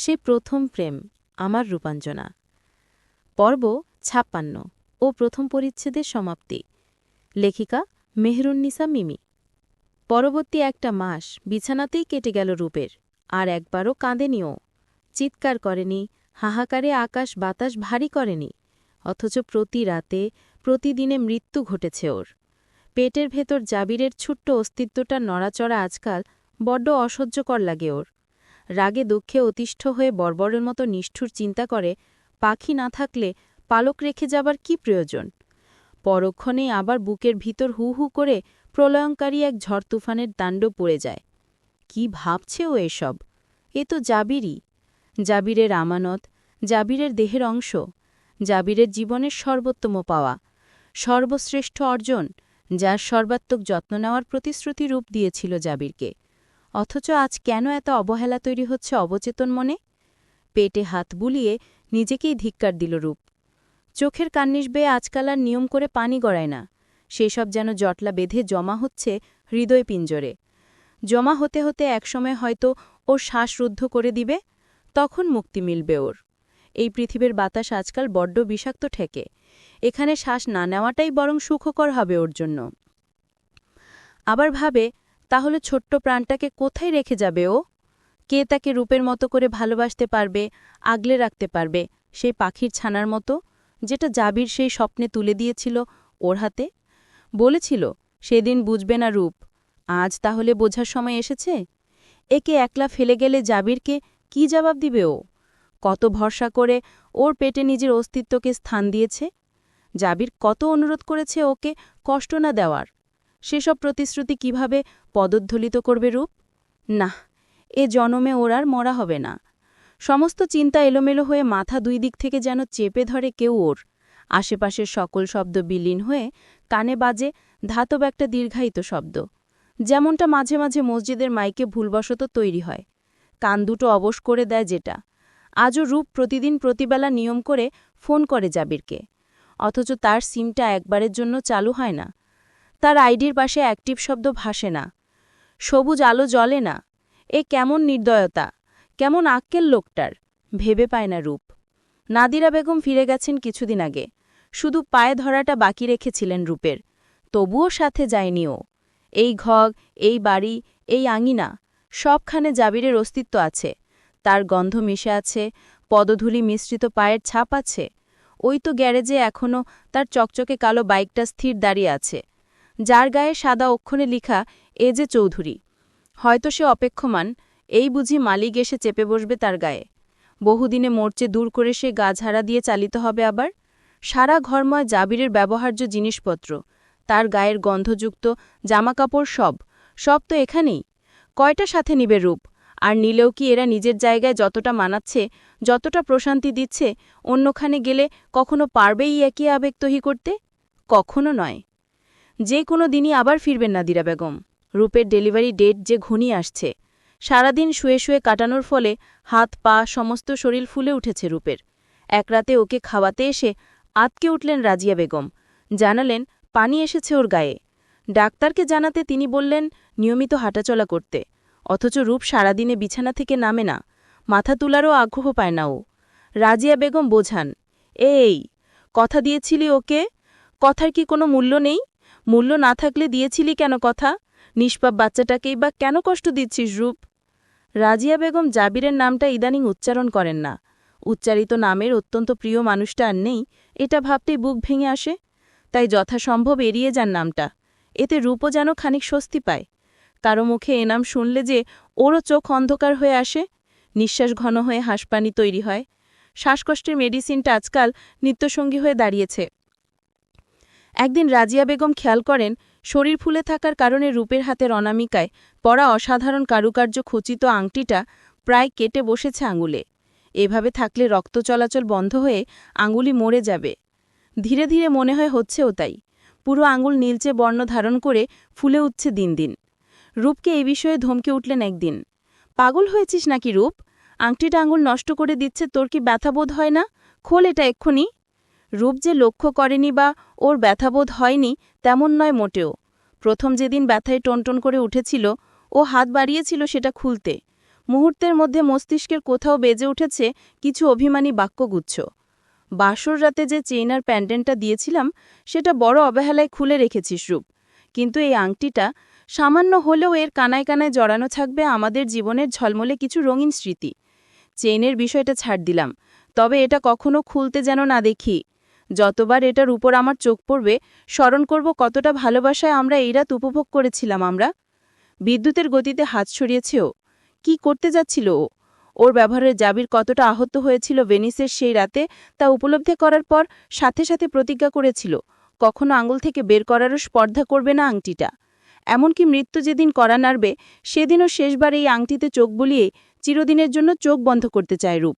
সে প্রথম প্রেম আমার রূপাঞ্জনা। পর্ব ৫৬ ও প্রথম পরিচ্ছেদের সমাপ্তি। লেখিকা মেহরুন্নিসা মিমি। পরবর্তী একটা মাস বিছানাতেই কেটে গেল রূপের। আর একবারও কাঁদেনিও, চিৎকার করেনি, হাহাকারে আকাশ বাতাস ভারী করেনি। অথচ প্রতি রাতে প্রতিদিনে মৃত্যু ঘটেছে ওর। পেটের ভেতর জাবিরের ছোট্ট অস্তিত্বটা নড়াচড়া আজকাল বড্ড অসহ্যকর লাগে ওর। রাগে দুঃখে অতিষ্ঠ হয়ে বর্বরের মতো নিষ্ঠুর চিন্তা করে, পাখি না থাকলে পালক রেখে যাবার কি প্রয়োজন। পরক্ষণেই আবার বুকের ভিতর হু হু করে প্রলয়ঙ্কারী এক ঝড় তুফানের দাণ্ড পড়ে যায়। কি ভাবছে ও এসব? এ তো জাবিরই, জাবিরের আমানত, জাবিরের দেহের অংশ, জাবিরের জীবনের সর্বোত্তম পাওয়া, সর্বশ্রেষ্ঠ অর্জন, যার সর্বাত্মক যত্ন নেওয়ার প্রতিশ্রুতি রূপ দিয়েছিল জাবিরকে। অথচ আজ কেন এত অবহেলা তৈরি হচ্ছে অবচেতন মনে? পেটে হাত বুলিয়ে নিজেকেই ধিক্কার দিল রূপ। চোখের কান্নিস বেয়ে আজকাল আর নিয়ম করে পানি গড়ায় না, সেসব যেন জটলা বেঁধে জমা হচ্ছে হৃদয় পিঞ্জরে। জমা হতে হতে একসময় হয়তো ওর শ্বাস রুদ্ধ করে দিবে, তখন মুক্তি মিলবে ওর। এই পৃথিবীর বাতাস আজকাল বড্ড বিষাক্ত ঠেকে, এখানে শ্বাস না নেওয়াটাই বরং সুখকর হবে ওর জন্য। আবার ভাবে, তাহলে ছোট্ট প্রাণটাকে কোথায় রেখে যাবে ও? কে তাকে রূপের মতো করে ভালোবাসতে পারবে, আগলে রাখতে পারবে, সেই পাখির ছানার মতো, যেটা জাবির সেই স্বপ্নে তুলে দিয়েছিল ওর হাতে? বলেছিল সেদিন বুঝবে না রূপ, আজ তাহলে বোঝার সময় এসেছে। একে একলা ফেলে গেলে জাবিরকে কি জবাব দিবে ও? কত ভরসা করে ওর পেটে নিজের অস্তিত্বকে স্থান দিয়েছে। জাবির কত অনুরোধ করেছে ওকে কষ্ট না দেওয়ার। সেসব প্রতিশ্রুতি কিভাবে পদোদ্ধলিত করবে রূপ? না, এ জনমে ওর আর মরা হবে না। সমস্ত চিন্তা এলোমেলো হয়ে মাথা দুই দিক থেকে যেন চেপে ধরে কেউ ওর। আশেপাশের সকল শব্দ বিলীন হয়ে কানে বাজে ধাতব একটা দীর্ঘায়িত শব্দ, যেমনটা মাঝে মাঝে মসজিদের মাইকে ভুলবশত তৈরি হয়। কান দুটো অবশ করে দেয় যেটা। আজও রূপ প্রতিদিন প্রতিবেলা নিয়ম করে ফোন করে জাবিরকে, অথচ তার সিমটা একবারের জন্য চালু হয় না। তার আইডির পাশে অ্যাক্টিভ শব্দ ভাসে না, সবুজ আলো জ্বলে না। এ কেমন নির্দয়তা, কেমন আক্কেল লোকটার, ভেবে পায় না রূপ। নাদিরা বেগম ফিরে গেছেন কিছুদিন আগে, শুধু পায়ে ধরাটা বাকি রেখেছিলেন রূপের। তবুও সাথে যায়নি ও। এই ঘর, এই বাড়ি, এই আঙিনা, সবখানে জাবিরের অস্তিত্ব আছে। তার গন্ধ মিশে আছে, পদধূলি মিশ্রিত পায়ের ছাপ আছে। ওই তো গ্যারেজে এখনও তার চকচকে কালো বাইকটা স্থির দাঁড়িয়ে আছে, যার গায়ে সাদা অক্ষরে লিখা এ যে চৌধুরী। হয়তো সে অপেক্ষমান, এই বুঝি মালিক এসে চেপে বসবে তার গায়ে। বহুদিনে মোর্চে দূর করে সে গা ঝাড়া দিয়ে চালিত হবে আবার। সারা ঘরময় জাবিরের ব্যবহার্য জিনিসপত্র, তার গায়ের গন্ধযুক্ত জামাকাপড়, সব তো এখানেই। কয়টা সাথে নিবে রূপ? আর নিলেও কি এরা নিজের জায়গায় যতটা মানাচ্ছে, যতটা প্রশান্তি দিচ্ছে, অন্যখানে গেলে কখনো পারবেই একই আবেগ তৈরি করতে? কখনো নয়। যে কোনো দিনই আবার ফিরবেন নাদিরা বেগম। রূপের ডেলিভারি ডেট যে ঘনিয়ে আসছে। সারাদিন শুয়ে শুয়ে কাটানোর ফলে হাত পা সমস্ত শরীর ফুলে উঠেছে রূপের। এক রাতে ওকে খাওয়াতে এসে আতকে উঠলেন রাজিয়া বেগম, জানালেন পানি এসেছে ওর গায়ে। ডাক্তারকে জানাতে তিনি বললেন নিয়মিত হাঁটাচলা করতে। অথচ রূপ সারাদিনে বিছানা থেকে নামে না, মাথা তোলারও আগ্রহ পায় না ও। রাজিয়া বেগম বোঝান, এই কথা দিয়েছিলি ওকে, কথার কি কোনো মূল্য নেই? মূল্য না থাকলে দিয়েছিলি কেন কথা? নিষ্পাপ বাচ্চাটাকেই বা কেন কষ্ট দিচ্ছিস রূপ? রাজিয়া বেগম জাবিরের নামটা ইদানিং উচ্চারণ করেন না। উচ্চারিত নামের অত্যন্ত প্রিয় মানুষটা আর নেই, এটা ভাবতেই বুক ভেঙে আসে। তাই যথাসম্ভব এড়িয়ে যান নামটা। এতে রূপও যেন খানিক স্বস্তি পায়। কারো মুখে এ নাম শুনলে যে ওরও চোখ অন্ধকার হয়ে আসে, নিঃশ্বাস ঘন হয়ে হাঁসপানি তৈরি হয়। শ্বাসকষ্টের মেডিসিনটা আজকাল নিত্যসঙ্গী হয়ে দাঁড়িয়েছে। একদিন রাজিয়া বেগম খেয়াল করেন শরীর ফুলে থাকার কারণে রূপের হাতের অনামিকায় পরা অসাধারণ কারুকার্য খচিত আংটিটা প্রায় কেটে বসেছে আঙুলে। এভাবে থাকলে রক্ত চলাচল বন্ধ হয়ে আঙুলি মরে যাবে। ধীরে ধীরে মনে হচ্ছেও তাই। পুরো আঙুল নীলচে বর্ণ ধারণ করে ফুলে উঠছে দিন দিন। রূপকে এই বিষয়ে ধমকে উঠলেন একদিন, পাগল হয়েছিস নাকি রূপ? আংটিটা আঙুল নষ্ট করে দিচ্ছে, তোর কি ব্যথাবোধ হয় না? খোল এটা এক্ষুনি। রূপ যে লক্ষ্য করেনি বা ওর ব্যথাবোধ হয়নি তেমন নয় মোটেও। প্রথম যেদিন ব্যথায় টনটন করে উঠেছিল, ও হাত বাড়িয়েছিল সেটা খুলতে। মুহূর্তের মধ্যে মস্তিষ্কের কোথাও বেজে উঠেছে কিছু অভিমানী বাক্যগুচ্ছ। বাসর রাতে যে চেইনার প্যান্ডেন্টটা দিয়েছিলাম সেটা বড় অবহেলায় খুলে রেখেছিস রূপ, কিন্তু এই আংটিটা সামান্য হলেও এর কানায় কানায় জড়ানো থাকবে আমাদের জীবনের ঝলমলে কিছু রঙিন স্মৃতি। চেইনের বিষয়টা ছাড় দিলাম, তবে এটা কখনো খুলতে যেন না দেখি। যতবার এটার উপর আমার চোখ পড়বে স্মরণ করব কতটা ভালোবাসায় আমরা এই রাত উপভোগ করেছিলাম। আমরা বিদ্যুতের গতিতে হাত সরিয়েছে ও। কি করতে যাচ্ছিল ও? ওর ব্যবহারের জাবির কতটা আহত হয়েছিল ভেনিসের সেই রাতে তা উপলব্ধি করার পর সাথে সাথে প্রতিজ্ঞা করেছিল কখনো আঙুল থেকে বের করারও স্পর্ধা করবে না আংটিটা। এমনকি মৃত্যু যেদিন করা নাড়বে সেদিনও শেষবার এই আংটিতে চোখ বুলিয়ে চিরদিনের জন্য চোখ বন্ধ করতে চায় রূপ।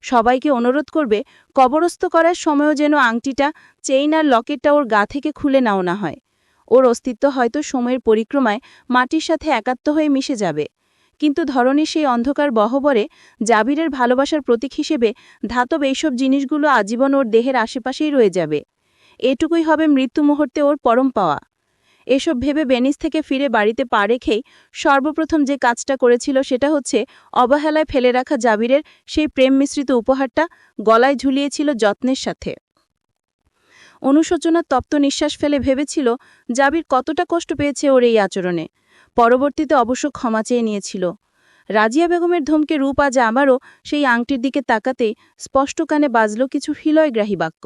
সবাইকে অনুরোধ করবে কবরস্থ করার সময়ও যেন আংটিটা, চেইন আর লকেটটা ওর গা থেকে খুলে নাও না হয়। ওর অস্তিত্ব হয়তো সময়ের পরিক্রমায় মাটির সাথে একাত্ম হয়ে মিশে যাবে, কিন্তু ধরনের সেই অন্ধকার গহ্বরে জাবিরের ভালোবাসার প্রতীক হিসেবে ধাতব এইসব জিনিসগুলো আজীবন ওর দেহের আশেপাশেই রয়ে যাবে। এটুকুই হবে মৃত্যু মুহূর্তে ওর পরম পাওয়া। এসব ভেবে ভেনিস থেকে ফিরে বাড়িতে পা রেখেই সর্বপ্রথম যে কাজটা করেছিল সেটা হচ্ছে অবহেলায় ফেলে রাখা জাবিরের সেই প্রেম মিশ্রিত উপহারটা গলায় ঝুলিয়েছিল যত্নের সাথে। অনুশোচনার তপ্ত নিঃশ্বাস ফেলে ভেবেছিল জাবির কতটা কষ্ট পেয়েছে ওর এই আচরণে। পরবর্তীতে অবশ্য ক্ষমা চেয়ে নিয়েছিল। রাজিয়া বেগমের ধমকে রূপ আজ আবারও সেই আংটির দিকে তাকাতেই স্পষ্ট কানে বাজল কিছু হৃদয়গ্রাহী বাক্য।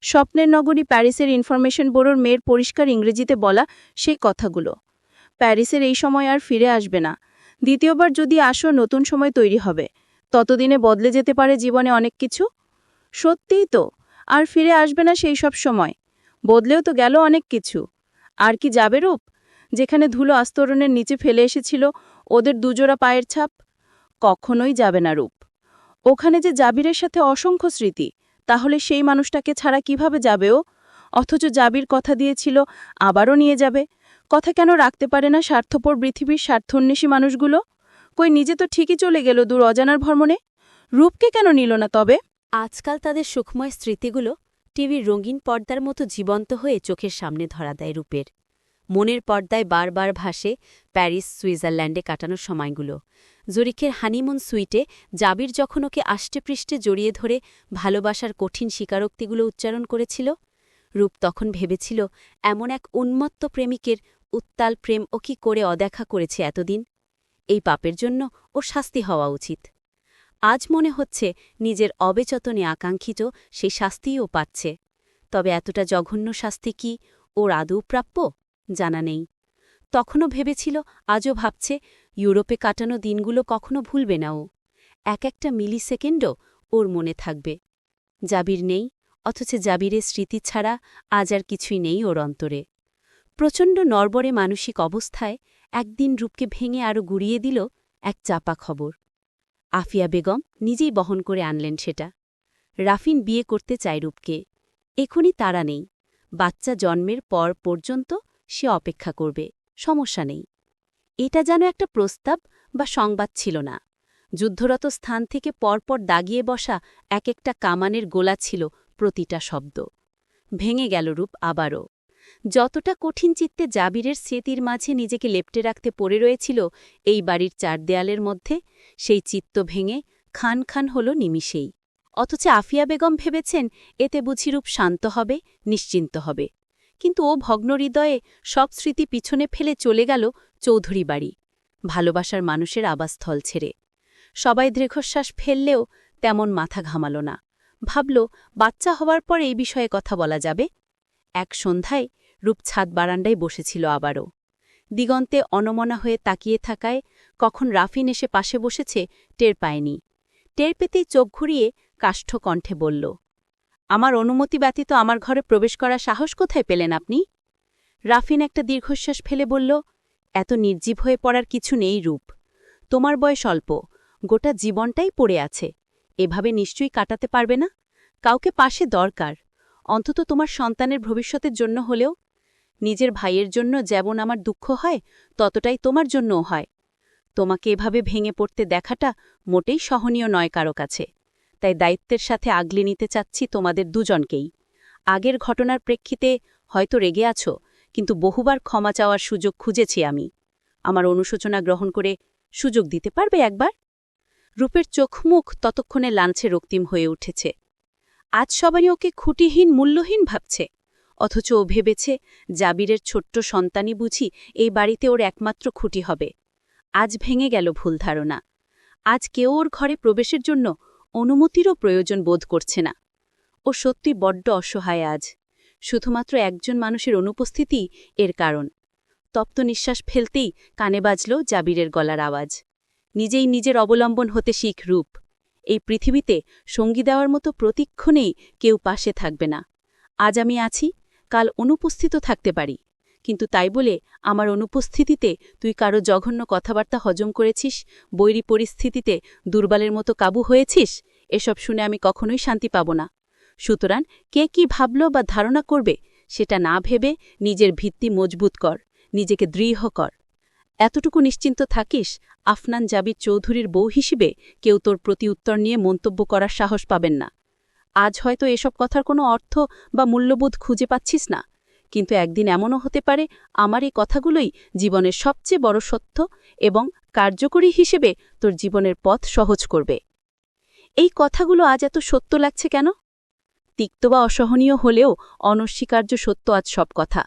স্বপ্নের নগরী প্যারিসের ইনফরমেশন ব্যুরোর মেয়ের পরিষ্কার ইংরেজিতে বলা সেই কথাগুলো। প্যারিসের এই সময় আর ফিরে আসবে না। দ্বিতীয়বার যদি আসো নতুন সময় তৈরি হবে। ততদিনে বদলে যেতে পারে জীবনে অনেক কিছু। সত্যিই তো, আর ফিরে আসবে না সেই সব সময়। বদলেও তো গেল অনেক কিছু। আর কি যাবে রূপ, যেখানে ধুলো আস্তরণের নিচে ফেলে এসেছিল ওদের দুজোড়া পায়ের ছাপ? কখনোই যাবে না রূপ। ওখানে যে জাবিরের সাথে অসংখ্য স্মৃতি, তাহলে সেই মানুষটাকে ছাড়া কিভাবে যাবে ও? অথচ জাবির কথা দিয়েছিল আবারও নিয়ে যাবে। কথা কেন রাখতে পারে না স্বার্থপর পৃথিবীর স্বার্থন্বেষী মানুষগুলো? কই নিজে তো ঠিকই চলে গেল দূর অজানার ভ্রমণে। রূপকে কেন নিল না তবে? আজকাল তাদের সুখময় স্মৃতিগুলো টিভির রঙিন পর্দার মতো জীবন্ত হয়ে চোখের সামনে ধরা দেয় রূপের। মনের পর্দায় বারবার ভাসে প্যারিস, সুইজারল্যান্ডে কাটানোর সময়গুলো। জুরিখের হানিমুন সুইটে জাবির যখন ওকে আষ্টেপৃষ্ঠে জড়িয়ে ধরে ভালোবাসার কঠিন স্বীকারোক্তিগুলো উচ্চারণ করেছিল, রূপ তখন ভেবেছিল এমন এক উন্মত্ত প্রেমিকের উত্তাল প্রেম ও কি করে অদেখা করেছে এতদিন। এই পাপের জন্য ওর শাস্তি হওয়া উচিত। আজ মনে হচ্ছে নিজের অবেচতনে আকাঙ্ক্ষিত সেই শাস্তিও পাচ্ছে। তবে এতটা জঘন্য শাস্তি কি ওর আদৌ প্রাপ্য? জানা নেই। তখনও ভেবেছিল, আজও ভাবছে, ইউরোপে কাটানো দিনগুলো কখনো ভুলবে না ও। এক একটা মিলিসেকেন্ডও ওর মনে থাকবে। জাবির নেই, অথচ জাবিরের স্মৃতি ছাড়া আজ আর কিছুই নেই ওর অন্তরে। প্রচণ্ড নড়বড়ে মানসিক অবস্থায় একদিন রূপকে ভেঙে আরও গুড়িয়ে দিল এক চাপা খবর। আফিয়া বেগম নিজেই বহন করে আনলেন সেটা। রাফিন বিয়ে করতে চায় রূপকে। এখনই তাড়া নেই। বাচ্চা জন্মের পর পর্যন্ত সে অপেক্ষা করবে, সমস্যা নেই। এটা যেন একটা প্রস্তাব বা সংবাদ ছিল না। যুদ্ধরত স্থান থেকে পরপর দাগিয়ে বসা এক একটা কামানের গোলা ছিল প্রতিটা শব্দ। ভেঙে গেল রূপ আবারও। যতটা কঠিন চিত্তে জাবিরের স্মৃতির মাঝে নিজেকে লেপ্টে রাখতে পড়ে রয়েছিল এই বাড়ির চার দেয়ালের মধ্যে, সেই চিত্ত ভেঙে খান খান হল নিমিষেই। অথচ আফিয়া বেগম ভেবেছেন এতে বুঝি রূপ শান্ত হবে, নিশ্চিন্ত হবে। কিন্তু ও ভগ্ন হৃদয়ে সব স্মৃতি পিছনে ফেলে চলে গেল চৌধুরী বাড়ি, ভালোবাসার মানুষের আবাসস্থল ছেড়ে। সবাই দীর্ঘশ্বাস ফেললেও তেমন মাথা ঘামাল না। ভাবল, বাচ্চা হওয়ার পর এই বিষয়ে কথা বলা যাবে। এক সন্ধ্যায় রূপ ছাদ বারান্দায় বসেছিল আবারও। দিগন্তে অনমনা হয়ে তাকিয়ে থাকায় কখন রাফিন এসে পাশে বসেছে টের পায়নি। টের পেতেই চোখ ঘুরিয়ে কাষ্ঠ কণ্ঠে বলল, আমার অনুমতি ব্যতীত আমার ঘরে প্রবেশ করার সাহস কোথায় পেলেন আপনি? রাফিন একটা দীর্ঘশ্বাস ফেলে বলল, এত নির্জীব হয়ে পড়ার কিছু নেই রূপ। তোমার বয়স অল্প, গোটা জীবনটাই পড়ে আছে। এভাবে নিশ্চয়ই কাটাতে পারবে না। কাউকে পাশে দরকার, অন্তত তোমার সন্তানের ভবিষ্যতের জন্য হলেও। নিজের ভাইয়ের জন্য যেমন আমার দুঃখ হয়, ততটাই তোমার জন্যও হয়। তোমাকে এভাবে ভেঙে পড়তে দেখাটা মোটেই সহনীয় নয় কারো কাছে। তাই দায়িত্বের সাথে আগলে নিতে চাচ্ছি তোমাদের দুজনকেই। আগের ঘটনার প্রেক্ষিতে হয়তো রেগে আছো, কিন্তু বহুবার ক্ষমা চাওয়ার সুযোগ খুঁজেছি আমি। আমার অনুশোচনা গ্রহণ করে সুযোগ দিতে পারবে একবার? রূপের চোখ মুখ ততক্ষণে লাঞ্ছে রক্তিম হয়ে উঠেছে। আজ সবাই ওকে খুঁটিহীন মূল্যহীন ভাবছে, অথচ ও ভেবেছে জাবিরের ছোট্ট সন্তানই বুঝি এই বাড়িতে ওর একমাত্র খুঁটি হবে। আজ ভেঙে গেল ভুল ধারণা। আজ কেউ ওর ঘরে প্রবেশের জন্য অনুমতিরও প্রয়োজন বোধ করছে না। ও সত্যি বড্ড অসহায় আজ। শুধুমাত্র একজন মানুষের অনুপস্থিতি এর কারণ। তপ্ত নিঃশ্বাস ফেলতেই কানে বাজল জাবিরের গলার আওয়াজ। নিজেই নিজের অবলম্বন হতে শিখ রূপ। এই পৃথিবীতে সঙ্গী দেওয়ার মতো প্রতিক্ষণেই কেউ পাশে থাকবে না। আজ আমি আছি, কাল অনুপস্থিত থাকতে পারি, কিন্তু তাই বলে আমার অনুপস্থিতিতে তুই কারো জঘন্য কথাবার্তা হজম করেছিস, বৈরী পরিস্থিতিতে দুর্বলের মতো কাবু হয়েছিস, এসব শুনে আমি কখনোই শান্তি পাব না। সুতরাং কে কি ভাবল বা ধারণা করবে সেটা না ভেবে নিজের ভিত্তি মজবুত কর, নিজেকে দৃঢ় কর। এতটুকু নিশ্চিন্ত থাকিস, আফনান জাবির চৌধুরীর বউ হিসেবে কেউ তোর প্রতি উত্তর নিয়ে মন্তব্য করার সাহস পাবেন না। আজ হয়তো এসব কথার কোনো অর্থ বা মূল্যবোধ খুঁজে পাচ্ছিস না, কিন্তু একদিন এমনও হতে পারে আমার এই কথাগুলোই জীবনের সবচেয়ে বড় সত্য এবং কার্যকরী হিসেবে তোর জীবনের পথ সহজ করবে। এই কথাগুলো আজ এত সত্য লাগছে কেন? তিক্ত বা অসহনীয় হলেও অনস্বীকার্য সত্য আজ সব কথা।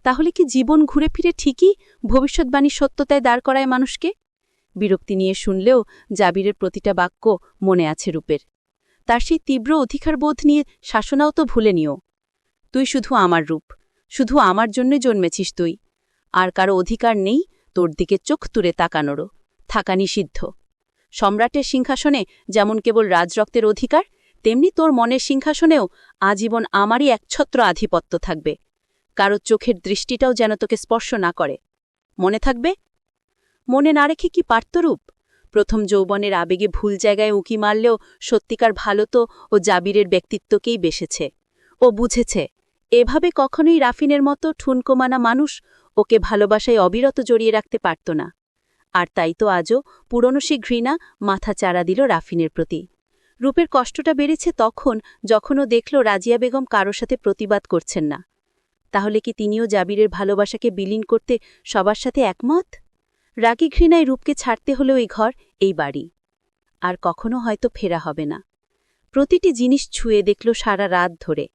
তাহলে কি জীবন ঘুরে ফিরে ঠিকই ভবিষ্যৎবাণীর সত্যতায় দাঁড় করায় মানুষকে? বিরক্তি নিয়ে শুনলেও জাবিরের প্রতিটা বাক্য মনে আছে রূপের। তার সেই তীব্র অধিকারবোধ নিয়ে শাসনাও তো ভুলে নিও। তুই শুধু আমার রূপ, শুধু আমার জন্যই জন্মেছিস তুই। আর কারো অধিকার নেই তোর দিকে চোখ তুলে তাকানোরও, থাকা নিষিদ্ধ। সম্রাটের সিংহাসনে যেমন কেবল রাজরক্তের অধিকার, তেমনি তোর মনের সিংহাসনেও আজীবন আমারই একছত্র আধিপত্য থাকবে। কারো চোখের দৃষ্টিটাও যেন তোকে স্পর্শ না করে। মনে থাকবে? মনে না রেখে কি পারত রূপ? প্রথম যৌবনের আবেগে ভুল জায়গায় উঁকি মারলেও সত্যিকার ভালো তো ও জাবিরের ব্যক্তিত্বকেই বেসেছে। ও বুঝেছে এভাবে কখনোই রাফিনের মতো ঠুনকোমানা মানুষ ওকে ভালোবাসায় অবিরত জড়িয়ে রাখতে পারত না। আর তাই তো আজও পুরনো সে ঘৃণা মাথা চাড়া দিল রাফিনের প্রতি। রূপের কষ্টটা বেড়েছে যখন ও দেখল রাজিয়া বেগম কারো সাথে প্রতিবাদ করছেন না। তাহলে কি তিনিও জাবিরের ভালোবাসাকে বিলীন করতে সবার সাথে একমত? রাগী ঘৃণায় রূপকে ছাড়তে হলো এই ঘর, এই বাড়ি। আর কখনো হয়তো ফেরা হবে না। প্রতিটি জিনিস ছুঁয়ে দেখল সারা রাত ধরে।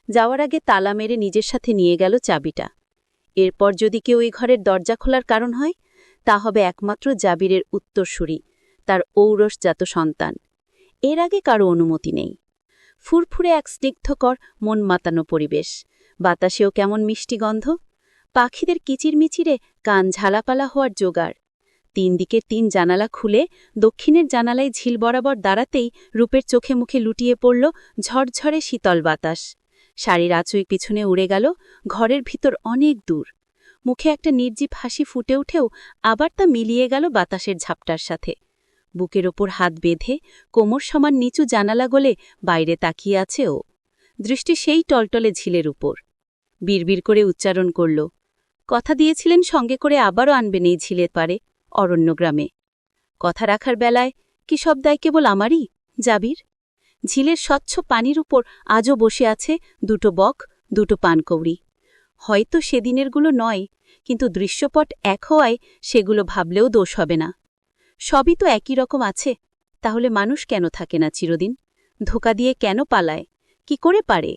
যাওয়ার আগে তালা মেরে নিজের সাথে নিয়ে গেল চাবিটা। এরপর যদি কেউ এই ঘরের দরজা খোলার কারণ হয়, তা হবে একমাত্র জাবিরের উত্তরসূরি, তার ঔরসজাত সন্তান। এর আগে কারো অনুমতি নেই। ফুরফুরে এক স্নিগ্ধকর মন মাতানো পরিবেশ, বাতাসেও কেমন মিষ্টি গন্ধ, পাখিদের কিচিরমিচিরে কান ঝালাপালা হওয়ার জোগাড়। 3 দিকের 3 জানালা খুলে দক্ষিণের জানালায় ঝিল বরাবর দাঁড়াতেই রূপের চোখে মুখে লুটিয়ে পড়ল ঝরঝরে শীতল বাতাস। শাড়ির আঁচুই পিছনে উড়ে গেল ঘরের ভিতর অনেক দূর। মুখে একটা নির্জীব হাসি ফুটে উঠেও আবার তা মিলিয়ে গেল বাতাসের ঝাপটার সাথে। বুকের ওপর হাত বেঁধে কোমর সমান নিচু জানালা গলে বাইরে তাকিয়ে আছে ও। দৃষ্টি সেই টলটলে ঝিলের উপর। বিড়বিড় করে উচ্চারণ করল, কথা দিয়েছিলেন সঙ্গে করে আবারও আনবেন এই ঝিলের পারে, অরণ্যগ্রামে। কথা রাখার বেলায় কি সব দায় কেবল আমারই, জাবির? ঝিলের স্বচ্ছ পানির উপর আজও বসে আছে 2টো বক, 2টো পানকৌড়ি। হয়তো সেদিনেরগুলো নয়, কিন্তু দৃশ্যপট এক হওয়ায় সেগুলো ভাবলেও দোষ হবে না। সবই তো একই রকম আছে, তাহলে মানুষ কেন থাকে না চিরদিন? ধোকা দিয়ে কেন পালায়? কি করে পারে?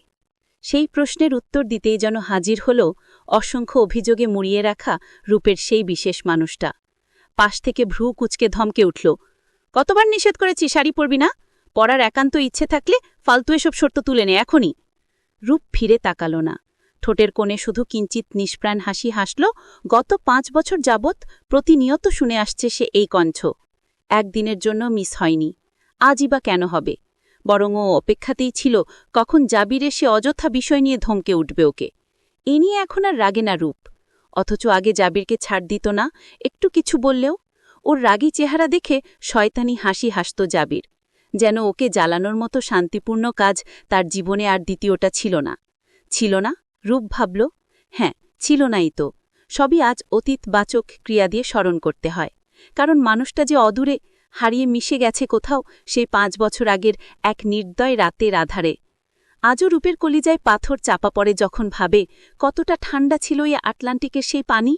সেই প্রশ্নের উত্তর দিতেই যেন হাজির হল অসংখ্য অভিযোগে মুড়িয়ে রাখা রূপের সেই বিশেষ মানুষটা। পাশ থেকে ভ্রু কুচকে ধমকে উঠল, কতবার নিষেধ করেছি শাড়ি পরবি না? পরার একান্ত ইচ্ছে থাকলে ফালতু এসব শর্ত তুলে নে এখনই। রূপ ফিরে তাকাল না। ঠোঁটের কোণে শুধু কিঞ্চিত নিষ্প্রাণ হাসি হাসল। গত 5 বছর যাবৎ প্রতিনিয়ত শুনে আসছে সে এই কণ্ঠ। একদিনের জন্য মিস হয়নি, আজই বা কেন হবে? বরং ও অপেক্ষাতেই ছিল কখন জাবির এসে অযথা বিষয় নিয়ে ধমকে উঠবে ওকে। এ নিয়ে এখন আর রাগে না রূপ। অথচ আগে জাবিরকে ছাড় দিত না একটু কিছু বললেও। ওর রাগী চেহারা দেখে শয়তানি হাসি হাসত জাবির, যেন ওকে জ্বালানোর মতো শান্তিপূর্ণ কাজ তার জীবনে আর দ্বিতীয়টা ছিল না। ছিল না? রূপ ভাবল, হ্যাঁ, ছিল নাই তো। সবই আজ অতীতবাচক ক্রিয়া দিয়ে স্মরণ করতে হয়, কারণ মানুষটা যে অদূরে হারিয়ে মিশে গেছে কোথাও সেই 5 বছর আগের এক নির্দয় রাতের আধারে। আজও রূপের কলিজায় পাথর চাপা পড়ে যখন ভাবে কতটা ঠান্ডা ছিল এই আটলান্টিকের সেই পানি।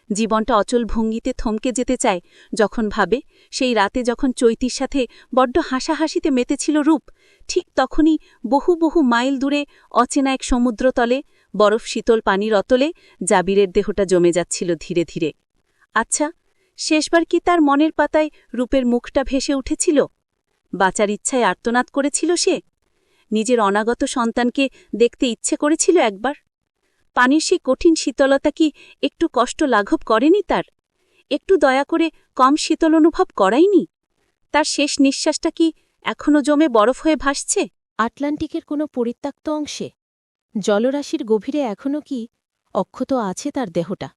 জীবনটা অচল ভঙ্গিতে থমকে যেতে চায় যখন ভাবে সেই রাতে যখন চৈতির সাথে বড্ড হাসাহাসিতে মেতেছিল রূপ, ঠিক তখনই বহু বহু মাইল দূরে অচেনা এক সমুদ্রতলে বরফ শীতল পানির অতলে জাবিরের দেহটা জমে যাচ্ছিল ধীরে ধীরে। আচ্ছা, শেষবার কি তার মনের পাতায় রূপের মুখটা ভেসে উঠেছিল? বাঁচার ইচ্ছায় আর্তনাদ করেছিল সে? নিজের অনাগত সন্তানকে দেখতে ইচ্ছে করেছিল একবার? পানির সেই কঠিন শীতলতা কি একটু কষ্ট লাঘব করেনি তার? একটু দয়া করে কম শীতল অনুভব করায়নি? তার শেষ নিঃশ্বাসটা কি এখনো জমে বরফ হয়ে ভাসছে? আটলান্টিকের কোনো পরিত্যক্ত অংশে জলরাশির গভীরে এখনও কি অক্ষত আছে তার দেহটা?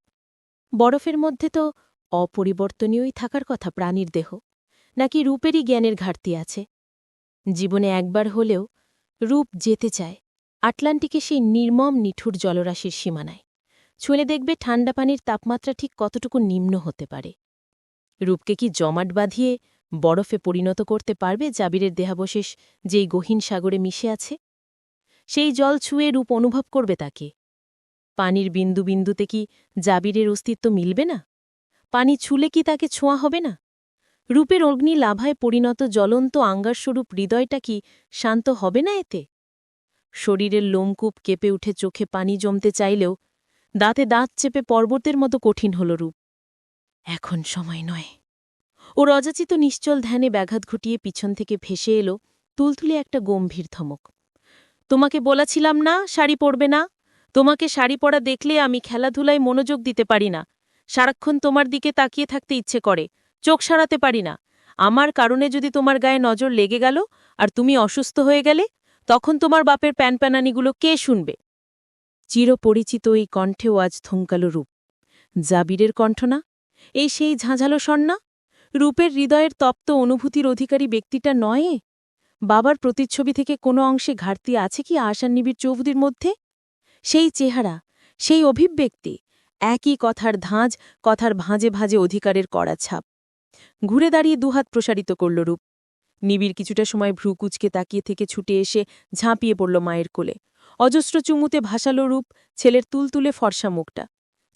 বরফের মধ্যে তো অপরিবর্তনীয়ই থাকার কথা প্রাণীর দেহ, নাকি রূপেরই জ্ঞানের ঘাটতি আছে? জীবনে একবার হলেও রূপ যেতে চায় আটলান্টিকে সেই নির্মম নিঠুর জলরাশির সীমানায়। ছুঁলে দেখবে ঠান্ডা পানির তাপমাত্রা ঠিক কতটুকু নিম্ন হতে পারে। রূপকে কি জমাট বাঁধিয়ে বরফে পরিণত করতে পারবে জাবিরের দেহাবশেষ যেই গহীন সাগরে মিশে আছে? সেই জল ছুঁয়ে রূপ অনুভব করবে তাকে? পানির বিন্দু বিন্দুতে কি জাবিরের অস্তিত্ব মিলবে না? পানি ছুলে কি তাকে ছোঁয়া হবে না? রূপের অগ্নি লাভায় পরিণত জ্বলন্ত আঙ্গারস্বরূপ হৃদয়টা কি শান্ত হবে না এতে? শরীরের লোমকূপ কেঁপে উঠে চোখে পানি জমতে চাইলেও দাঁতে দাঁত চেপে পর্বতের মতো কঠিন হল রূপ। এখন সময় নয়। ওর অযাচিত নিশ্চল ধ্যানে ব্যাঘাত ঘটিয়ে পিছন থেকে ভেসে এলো তুলতুলে একটা গম্ভীর ধমক। তোমাকে বলেছিলাম না শাড়ি পরবে না? তোমাকে শাড়ি পরা দেখলে আমি খেলাধুলায় মনোযোগ দিতে পারি না। সারাক্ষণ তোমার দিকে তাকিয়ে থাকতে ইচ্ছে করে, চোখ সারাতে পারি না। আমার কারণে যদি তোমার গায়ে নজর লেগে গেল আর তুমি অসুস্থ হয়ে গেলে, তখন তোমার বাপের প্যানপ্যানানিগুলো কে শুনবে? চিরপরিচিত এই কণ্ঠেও আজ থমকাল রূপ। জাবিরের কণ্ঠ না? এই সেই ঝাঁঝালো স্বর না? রূপের হৃদয়ের তপ্ত অনুভূতির অধিকারী ব্যক্তিটা নয়? বাবার প্রতিচ্ছবি থেকে কোনো অংশে ঘাটতি আছে কি আশান্নিবির চৌধুরীর মধ্যে? সেই চেহারা, সেই অভিব্যক্তি, একই কথার ধাঁজ, কথার ভাঁজে ভাঁজে অধিকারের কড়া ছাপ। ঘুরে দাঁড়িয়ে দুহাত প্রসারিত করল রূপ। নিবিড় কিছুটা সময় ভ্রু কুচকে তাকিয়ে থেকে ছুটে এসে ঝাঁপিয়ে পড়ল মায়ের কোলে। অজস্র চুমুতে ভাসালো রূপ ছেলের তুলতুলে ফর্সা মুখটা।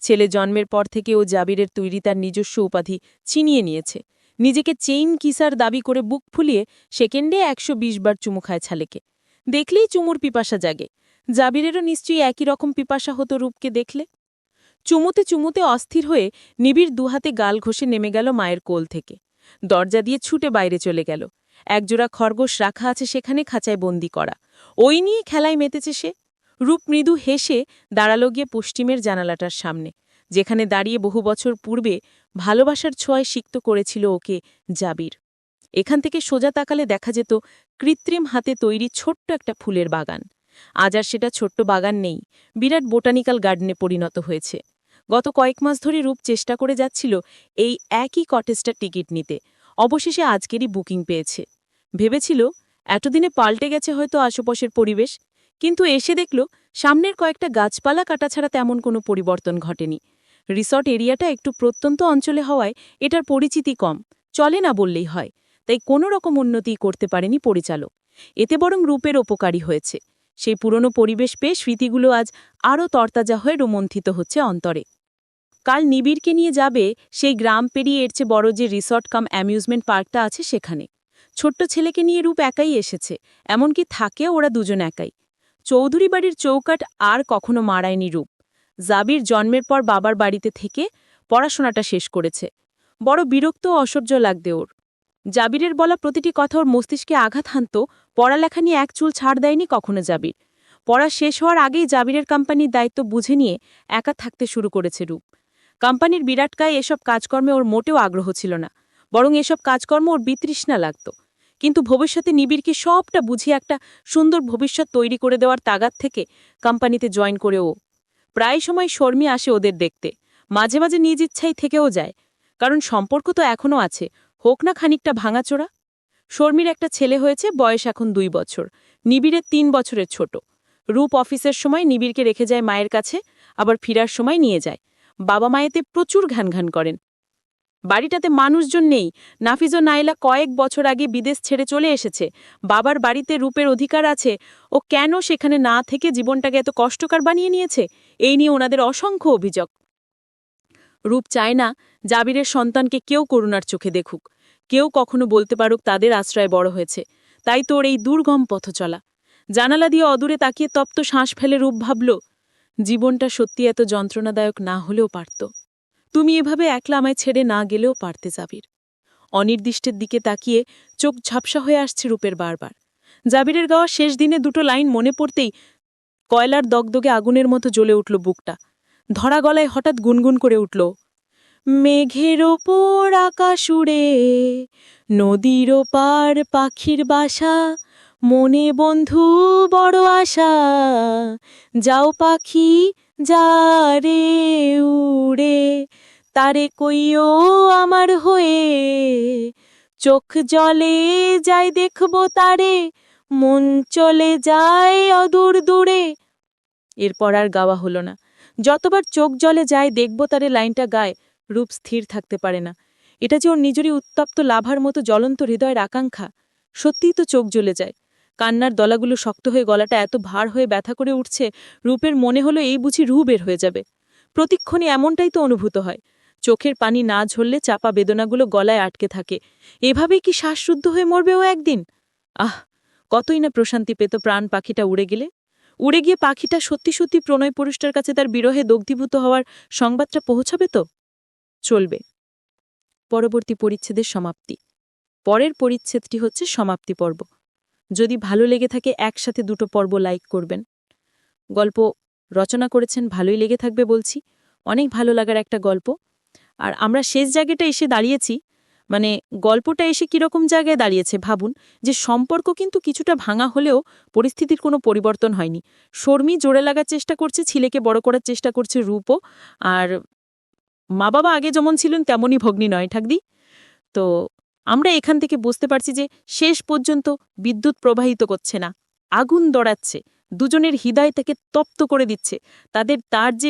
ছেলে জন্মের পর থেকে ও জাবিরের তৈরি তার নিজস্ব উপাধি ছিনিয়ে নিয়েছে। নিজেকে চেইন কিসার দাবি করে বুক ফুলিয়ে সেকেন্ডে ১২০ বার চুমু খায় ছালেকে। দেখলেই চুমুর পিপাসা জাগে। জাবিরেরও নিশ্চয়ই একই রকম পিপাসা হতো রূপকে দেখলে। চুমুতে চুমুতে অস্থির হয়ে নিবিড় দুহাতে গাল ঘষে নেমে গেল মায়ের কোল থেকে। দরজা দিয়ে ছুটে বাইরে চলে গেল। একজোড়া খরগোশ রাখা আছে সেখানে খাঁচায় বন্দি করা। ওই নিয়ে খেলায় মেতেছে সে। রূপ মৃদু হেসে দাঁড়াল গিয়ে পশ্চিমের জানালাটার সামনে, যেখানে দাঁড়িয়ে বহু বছর পূর্বে ভালোবাসার ছোঁয়ায় সিক্ত করেছিল ওকে জাবির। এখান থেকে সোজা তাকালে দেখা যেত কৃত্রিম হাতে তৈরি ছোট্ট একটা ফুলের বাগান। আজ আর সেটা ছোট্ট বাগান নেই, বিরাট বোটানিক্যাল গার্ডেনে পরিণত হয়েছে। গত কয়েক মাস ধরে রূপ চেষ্টা করে যাচ্ছিল এই একই কটেজটার টিকিট নিতে। অবশেষে আজকেরই বুকিং পেয়েছে। ভেবেছিল এতদিনে পাল্টে গেছে হয়তো আশেপাশের পরিবেশ, কিন্তু এসে দেখল সামনের কয়েকটা গাছপালা কাটা ছাড়া তেমন কোনো পরিবর্তন ঘটেনি। রিসর্ট এরিয়াটা একটু প্রত্যন্ত অঞ্চলে হওয়ায় এটার পরিচিতি কম, চলে না বললেই হয়। তাই কোনো রকম উন্নতি করতে পারেনি পরিচালক। এতে বরং রূপের উপকারী হয়েছে। সেই পুরনো পরিবেশ পেয়ে স্মৃতিগুলো আজ আরও তরতাজা হয়ে রোমন্থিত হচ্ছে অন্তরে। কাল নিবিড়কে নিয়ে যাবে সেই গ্রাম পেরিয়ে এর চেয়ে বড় যে রিসর্ট কাম অ্যামিউজমেন্ট পার্কটা আছে সেখানে। ছোট্ট ছেলেকে নিয়ে রূপ একাই এসেছে, এমনকি থাকেও ওরা দুজন একাই। চৌধুরী বাড়ির চৌকাট আর কখনো মারায়নি রূপ। জাবির জন্মের পর বাবার বাড়িতে থেকে পড়াশোনাটা শেষ করেছে। বড় বিরক্ত ও অসহ্য লাগতে ওর। জাবিরের বলা প্রতিটি কথা ওর মস্তিষ্কে আঘাত হানত। পড়ালেখা নিয়ে এক চুল ছাড় দেয়নি কখনো জাবির। পড়া শেষ হওয়ার আগেই জাবিরের কোম্পানির দায়িত্ব বুঝে নিয়ে একা থাকতে শুরু করেছে রূপ। কোম্পানির বিরাটকায় এসব কাজকর্মে ওর মোটেও আগ্রহ ছিল না, বরং এসব কাজকর্ম ওর বিতৃষ্ণা লাগত। কিন্তু ভবিষ্যতে নিবিড়কে সবটা বুঝিয়ে একটা সুন্দর ভবিষ্যৎ তৈরি করে দেওয়ার তাগাদ থেকে কোম্পানিতে জয়েন করে ও। প্রায় সময় শর্মী আসে ওদের দেখতে, মাঝে মাঝে নিজ ইচ্ছাই থেকেও যায়, কারণ সম্পর্ক তো এখনও আছে, হোক না খানিকটা ভাঙাচোরা। শর্মীর একটা ছেলে হয়েছে, বয়স এখন 2 বছর, নিবিড়ের 3 বছরের ছোট। রূপ অফিসের সময় নিবিড়কে রেখে যায় মায়ের কাছে, আবার ফিরার সময় নিয়ে যায়। বাবা মায়েতে প্রচুর ঘ্যানঘ্যান করেন। বাড়িটাতে মানুষজন নেই। নাফিজ ও নাইলা কয়েক বছর আগে বিদেশ ছেড়ে চলে এসেছে। বাবার বাড়িতে রূপের অধিকার আছে, ও কেন সেখানে না থেকে জীবনটাকে এত কষ্টকর বানিয়ে নিয়েছে, এই নিয়ে ওনাদের অসংখ্য অভিযোগ। রূপ চায় না জাবিরের সন্তানকে কেউ করুণার চোখে দেখুক, কেউ কখনো বলতে পারুক তাদের আশ্রয় বড় হয়েছে। তাই তোর এই দুর্গম পথ চলা। জানালা দিয়ে অদূরে তাকিয়ে তপ্ত শ্বাস ফেলে রূপ ভাবল, জীবনটা সত্যি এত যন্ত্রণাদায়ক না হলেও পারত। তুমি এভাবে একলা আমায় ছেড়ে না গেলেও পারতে জাবির। অনির্দিষ্টের দিকে তাকিয়ে চোখ ঝাপসা হয়ে আসছে রূপের বারবার। জাবিরের গাওয়া শেষ দিনে দুটো লাইন মনে পড়তেই কয়লার দগদগে আগুনের মতো জ্বলে উঠল বুকটা। ধরা গলায় হঠাৎ গুনগুন করে উঠল, মেঘের ওপর আকাশ উড়ে, নদীর পার পাখির বাসা, মনে বন্ধু বড় আশা, যাও পাখি যা রে উড়ে, তারে কইও আমার হয়ে, চোখ জলে যাই দেখবো তারে, মন চলে যায় অদূর দূরে। এরপর আর গাওয়া হলো না। যতবার চোখ জলে যায় দেখব তারে লাইনটা গায়, রূপ স্থির থাকতে পারে না। এটা যে ওর নিজেরই উত্তপ্ত লাভার মতো জ্বলন্ত হৃদয়ের আকাঙ্ক্ষা। সত্যিই তো চোখ জ্বলে যায়। কান্নার দলাগুলো শক্ত হয়ে গলাটা এত ভার হয়ে ব্যথা করে উঠছে, রূপের মনে হলো এই বুঝি রূহ বের হয়ে যাবে। প্রতিক্ষণে এমনটাই তো অনুভূত হয়। চোখের পানি না ঝরলে চাপা বেদনাগুলো গলায় আটকে থাকে। এভাবেই কি শ্বাসরুদ্ধ হয়ে মরবে ও একদিন? আহ, কতই না প্রশান্তি পেত প্রাণ পাখিটা উড়ে গেলে। উড়ে গিয়ে পাখিটা সত্যি সত্যি প্রণয় পুরুষটার কাছে তার বিরহে দগ্ধীভূত হওয়ার সংবাদটা পৌঁছাবে তো? চলবে। পরবর্তী পরিচ্ছেদের সমাপ্তি। পরের পরিচ্ছেদটি হচ্ছে সমাপ্তি পর্ব। যদি ভালো লেগে থাকে একসাথে দুটো পর্ব লাইক করবেন। গল্প রচনা করেছেন, ভালোই লেগে থাকবে বলছি, অনেক ভালো লাগার একটা গল্প। আর আমরা শেষ জায়গাটা এসে দাঁড়িয়েছি, মানে গল্পটা এসে কীরকম জায়গায় দাঁড়িয়েছে ভাবুন, যে সম্পর্ক কিন্তু কিছুটা ভাঙা হলেও পরিস্থিতির কোনো পরিবর্তন হয়নি। শর্মী জোরে লাগার চেষ্টা করছে, ছেলেকে বড় করার চেষ্টা করছে রূপও, আর মা বাবা আগে যেমন ছিলেন তেমনই ভগ্নী নয় ঠাকদি। তো আমরা এখান থেকে বুঝতে পারছি যে শেষ পর্যন্ত বিদ্যুৎ প্রবাহিত করছে না, আগুন দড়াচ্ছে, দুজনের হৃদয় তাকে তপ্ত করে দিচ্ছে। তার যে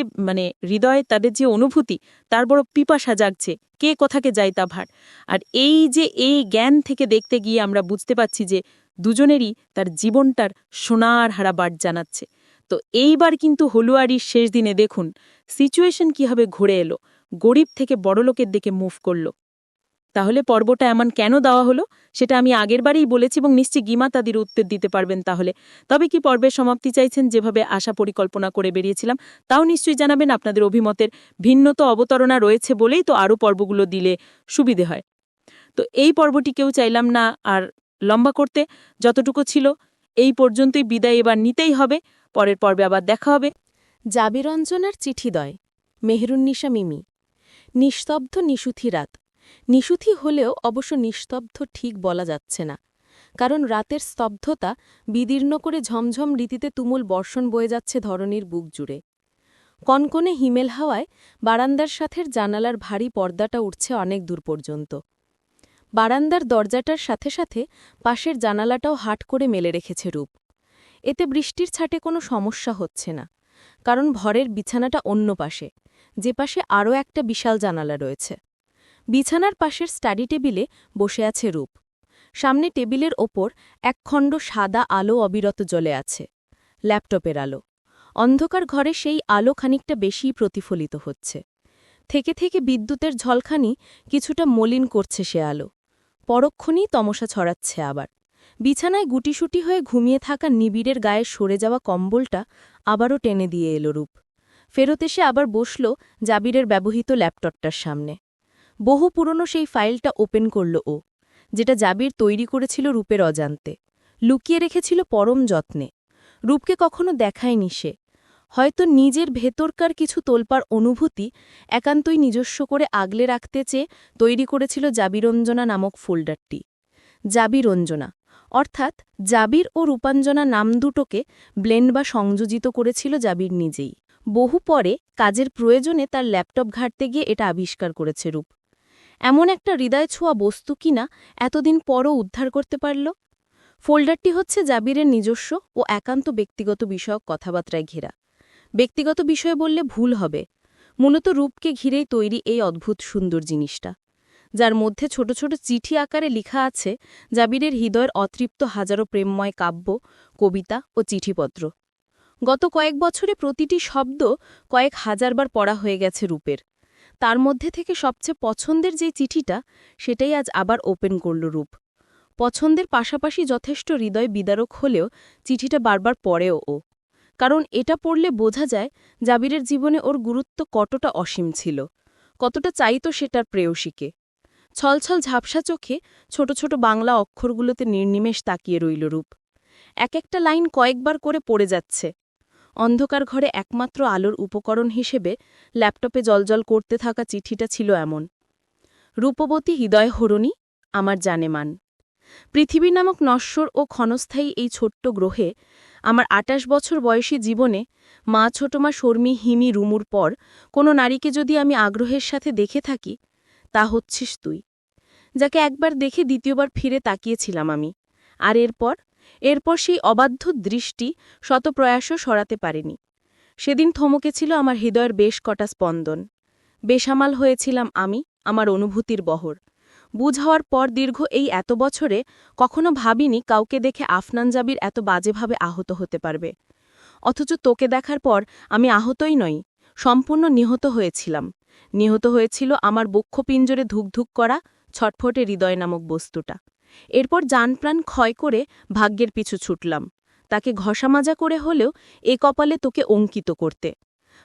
হৃদয়, তাদের যে অনুভূতি, তার বড় পিপাসা জাগছে, কে কথাকে যায় তা ভার। আর এই জ্ঞান থেকে দেখতে গিয়ে আমরা বুঝতে পাচ্ছি যে দুজনেরই তার জীবনটার সোনার হারা বাট জানাচ্ছে। তো এইবার কিন্তু হলুয়ারির শেষ দিনে দেখুন সিচুয়েশন কিভাবে ঘুরে এলো, গরিব থেকে বড়লোকের দিকে মুভ করল। তাহলে পর্বটা এমন কেন দেওয়া হলো সেটা আমি আগেরবারই বলেছি এবং নিশ্চয়ই গিমা তাদের উত্তর দিতে পারবেন। তাহলে তবে কি পর্বের সমাপ্তি চাইছেন যেভাবে আশা পরিকল্পনা করে বেরিয়েছিলাম তাও নিশ্চয়ই জানাবেন। আপনাদের অভিমতের ভিন্নত অবতারণা রয়েছে বলেই তো আরও পর্বগুলো দিলে সুবিধে হয়। তো এই পর্বটি কেউ চাইলাম না আর লম্বা করতে, যতটুকু ছিল এই পর্যন্তই বিদায় এবার নিতেই হবে। পরের পর্বে আবার দেখা হবে। জাবিরঞ্জনার চিঠিদয়, মেহেরুন্নিসা মিমি। নিস্তব্ধ নিশুথি রাত। নিশুথি হলেও অবশ্য নিস্তব্ধ ঠিক বলা যাচ্ছে না, কারণ রাতের স্তব্ধতা বিদীর্ণ করে ঝমঝম রীতিতে তুমুল বর্ষণ বয়ে যাচ্ছে ধরনীর বুক জুড়ে। কনকনে হিমেল হাওয়ায় বারান্দার সাথের জানালার ভারী পর্দাটা উঠছে অনেক দূর পর্যন্ত। বারান্দার দরজাটার সাথে সাথে পাশের জানালাটাও হাট করে মেলে রেখেছে রূপ। এতে বৃষ্টির ছাটে কোনো সমস্যা হচ্ছে না, কারণ ভরের বিছানাটা অন্য পাশে, যে পাশে আরও একটা বিশাল জানালা রয়েছে। বিছানার পাশের স্টাডি টেবিলে বসে আছে রূপ। সামনে টেবিলের ওপর একখণ্ড সাদা আলো অবিরত জ্বলে আছে, ল্যাপটপের আলো। অন্ধকার ঘরে সেই আলো খানিকটা বেশিই প্রতিফলিত হচ্ছে। থেকে থেকে বিদ্যুতের ঝলখানি কিছুটা মলিন করছে সে আলো, পরক্ষণেই তমসা ছড়াচ্ছে আবার। বিছানায় গুটিসুটি হয়ে ঘুমিয়ে থাকা নিবিড়ের গায়ে সরে যাওয়া কম্বলটা আবারও টেনে দিয়ে এলো রূপ। ফেরত এসে আবার বসল জাবিরের ব্যবহৃত ল্যাপটপটার সামনে। বহু পুরনো সেই ফাইলটা ওপেন করল ও, যেটা জাবির তৈরি করেছিল রূপের অজান্তে, লুকিয়ে রেখেছিল পরম যত্নে। রূপকে কখনো দেখায়নি সে, হয়তো নিজের ভেতরকার কিছু তোলপাড় অনুভূতি একান্তই নিজস্ব করে আগলে রাখতে চেয়ে তৈরি করেছিল জাবিরঞ্জনা নামক ফোল্ডারটি। জাবিরঞ্জনা অর্থাৎ জাবির ও রূপাঞ্জনা নাম দুটোকে ব্লেন্ড বা সংযোজিত করেছিল জাবির নিজেই। বহু পরে কাজের প্রয়োজনে তার ল্যাপটপ ঘাঁটতে গিয়ে এটা আবিষ্কার করেছে রূপ। এমন একটা হৃদয় ছোঁয়া বস্তু কিনা এতদিন পরও উদ্ধার করতে পারল। ফোল্ডারটি হচ্ছে জাবিরের নিজস্ব ও একান্ত ব্যক্তিগত বিষয়ক কথাবার্তায় ঘেরা। ব্যক্তিগত বিষয় বললে ভুল হবে, মূলত রূপকে ঘিরেই তৈরি এই অদ্ভুত সুন্দর জিনিসটা, যার মধ্যে ছোট ছোট চিঠি আকারে লিখা আছে জাবিরের হৃদয়ের অতৃপ্ত হাজারো প্রেমময় কাব্য, কবিতা ও চিঠিপত্র। গত কয়েক বছরে প্রতিটি শব্দ কয়েক হাজারবার পড়া হয়ে গেছে রূপের। তার মধ্যে থেকে সবচেয়ে পছন্দের যে চিঠিটা সেটাই আজ আবার ওপেন করল রূপ। পছন্দের পাশাপাশি যথেষ্ট হৃদয় বিদারক হলেও চিঠিটা বারবার পড়েও ও, কারণ এটা পড়লে বোঝা যায় জাবিরের জীবনে ওর গুরুত্ব কতটা অসীম ছিল, কতটা চাইত সেটার প্রেয়সীকে। ছলছল ঝাপসা চোখে ছোট ছোট বাংলা অক্ষরগুলোতে নির্নিমেষ তাকিয়ে রইল রূপ। এক একটা লাইন কয়েকবার করে পড়ে যাচ্ছে। অন্ধকার ঘরে একমাত্র আলোর উপকরণ হিসেবে ল্যাপটপে জলজল করতে থাকা চিঠিটা ছিল এমন: রূপবতী হৃদয়হরণী, আমার জানেমান। পৃথিবী নামক নশ্বর ও ক্ষণস্থায়ী এই ছোট্ট গ্রহে আমার ২৮ বছর বয়সী জীবনে মা ছোটমা শর্মী হিমি রুমুর পর কোনো নারীকে যদি আমি আগ্রহের সাথে দেখে থাকি, তা হচ্ছিস তুই, যাকে একবার দেখে দ্বিতীয়বার ফিরে তাকিয়েছিলাম আমি। আর এরপর সেই অবাধ্য দৃষ্টি শত প্রয়াসও সরাতে পারেনি। সেদিন থমকেছিল আমার হৃদয়ের বেশ কটা স্পন্দন। বেসামাল হয়েছিলাম আমি, আমার অনুভূতির বহর। বুঝ হওয়ার পর দীর্ঘ এই এত বছরে কখনো ভাবিনি কাউকে দেখে আফনান জাবির এত বাজেভাবে আহত হতে পারবে। অথচ তোকে দেখার পর আমি আহতই নই, সম্পূর্ণ নিহত হয়েছিলাম। নিহত হয়েছিল আমার বক্ষপিঞ্জরে ধুকধুক করা ছটফটে হৃদয় নামক বস্তুটা। এরপর জানপ্রাণ ক্ষয় করে ভাগ্যের পিছু ছুটলাম, তাকে ঘষামাজা করে হলেও এ কপালে তোকে অঙ্কিত করতে।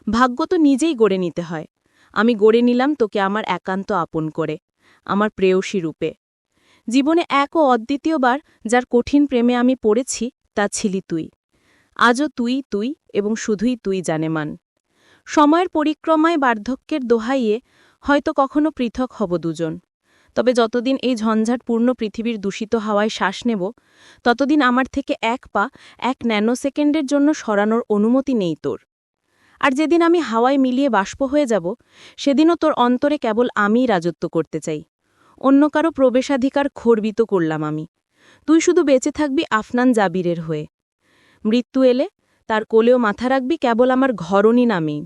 ভাগ্য তো নিজেই গড়ে নিতে হয়। আমি গড়ে নিলাম তোকে আমার একান্ত আপন করে, আমার প্রেয়সী রূপে। জীবনে এক ও অদ্বিতীয়বার যার কঠিন প্রেমে আমি পড়েছি তা ছিলি তুই। আজও তুই এবং শুধুই তুই জানেমান। সময়ের পরিক্রমায় বার্ধক্যের দোহাইয়ে হয়তো কখনো পৃথক হব দুজন, তবে যতদিন এই ঝঞ্ঝাটপূর্ণ পৃথিবীর দূষিত হাওয়ায় শ্বাস নেব, ততদিন আমার থেকে এক পা ১ ন্যানোসেকেন্ডের জন্য সরানোর অনুমতি নেই তোর। আর যেদিন আমি হাওয়ায় মিলিয়ে বাষ্প হয়ে যাব, সেদিনও তোর অন্তরে কেবল আমিই রাজত্ব করতে চাই। অন্য কারো প্রবেশাধিকার খর্বিত করলাম আমি। তুই শুধু বেঁচে থাকবি আফনান জাবিরের হয়ে। মৃত্যু এলে তার কোলেও মাথা রাখবি কেবল আমার ঘরণী নামেই।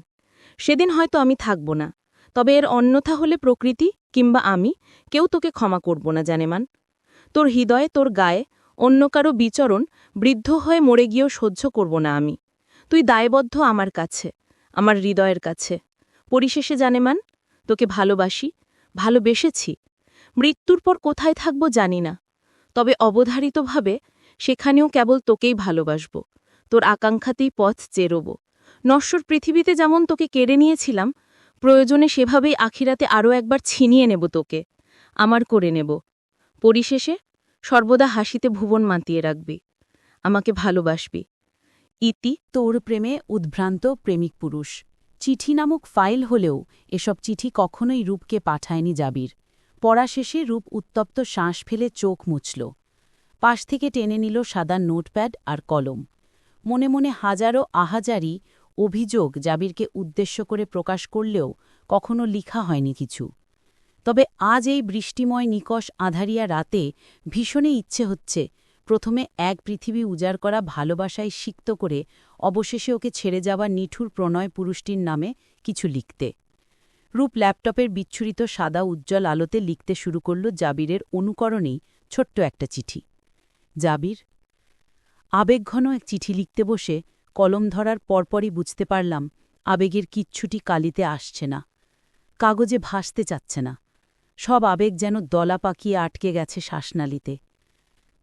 সেদিন হয়তো আমি থাকব না, তবে এর অন্যথা হলে প্রকৃতি কিংবা আমি কেউ তোকে ক্ষমা করব না জানেমান। তোর হৃদয়ে, তোর গায়ে অন্য কারো বিচরণ বৃদ্ধ হয়ে মরে গিয়েও সহ্য করব না আমি। তুই দায়বদ্ধ আমার কাছে, আমার হৃদয়ের কাছে। পরিশেষে জানেমান, তোকে ভালোবেসেছি। মৃত্যুর পর কোথায় থাকব জানি না, তবে অবধারিতভাবে সেখানেও কেবল তোকেই ভালোবাসব, তোর আকাঙ্ক্ষাতেই পথ চেরোব। নশ্বর পৃথিবীতে যেমন তোকে কেড়ে নিয়েছিলাম, প্রয়োজনে সেভাবেই আখিরাতে আরও একবার ছিনিয়ে নেব তোকে, আমার করে নেব। পরিশেষে সর্বদা হাসিতে ভুবন মাতিয়ে রাখবি, আমাকে ভালোবাসবি। ইতি। তোর প্রেমে উদ্ভ্রান্ত প্রেমিক পুরুষ। চিঠি নামক ফাইল হলেও এসব চিঠি কখনোই রূপকে পাঠায়নি জাবির। পড়া শেষে রূপ উত্তপ্ত শ্বাস ফেলে চোখ মুছল। পাশ থেকে টেনে নিল সাদা নোটপ্যাড আর কলম। মনে মনে হাজারো আহাজারি অভিযোগ জাবিরকে উদ্দেশ্য করে প্রকাশ করলেও কখনো লিখা হয়নি কিছু। তবে আজ এই বৃষ্টিময় নিকষ আঁধারিয়া রাতে ভীষণই ইচ্ছে হচ্ছে প্রথমে এক পৃথিবী উজাড় করা ভালোবাসায় সিক্ত করে অবশেষে ওকে ছেড়ে যাওয়া নিঠুর প্রণয় পুরুষটির নামে কিছু লিখতে। রূপ ল্যাপটপের বিচ্ছুরিত সাদা উজ্জ্বল আলোতে লিখতে শুরু করল জাবিরের অনুকরণেই ছোট্ট একটা চিঠি। জাবির। আবেগঘন এক চিঠি লিখতে বসে কলম ধরার পরপরই বুঝতে পারলাম আবেগের কিচ্ছুটি কালিতে আসছে না, কাগজে ভাসতে চাচ্ছে না। সব আবেগ যেন দলা পাকিয়ে আটকে গেছে শ্বাসনালীতে।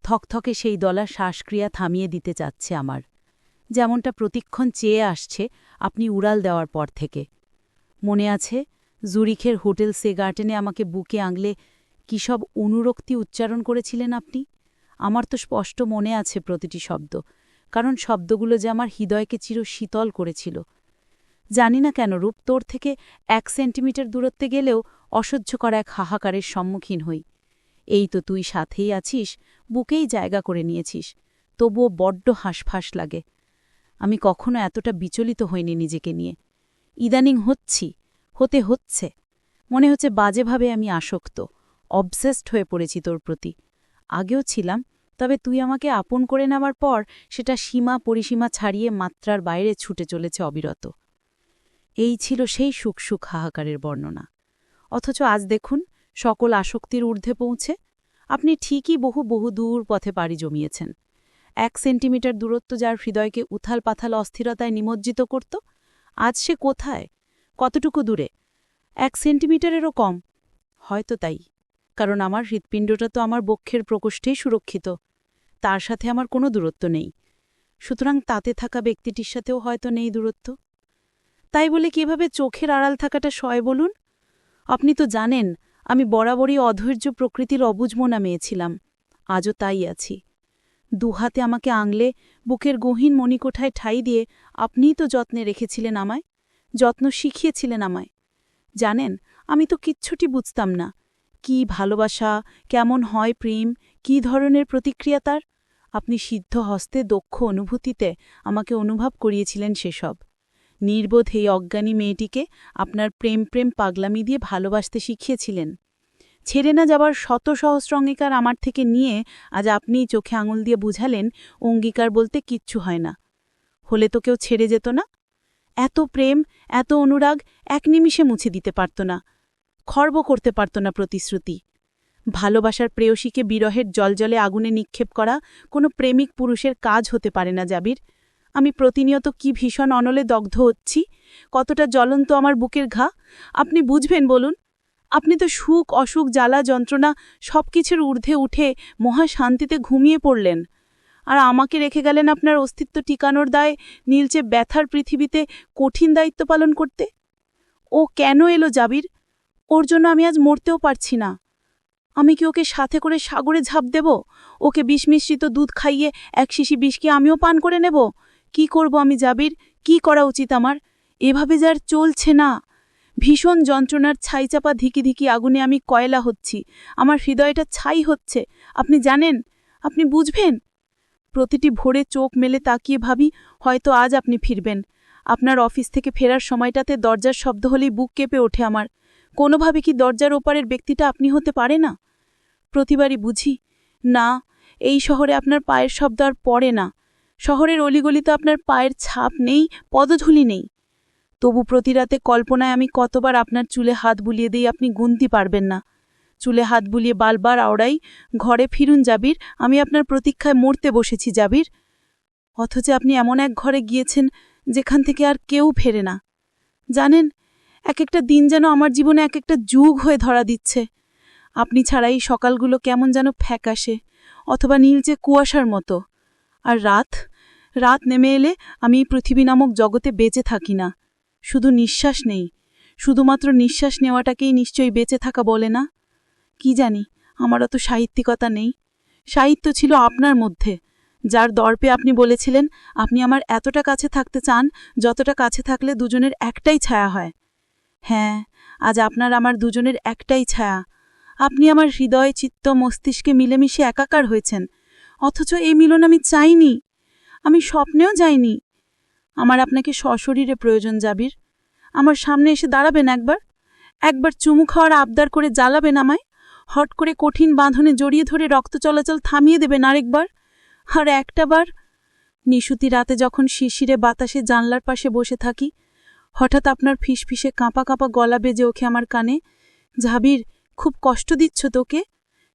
থকথকে সেই দলা শ্বাসক্রিয়া থামিয়ে দিতে চাচ্ছে আমার, যেমনটা প্রতিক্ষণ চেয়ে আসছে আপনি উড়াল দেওয়ার পর থেকে। মনে আছে জুরিখের হোটেল সেগার্টেনে আমাকে বুকে আঙলে কী সব অনুরক্তি উচ্চারণ করেছিলেন আপনি? আমার তো স্পষ্ট মনে আছে প্রতিটি শব্দ, কারণ শব্দগুলো যে আমার হৃদয়কে চির শীতল করেছিল। জানি না কেন রূপ তোর থেকে ১ সেন্টিমিটার দূরত্বে গেলেও অসহ্য করা এক হাহাকারের সম্মুখীন হই। এই তো তুই সাথেই আছিস, বুকেই জায়গা করে নিয়েছিস, তবুও বড্ড হাঁসফাঁস লাগে। আমি কখনো এতটা বিচলিত হইনি নিজেকে নিয়ে। ইদানিং হচ্ছে মনে হচ্ছে বাজেভাবে আমি আসক্ত, অবসেসড হয়ে পড়েছি তোর প্রতি। আগেও ছিলাম, তবে তুই আমাকে আপন করে নেওয়ার পর সেটা সীমা পরিসীমা ছাড়িয়ে মাত্রার বাইরে ছুটে চলেছে অবিরত। এই ছিল সেই সুখ হাহাকারের বর্ণনা। অথচ আজ দেখুন সকল আসক্তির ঊর্ধ্বে পৌঁছে আপনি ঠিকই বহু দূর পথে পাড়ি জমিয়েছেন। ১ সেন্টিমিটার দূরত্ব যার হৃদয়কে উথাল পাথাল অস্থিরতায় নিমজ্জিত করত, আজ সে কোথায়, কতটুকু দূরে? 1 সেন্টিমিটারেরও কম। হয়তো তাই, কারণ আমার হৃৎপিণ্ডটা তো আমার বক্ষের প্রকোষ্ঠেই সুরক্ষিত, তার সাথে আমার কোনো দূরত্ব নেই। সুতরাং তাতে থাকা ব্যক্তিটির সাথেও হয়তো নেই দূরত্ব। তাই বলে কিভাবে চোখের আড়াল থাকাটা সয় বলুন? আপনি তো জানেন আমি বরাবরই অধৈর্য প্রকৃতির অবুঝ মনা মেয়ে ছিলাম, আজও তাই আছি। দুহাতে আমাকে আংলে বুকের গহীন মণিকোঠায় ঠাঁই দিয়ে আপনিই তো যত্নে রেখেছিলেন আমায়, যত্ন শিখিয়েছিলেন আমায়। জানেন, আমি তো কিচ্ছুটি বুঝতাম না, কি ভালোবাসা, কেমন হয় প্রেম, কি ধরনের প্রতিক্রিয়া তার। আপনি সিদ্ধ হস্তে দক্ষ অনুভূতিতে আমাকে অনুভব করিয়েছিলেন সেসব। নির্বোধ এই অজ্ঞানী মেয়েটিকে আপনার প্রেম প্রেম পাগলামি দিয়ে ভালোবাসতে শিখিয়েছিলেন। ছেড়ে না যাবার শত সহস্র অঙ্গীকার আমার থেকে নিয়ে আজ আপনিই চোখে আঙুল দিয়ে বুঝালেন অঙ্গীকার বলতে কিচ্ছু হয় না। হলে তো কেউ ছেড়ে যেত না। এত প্রেম, এত অনুরাগ 1 নিমিষে মুছে দিতে পারত না, খর্ব করতে পারত না প্রতিশ্রুতি। ভালোবাসার প্রেয়সীকে বিরহের জলজলে আগুনে নিক্ষেপ করা কোনো প্রেমিক পুরুষের কাজ হতে পারে না জাবির। আমি প্রতিনিয়ত কি ভীষণ অনলে দগ্ধ হচ্ছি, কতটা জ্বলন্ত আমার বুকের ঘা আপনি বুঝবেন বলুন? আপনি তো সুখ অসুখ জ্বালা যন্ত্রণা সবকিছুর ঊর্ধ্বে উঠে মহাশান্তিতে ঘুমিয়ে পড়লেন, আর আমাকে রেখে গেলেন আপনার অস্তিত্ব টিকানোর দায়ে নীলচে ব্যথার পৃথিবীতে কঠিন দায়িত্ব পালন করতে। ও কেন এলো জাবির? ওর জন্য আমি আজ মরতেও পারছি না। আমি কি ওকে সাথে করে সাগরে ঝাঁপ দেব? ওকে বিষ মিশ্রিত দুধ খাইয়ে 1 শিশি বিষ কি আমিও পান করে নেব? কি করব আমি জাবির? কি করা উচিত আমার? এভাবে যার চলছে না। ভীষণ যন্ত্রণার ছাইচাপা ধিকি ধিকি আগুনে আমি কয়লা হচ্ছি, আমার হৃদয়টা ছাই হচ্ছে। আপনি জানেন, আপনি বুঝবেন। প্রতিটি ভোরে চোখ মেলে তাকিয়ে ভাবি হয়তো আজ আপনি ফিরবেন। আপনার অফিস থেকে ফেরার সময়টাতে দরজার শব্দ হলেই বুক কেঁপে ওঠে আমার। কোনোভাবে কি দরজার ওপারের ব্যক্তিটা আপনি হতে পারে না? প্রতিবারই বুঝি না, এই শহরে আপনার পায়ের শব্দ আর পড়ে না। শহরের অলিগলিতে আপনার পায়ের ছাপ নেই, পদধূলি নেই। তবু প্রতিরাতে কল্পনায় আমি কতবার আপনার চুলে হাত বুলিয়ে দিই আপনি গুনতে পারবেন না। চুলে হাত বুলিয়ে বারবার আওড়াই, ঘরে ফিরুন জাবির, আমি আপনার প্রতীক্ষায় মরতে বসেছি জাবির। অথচ আপনি এমন এক ঘরে গিয়েছেন যেখান থেকে আর কেউ ফেরে না। জানেন, এক একটা দিন যেন আমার জীবনে এক একটা যুগ হয়ে ধরা দিচ্ছে। আপনি ছাড়া এই সকালগুলো কেমন যেন ফ্যাকাশে অথবা নীলচে কুয়াশার মতো। আর রাত নেমে এলে আমি এই পৃথিবী নামক জগতে বেঁচে থাকি না। শুধু নিঃশ্বাস নেই, শুধুমাত্র নিঃশ্বাস নেওয়াটাকেই নিশ্চয়ই বেঁচে থাকা বলে না? কি জানি, আমার অত সাহিত্যিকতা নেই। সাহিত্য ছিল আপনার মধ্যে, যার দর্পে আপনি বলেছিলেন আপনি আমার এতটা কাছে থাকতে চান যতটা কাছে থাকলে দুজনের একটাই ছায়া হয়। হ্যাঁ, আজ আপনার আমার দুজনের একটাই ছায়া। আপনি আমার হৃদয় চিত্ত মস্তিষ্কে মিলেমিশে একাকার হয়েছেন, অথচ এই মিলন আমি চাইনি, আমি স্বপ্নেও যাইনি। আমার আপনাকে সশরীরে প্রয়োজন জাবির। আমার সামনে এসে দাঁড়াবেন একবার চুমু খাওয়ার আবদার করে জ্বালাবেন আমায়, হট করে কঠিন বাঁধনে জড়িয়ে ধরে রক্ত চলাচল থামিয়ে দেবেন আরেকবার, আর একটাবার। নিশুতি রাতে যখন শিশিরে বাতাসে জানলার পাশে বসে থাকি, হঠাৎ আপনার ফিসফিসে কাঁপা কাঁপা গলা বেজে ওঠে আমার কানে, জাবির, খুব কষ্ট দিচ্ছ তোকে?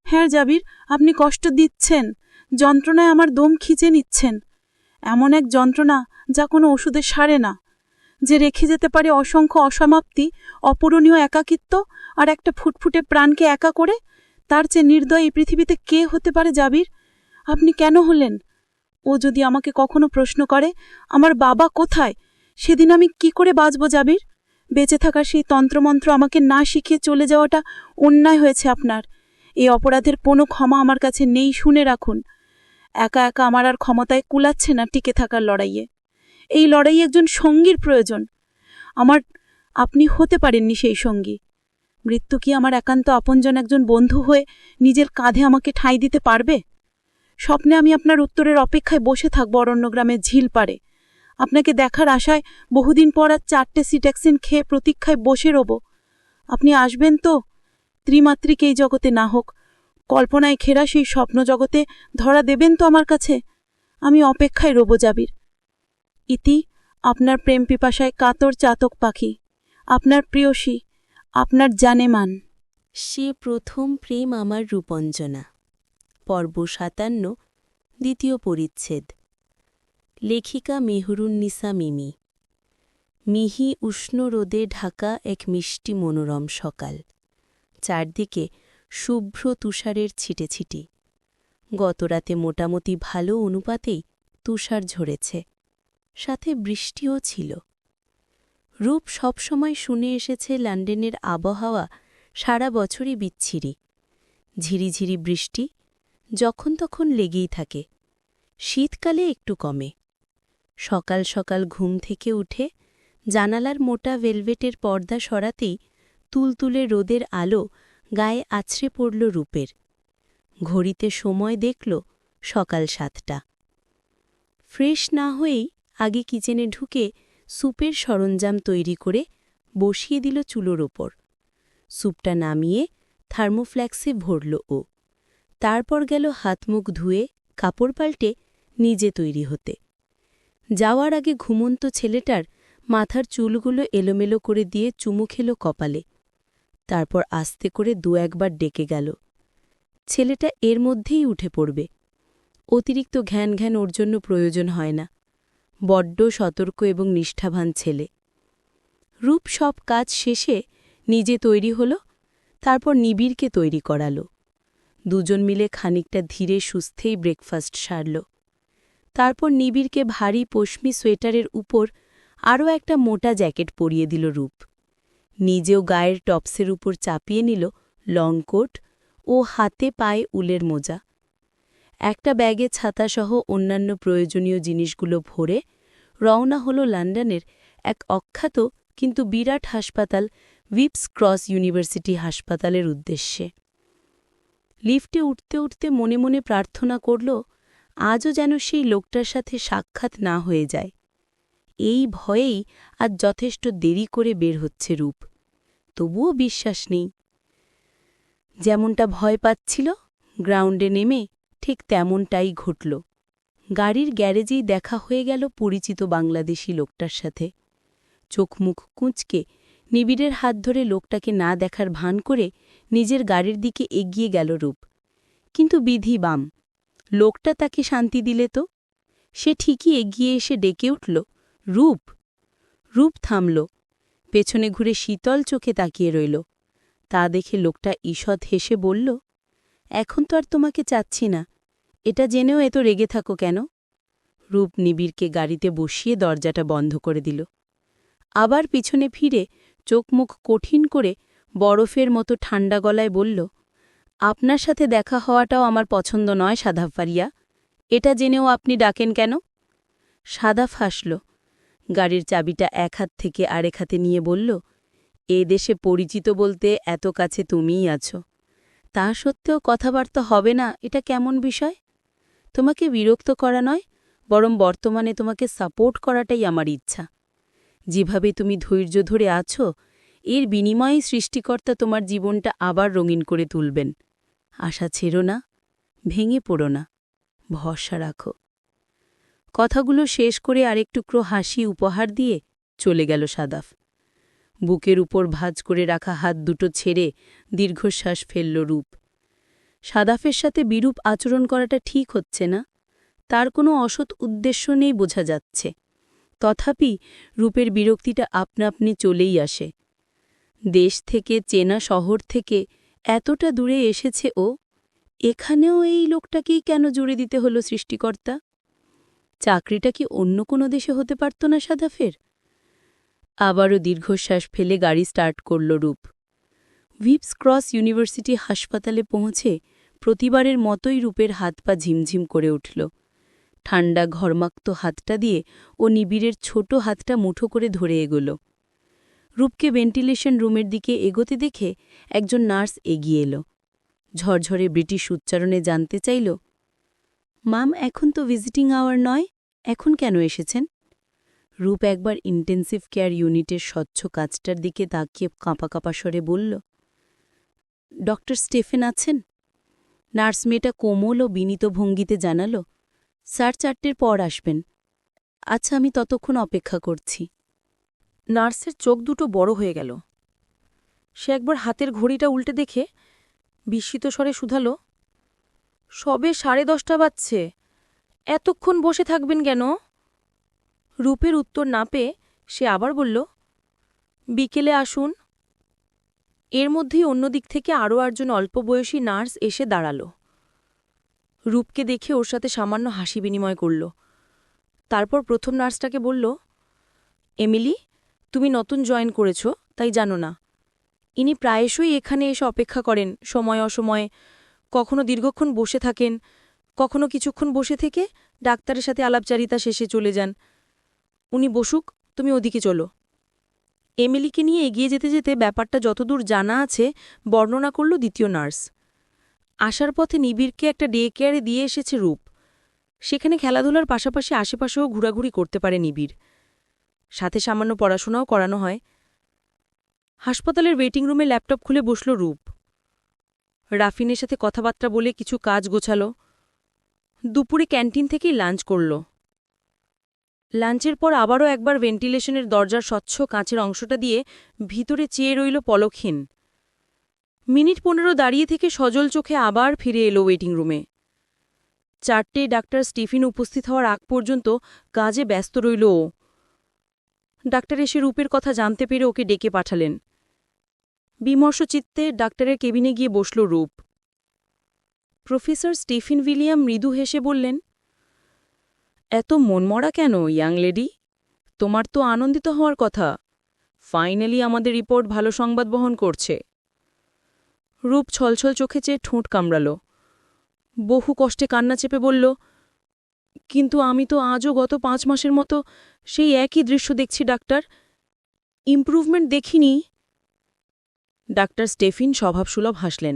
হ্যাঁ জাবির, আপনি কষ্ট দিচ্ছেন, যন্ত্রণায় আমার দম খিচে নিচ্ছেন। এমন এক যন্ত্রণা যা কোনো ওষুধে সারে না, যে রেখে যেতে পারে অসংখ্য অসমাপ্তি, অপূরণীয় একাকিত্ব আর একটা ফুটফুটে প্রাণকে একা করে। তার চেয়ে নির্দয় এই পৃথিবীতে কে হতে পারে জাবির? আপনি কেন হলেন? ও যদি আমাকে কখনো প্রশ্ন করে আমার বাবা কোথায়, সেদিন আমি কি করে বাঁচব জাবির? বেঁচে থাকার সেই তন্ত্রমন্ত্র আমাকে না শিখিয়ে চলে যাওয়াটা অন্যায় হয়েছে আপনার। এই অপরাধের কোনো ক্ষমা আমার কাছে নেই, শুনে রাখুন। একা একা আমার আর ক্ষমতায় কুলাচ্ছে না টিকে থাকার লড়াইয়ে। এই লড়াইয়ে একজন সঙ্গীর প্রয়োজন। আপনি হতে পারেননি সেই সঙ্গী। মৃত্যু কি আমার একান্ত আপনজন একজন বন্ধু হয়ে নিজের কাঁধে আমাকে ঠাঁই দিতে পারবে? স্বপ্নে আমি আপনার উত্তরের অপেক্ষায় বসে থাকব অরণ্যগ্রামের ঝিল পাড়ে। আপনাকে দেখার আশায় বহুদিন পর আর 4টে সিট্যাক্সিন খেয়ে প্রতীক্ষায় বসে রব। আপনি আসবেন তো? ত্রিমাত্রিক এই জগতে না হোক, কল্পনায় ঘেরা সেই স্বপ্ন জগতে ধরা দেবেন তো আমার কাছে? আমি অপেক্ষায় রব জাবির। ইতি আপনার প্রেম পিপাসায় কাতর চাতক পাখি, আপনার প্রিয়সী, আপনার জানেমান। সে প্রথম প্রেম আমার রূপঞ্জনা। পর্ব 57, দ্বিতীয় পরিচ্ছেদ। লেখিকা মেহরুন্নিসা মিমি। মিহি উষ্ণ রোদে ঢাকা এক মিষ্টি মনোরম সকাল। চারদিকে শুভ্র তুষারের ছিটেছিটি। গতরাতে মোটামুটি ভালো অনুপাতেই তুষার ঝরেছে, সাথে বৃষ্টিও ছিল। রূপ সবসময় শুনে এসেছে লন্ডনের আবহাওয়া সারা বছরই বিচ্ছিরি। ঝিরিঝিরি বৃষ্টি যখন তখন লেগেই থাকে, শীতকালে একটু কমে। সকাল সকাল ঘুম থেকে উঠে জানালার মোটা ভেলভেটের পর্দা সরাতেই তুলতুলে রোদের আলো গায়ে আছড়ে পড়ল রূপের। ঘড়িতে সময় দেখল সকাল 7টা। ফ্রেশ না হয়েই আগে কিচেনে ঢুকে স্যুপের সরঞ্জাম তৈরি করে বসিয়ে দিল চুলোর ওপর। স্যুপটা নামিয়ে থার্মোফ্ল্যাক্সে ভরল ও। তারপর গেল হাত মুখ ধুয়ে কাপড় পাল্টে নিজে তৈরি হতে। যাওয়ার আগে ঘুমন্ত ছেলেটার মাথার চুলগুলো এলোমেলো করে দিয়ে চুমু খেল কপালে। তারপর আস্তে করে 2-1 বার ডেকে গেল। ছেলেটা এর মধ্যেই উঠে পড়বে। অতিরিক্ত ঘ্যান ঘ্যান ওর জন্য প্রয়োজন হয় না। বড্ড সতর্ক এবং নিষ্ঠাবান ছেলে। রূপ সব কাজ শেষে নিজে তৈরি হল, তারপর নিবিড়কে তৈরি করাল। দুজন মিলে খানিকটা ধীরে সুস্থেই ব্রেকফাস্ট সারল। তারপর নিবিড়কে ভারী পশমি সোয়েটারের উপর আরও একটা মোটা জ্যাকেট পরিয়ে দিল রূপ। নিজেও গায়ের টপসের উপর চাপিয়ে নিল লং কোট ও হাতে পায়ে উলের মোজা। একটা ব্যাগে ছাতাসহ অন্যান্য প্রয়োজনীয় জিনিসগুলো ভরে রওনা হল লন্ডনের এক অখ্যাত কিন্তু বিরাট হাসপাতাল ভিপস ক্রস ইউনিভার্সিটি হাসপাতালের উদ্দেশ্যে। লিফটে উঠতে উঠতে মনে মনে প্রার্থনা করল আজও যেন সেই লোকটার সাথে সাক্ষাৎ না হয়ে যায়। এই ভয়েই আজ যথেষ্ট দেরি করে বের হচ্ছে রূপ। তবুও বিশ্বাস নেই। যেমনটা ভয় পাচ্ছিল গ্রাউন্ডে নেমে ঠিক তেমনটাই ঘটল। গাড়ির গ্যারেজেই দেখা হয়ে গেল পরিচিত বাংলাদেশি লোকটার সাথে। চোখ মুখ কুঁচকে নিবিড়ের হাত ধরে লোকটাকে না দেখার ভান করে নিজের গাড়ির দিকে এগিয়ে গেল রূপ। কিন্তু বিধি বাম, লোকটা তাকে শান্তি দিলে তো। সে ঠিকই এগিয়ে এসে ডেকে উঠল, রূপ। রূপ থামল, পেছনে ঘুরে শীতল চোখে তাকিয়ে রইল। তা দেখে লোকটা ঈষৎ হেসে বলল, এখন তো আর তোমাকে চাচ্ছি না, এটা জেনেও এত রেগে থাকো কেন? রূপ নিবিড়কে গাড়িতে বসিয়ে দরজাটা বন্ধ করে দিল। আবার পিছনে ফিরে চোখ মুখ কঠিন করে বরফের মতো ঠান্ডা গলায় বলল, আপনার সাথে দেখা হওয়াটাও আমার পছন্দ নয় সাদাফ ফারিয়া, এটা জেনেও আপনি ডাকেন কেন? সাদাফ হাসল, গাড়ির চাবিটা এক হাত থেকে আরেক হাতে নিয়ে বলল, এ দেশে পরিচিত বলতে এত কাছে তুমিই আছো। তা সত্ত্বেও কথাবার্তা হবে না, এটা কেমন বিষয়? তোমাকে বিরক্ত করা নয়, বরং বর্তমানে তোমাকে সাপোর্ট করাটাই আমার ইচ্ছা। যেভাবে তুমি ধৈর্য ধরে আছো, এর বিনিময়েই সৃষ্টিকর্তা তোমার জীবনটা আবার রঙিন করে তুলবেন। আশা ছেড়ো না, ভেঙে পড়ো না, ভরসা রাখো। কথাগুলো শেষ করে আরেক টুকরো হাসি উপহার দিয়ে চলে গেল সাদাফ। বুকের উপর ভাঁজ করে রাখা হাত দুটো ছেড়ে দীর্ঘশ্বাস ফেলল রূপ। সাদাফের সাথে বিরূপ আচরণ করাটা ঠিক হচ্ছে না, তার কোনো অসৎ উদ্দেশ্য নেই বোঝা যাচ্ছে। তথাপি রূপের বিরক্তিটা আপনা আপনি চলেই আসে। দেশ থেকে, চেনা শহর থেকে এতটা দূরে এসেছে ও, এখানেও এই লোকটাকেই কেন জুড়ে দিতে হল সৃষ্টিকর্তা? চাকরিটা কি অন্য কোনো দেশে হতে পারত না সাদাফের? আবারও দীর্ঘশ্বাস ফেলে গাড়ি স্টার্ট করল রূপ। ভিপস ক্রস ইউনিভার্সিটি হাসপাতালে পৌঁছে প্রতিবারের মতোই রূপের হাত পা ঝিমঝিম করে উঠল। ঠান্ডা ঘর্মাক্ত হাতটা দিয়ে ও নিবিড়ের ছোট হাতটা মুঠো করে ধরে এগোল। রূপকে ভেন্টিলেশন রুমের দিকে এগোতে দেখে একজন নার্স এগিয়ে এল। ঝরঝরে ব্রিটিশ উচ্চারণে জানতে চাইল, মাম, এখন তো ভিজিটিং আওয়ার নয়, এখন কেন এসেছেন? রূপ একবার ইন্টেন্সিভ কেয়ার ইউনিটের স্বচ্ছ কাজটার দিকে তাকিয়ে কাঁপা কাঁপা স্বরে বলল, ডক্টর স্টেফেন আছেন? নার্স মেয়েটা কোমল ও বিনীত ভঙ্গিতে জানাল, স্যার 4টের পর আসবেন। আচ্ছা, আমি ততক্ষণ অপেক্ষা করছি। নার্সের চোখ দুটো বড় হয়ে গেল। সে একবার হাতের ঘড়িটা উল্টে দেখে বিস্মিত স্বরে শুধাল, সবে 10:30 বাজছে, এতক্ষণ বসে থাকবেন কেন? রূপের উত্তর না পেয়ে সে আবার বলল, বিকেলে আসুন। এর মধ্যেই অন্য দিক থেকে আরও একজন অল্পবয়সী নার্স এসে দাঁড়াল। রূপকে দেখে ওর সাথে সামান্য হাসি বিনিময় করল। তারপর প্রথম নার্সটাকে বলল, এমিলি, তুমি নতুন জয়েন করেছ, তাই জানো না। ইনি প্রায়শই এখানে এসে অপেক্ষা করেন, সময় অসময়ে, কখনো দীর্ঘক্ষণ বসে থাকেন, কখনো কিছুক্ষণ বসে থেকে ডাক্তারের সাথে আলাপচারিতা শেষে চলে যান। উনি বসুক, তুমি ওদিকে চলো। এমিলিকে নিয়ে এগিয়ে যেতে যেতে ব্যাপারটা যতদূর জানা আছে বর্ণনা করল দ্বিতীয় নার্স। আসার পথে নিবিড়কে একটা ডে কেয়ারে দিয়ে এসেছে রূপ। সেখানে খেলাধুলার পাশাপাশি আশেপাশেও ঘোরাঘুরি করতে পারে নিবিড়। সাথে সামান্য পড়াশোনাও করানো হয়। হাসপাতালের ওয়েটিং রুমে ল্যাপটপ খুলে বসল রূপ। রাফিনের সাথে কথাবার্তা বলে কিছু কাজ গোছাল। দুপুরে ক্যান্টিন থেকেই লাঞ্চ করল। লাঞ্চের পর আবারও একবার ভেন্টিলেশনের দরজার স্বচ্ছ কাঁচের অংশটা দিয়ে ভিতরে চেয়ে রইল পলকহীন। মিনিট 15 দাঁড়িয়ে থেকে সজল চোখে আবার ফিরে এলো ওয়েটিং রুমে। 4টে ডাক্তার স্টিফিন উপস্থিত হওয়ার আগ পর্যন্ত কাজে ব্যস্ত রইল ও। ডাক্তার এসে রূপের কথা জানতে পেরে ওকে ডেকে পাঠালেন। বিমর্ষ চিত্তে ডাক্তারের কেবিনে গিয়ে বসল রূপ। প্রফেসর স্টিফিন উইলিয়াম মৃদু হেসে বললেন, এত মনমরা কেন ইয়াং লেডি? তোমার তো আনন্দিত হওয়ার কথা। ফাইনালি আমাদের রিপোর্ট ভালো সংবাদ বহন করছে। রূপ ছলছল চোখে চেয়ে ঠোঁট কামড়াল। বহু কষ্টে কান্না চেপে বলল, কিন্তু আমি তো আজও গত 5 মাসের মতো সেই একই দৃশ্য দেখছি ডাক্তার। ইমপ্রুভমেন্ট দেখিনি। ডাক্তার স্টেফিন স্বভাবসুলভ হাসলেন।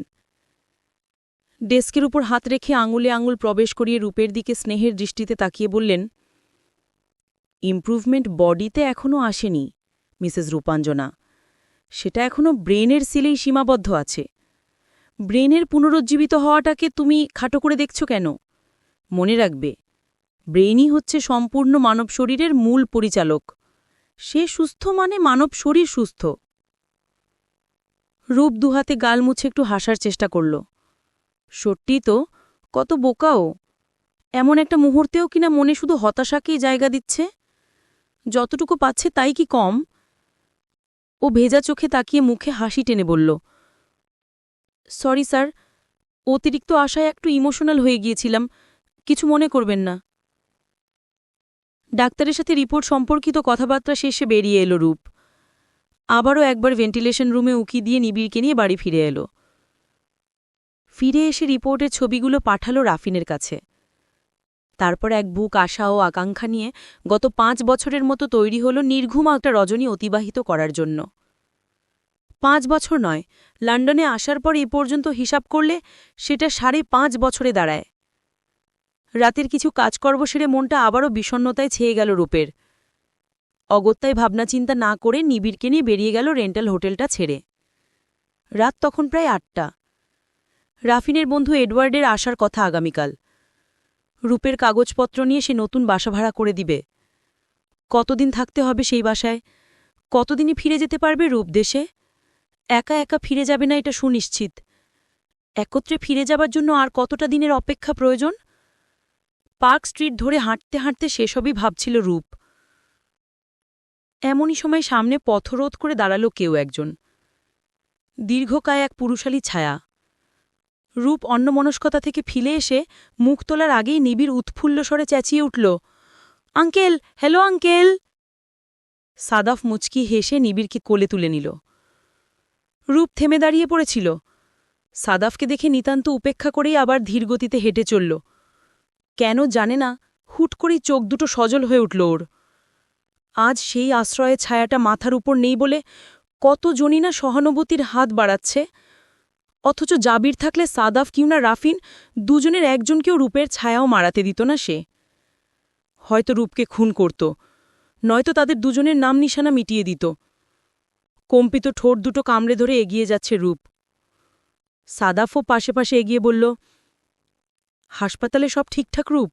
ডেস্কের উপর হাত রেখে আঙুলে আঙুল প্রবেশ করিয়ে রূপের দিকে স্নেহের দৃষ্টিতে তাকিয়ে বললেন, ইমপ্রুভমেন্ট বডিতে এখনও আসেনি মিসেস রূপাঞ্জনা। সেটা এখনও ব্রেনের সেলেই সীমাবদ্ধ আছে। ব্রেনের পুনরুজ্জীবিত হওয়াটাকে তুমি খাটো করে দেখছ কেন? মনে রাখবে, ব্রেনই হচ্ছে সম্পূর্ণ মানব শরীরের মূল পরিচালক। সে সুস্থ মানে মানব শরীর সুস্থ। রূপ দুহাতে গাল মুছে একটু হাসার চেষ্টা করল। সত্যি তো, কত বোকাও। এমন একটা মুহূর্তেও কিনা মনে শুধু হতাশাকেই জায়গা দিচ্ছে। যতটুকু পাচ্ছে তাই কি কম? ও ভেজা চোখে তাকিয়ে মুখে হাসি টেনে বলল, সরি স্যার, অতিরিক্ত আশায় একটু ইমোশনাল হয়ে গিয়েছিলাম, কিছু মনে করবেন না। ডাক্তারের সাথে রিপোর্ট সম্পর্কিত কথাবার্তা শেষে বেরিয়ে এলো রূপ। আবারও একবার ভেন্টিলেশন রুমে উকি দিয়ে নিবিড়কে নিয়ে বাড়ি ফিরে এলো। ফিরে এসে রিপোর্টের ছবিগুলো পাঠালো রাফিনের কাছে। তারপর এক বুক আশা ও আকাঙ্ক্ষা নিয়ে গত 5 বছরের মতো তৈরি হল নির্ঘুম একটা রজনী অতিবাহিত করার জন্য। 5 বছর নয়, লন্ডনে আসার পর এ পর্যন্ত হিসাব করলে সেটা 5.5 বছরে দাঁড়ায়। রাতের কিছু কাজকর্ম সেরে মনটা আবারও বিষণ্ণতায় ছেয়ে গেল রূপের। অগত্যায় ভাবনাচিন্তা না করে নিবিড়কে নিয়ে বেরিয়ে গেল রেন্টাল হোটেলটা ছেড়ে। রাত তখন প্রায় 8টা। রাফিনের বন্ধু এডওয়ার্ডের আসার কথা আগামীকাল। রূপের কাগজপত্র নিয়ে সে নতুন বাসা ভাড়া করে দিবে। কতদিন থাকতে হবে সেই বাসায়? কতদিনই ফিরে যেতে পারবে রূপ দেশে? একা একা ফিরে যাবে না, এটা সুনিশ্চিত। একত্রে ফিরে যাবার জন্য আর কতটা দিনের অপেক্ষা প্রয়োজন? পার্ক স্ট্রিট ধরে হাঁটতে হাঁটতে সেসবই ভাবছিল রূপ। এমনই সময় সামনে পথরোধ করে দাঁড়াল কেউ একজন। দীর্ঘকায় এক পুরুষালী ছায়া। রূপ অন্যমনস্কতা থেকে ফিলে এসে মুখ তোলার আগেই নিবিড় উৎফুল্ল স্বরে চেঁচিয়ে উঠল, আঙ্কেল, হ্যালো আঙ্কেল। সাদাফ মুচকি হেসে নিবিড়কে কোলে তুলে নিল। রূপ থেমে দাঁড়িয়ে পড়েছিল। সাদাফকে দেখে নিতান্ত উপেক্ষা করেই আবার ধীরগতিতে হেঁটে চলল। কেন জানে না, হুট করেই চোখ দুটো সজল হয়ে উঠল ওর। আজ সেই আশ্রয়ে ছায়াটা মাথার উপর নেই বলে কতজনই না সহানুভূতির হাত বাড়াচ্ছে, অথচ জাবির থাকলে সাদাফ কিউনা রাফিন দুজনের একজনকেও রূপের ছায়াও মারাতে দিত না সে। হয়তো রূপকে খুন করত, নয়তো তাদের দুজনের নাম নিশানা মিটিয়ে দিত। কম্পিত ঠোঁট দুটো কামড়ে ধরে এগিয়ে যাচ্ছে রূপ। সাদাফও পাশে পাশে এগিয়ে বলল, হাসপাতালে সব ঠিকঠাক রূপ?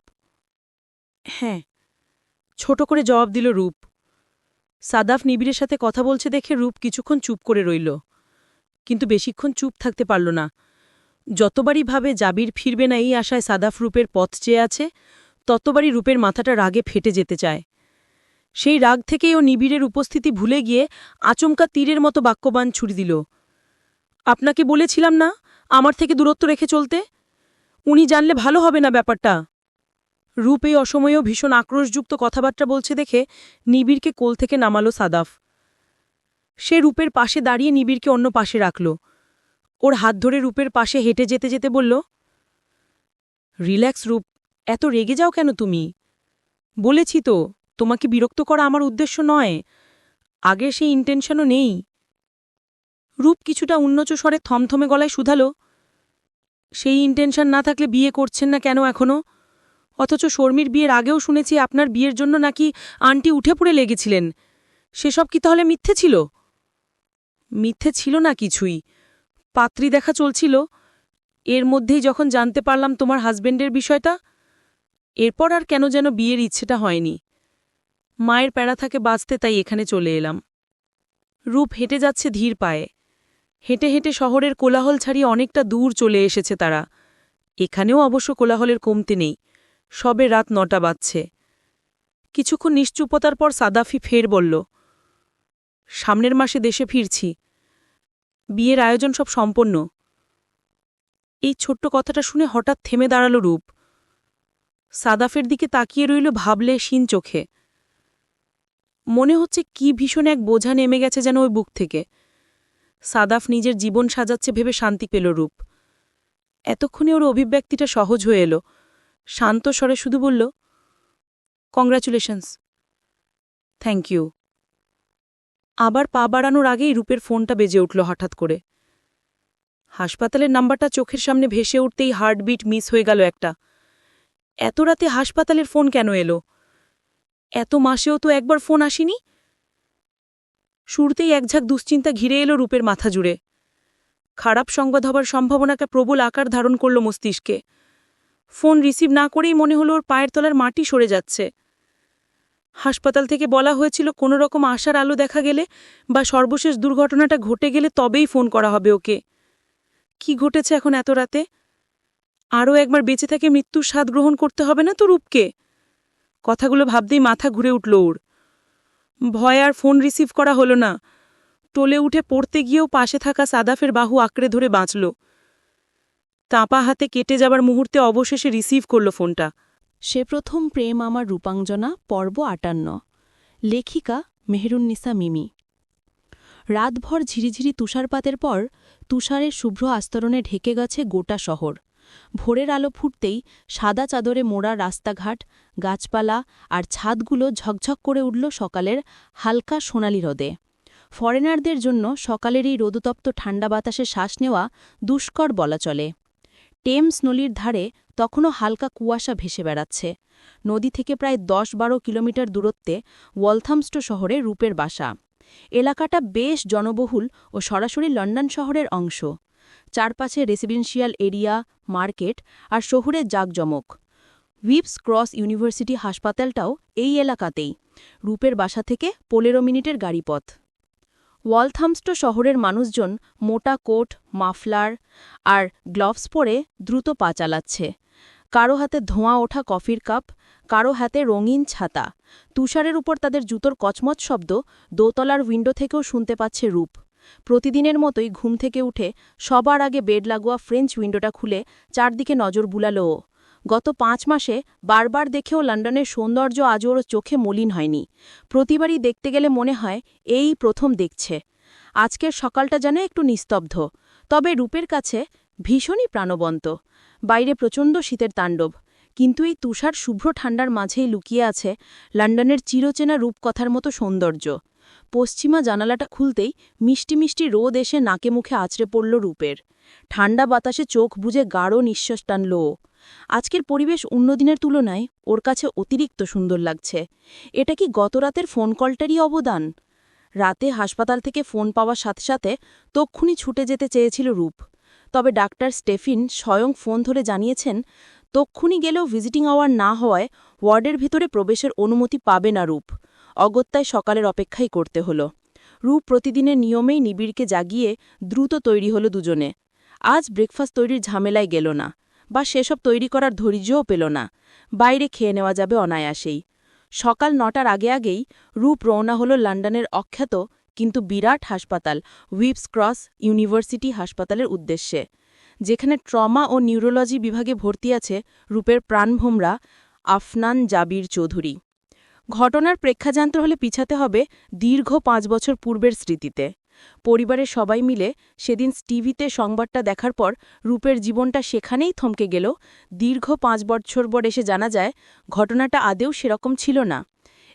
হ্যাঁ, ছোট করে জবাব দিল রূপ। সাদাফ নিবিড়ের সাথে কথা বলছে দেখে রূপ কিছুক্ষণ চুপ করে রইল, কিন্তু বেশিক্ষণ চুপ থাকতে পারল না। যতবারই ভাবে জাবির ফিরবে না এই আশায় সাদাফ রূপের পথ চেয়ে আছে, ততবারই রূপের মাথাটা রাগে ফেটে যেতে চায়। সেই রাগ থেকেই ও নিবিড়ের উপস্থিতি ভুলে গিয়ে আচমকা তীরের মতো বাক্যবাণ ছুড়ে দিল। আপনাকে বলেছিলাম না আমার থেকে দূরত্ব রেখে চলতে? উনি জানলে ভালো হবে না ব্যাপারটা। রূপ এই অসময়েও ভীষণ আক্রোশযুক্ত কথাবার্তা বলছে দেখে নিবিড়কে কোল থেকে নামালো সাদাফ। সে রূপের পাশে দাঁড়িয়ে নিবিড়কে অন্য পাশে রাখল। ওর হাত ধরে রূপের পাশে হেঁটে যেতে যেতে বলল, রিল্যাক্স রূপ, এত রেগে যাও কেন তুমি? বলেছি তো তোমাকে বিরক্ত করা আমার উদ্দেশ্য নয়, আগে সেই ইন্টেনশনও নেই। রূপ কিছুটা উন্নচ স্বরে থমথমে গলায় শুধালো, সেই ইন্টেনশন না থাকলে বিয়ে করছেন না কেন এখনও? অথচ শর্মির বিয়ের আগেও শুনেছি আপনার বিয়ের জন্য নাকি আন্টি উঠে পড়ে লেগেছিলেন। সেসব কি তাহলে মিথ্যে ছিল? মিথ্যে ছিল না কিছুই, পাত্রী দেখা চলছিল। এর মধ্যেই যখন জানতে পারলাম তোমার হাজবেন্ডের বিষয়টা, এরপর আর কেন যেন বিয়ের ইচ্ছেটা হয়নি। মায়ের প্যারা থাকে বাঁচতে, তাই এখানে চলে এলাম। রূপ হেঁটে যাচ্ছে ধীর পায়ে। হেঁটে হেঁটে শহরের কোলাহল ছাড়িয়ে অনেকটা দূর চলে এসেছে তারা। এখানেও অবশ্য কোলাহলের কমতি নেই। সবে রাত 9টা বাজছে। কিছুক্ষণ নিশ্চুপতার পর সাদাফি ফের বলল, সামনের মাসে দেশে ফিরছি। বিয়ের আয়োজন সব সম্পন্ন। এই ছোট্ট কথাটা শুনে হঠাৎ থেমে দাঁড়াল রূপ। সাদাফের দিকে তাকিয়ে রইল ভাবলে শিন চোখে। মনে হচ্ছে কি ভীষণ এক বোঝা নেমে গেছে যেন ওই বুক থেকে। সাদাফ নিজের জীবন সাজাচ্ছে ভেবে শান্তি পেল রূপ। এতক্ষণে ওর অভিব্যক্তিটা সহজ হয়ে এলো। শান্ত স্বরে শুধু বলল, কংগ্রাচুলেশনস। Thank you. আবার পা বাড়ানোর আগেই রূপের ফোনটা বেজে উঠল হঠাৎ করে। হাসপাতালের নাম্বারটা চোখের সামনে ভেসে উঠতেই হার্টবিট মিস হয়ে গেল একটা। এত রাতে হাসপাতালের ফোন কেন এলো? এত মাসেও তো একবার ফোন আসেনি। শুরুতেই একঝাঁক দুশ্চিন্তা ঘিরে এলো রূপের মাথা জুড়ে। খারাপ সংবাদ হবার সম্ভাবনাকে প্রবল আকার ধারণ করল মস্তিষ্কে। ফোন রিসিভ না করেই মনে হলো ওর পায়ের তলার মাটি সরে যাচ্ছে। হাসপাতাল থেকে বলা হয়েছিল কোনো রকম আশার আলো দেখা গেলে বা সর্বশেষ দুর্ঘটনাটা ঘটে গেলে তবেই ফোন করা হবে ওকে। কি ঘটেছে এখন এত রাতে? আরও একবার বেঁচে থেকে মৃত্যুর স্বাদ গ্রহণ করতে হবে না তো রূপকে? কথাগুলো ভাবতেই মাথা ঘুরে উঠল ওর। ভয় আর ফোন রিসিভ করা হলো না। টলে উঠে পড়তে গিয়েও পাশে থাকা সাদাফের বাহু আঁকড়ে ধরে বাঁচল। তাঁপা হাতে কেটে যাবার মুহূর্তে অবশেষে রিসিভ করল ফোনটা। সে প্রথম প্রেম আমার রূপাঞ্জনা, পর্ব 58। লেখিকা মেহেরুন্নিসা মিমি। রাতভর ঝিরিঝিরি তুষারপাতের পর তুষারের শুভ্র আস্তরণে ঢেকে গেছে গোটা শহর। ভোরের আলো ফুটতেই সাদা চাদরে মোড়া রাস্তাঘাট, গাছপালা আর ছাদগুলো ঝকঝক করে উঠল সকালের হালকা সোনালি রোদে। ফরেনারদের জন্য সকালের এই রোদতপ্ত ঠান্ডা বাতাসে শ্বাস নেওয়া দুষ্কর বলা চলে। টেমস নদীর ধারে তখনও হালকা কুয়াশা ভেসে বেড়াচ্ছে। নদী থেকে প্রায় 10-12 কিলোমিটার দূরত্বে ওয়ালথামস্টো শহরে রূপের বাসা। এলাকাটা বেশ জনবহুল ও সরাসরি লন্ডন শহরের অংশ। চারপাশে রেসিডেন্সিয়াল এরিয়া, মার্কেট আর শহুরের জাঁকজমক। উইপস ক্রস ইউনিভার্সিটি হাসপাতালটাও এই এলাকাতেই। রূপের বাসা থেকে 15 মিনিটের গাড়িপথ। ওয়ালথামস্টো শহরের মানুষজন মোটা কোট, মাফলার আর গ্লোভস পরে দ্রুত পা চালাচ্ছে। কারো হাতে ধোঁয়া ওঠা কফির কাপ, কারো হাতে রঙিন ছাতা। তুষারের উপর তাদের জুতোর কচমচ শব্দ দোতলার উইন্ডো থেকেও শুনতে পাচ্ছে রূপ। প্রতিদিনের মতোই ঘুম থেকে উঠে সবার আগে বেড লাগোয়া ফ্রেঞ্চ উইন্ডোটা খুলে চারদিকে নজর বুলালো ও। গত 5 মাসে বারবার দেখেও লন্ডনের সৌন্দর্য আজও ওর চোখে মলিন হয়নি। প্রতিবারই দেখতে গেলে মনে হয় এই প্রথম দেখছে। আজকের সকালটা যেন একটু নিস্তব্ধ, তবে রূপের কাছে ভীষণই প্রাণবন্ত। বাইরে প্রচণ্ড শীতের তাণ্ডব, কিন্তু এই তুষার শুভ্র ঠান্ডার মাঝেই লুকিয়ে আছে লন্ডনের চিরচেনা রূপকথার মতো সৌন্দর্য। পশ্চিমা জানালাটা খুলতেই মিষ্টি মিষ্টি রোদ এসে নাকে মুখে আছড়ে পড়ল রূপের। ঠান্ডা বাতাসে চোখ বুজে গাঢ় নিঃশ্বাস টানল ও। আজকের পরিবেশ অন্যদিনের তুলনায় ওর কাছে অতিরিক্ত সুন্দর লাগছে। এটা কি গতরাতের ফোন কলটারই অবদান? রাতে হাসপাতাল থেকে ফোন পাওয়ার সাথে সাথে তক্ষুনি ছুটে যেতে চেয়েছিল রূপ। তবে ডাক্তার স্টেফিন স্বয়ং ফোন ধরে জানিয়েছেন তক্ষুনি গেলেও ভিজিটিং আওয়ার না হওয়ায় ওয়ার্ডের ভিতরে প্রবেশের অনুমতি পাবে না রূপ। অগত্যায় সকালের অপেক্ষাই করতে হলো। রূপ প্রতিদিনের নিয়মেই নিবিড়কে জাগিয়ে দ্রুত তৈরি হলো দুজনে। আজ ব্রেকফাস্ট তৈরির ঝামেলায় গেল না, বা সেসব তৈরি করার ধৈর্যও পেল না। বাইরে খেয়ে নেওয়া যাবে অনায়াসেই। সকাল ৯টার আগেই রূপ রওনা হল লন্ডনের অখ্যাত কিন্তু বিরাট হাসপাতাল উইপস ক্রস ইউনিভার্সিটি হাসপাতালের উদ্দেশ্যে, যেখানে ট্রমা ও নিউরোলজি বিভাগে ভর্তি আছে রূপের প্রাণভোমরা আফনান জাবির চৌধুরী। ঘটনার প্রেক্ষাজান্ত হলে পিছাতে হবে দীর্ঘ ৫ বছর পূর্বের স্মৃতিতে। পরিবারের সবাই মিলে সেদিন টিভিতে সংবাদটা দেখার পর রূপের জীবনটা সেখানেই থমকে গেল। দীর্ঘ ৫ বছর পর এসে জানা যায় ঘটনাটা আদেও সেরকম ছিল না।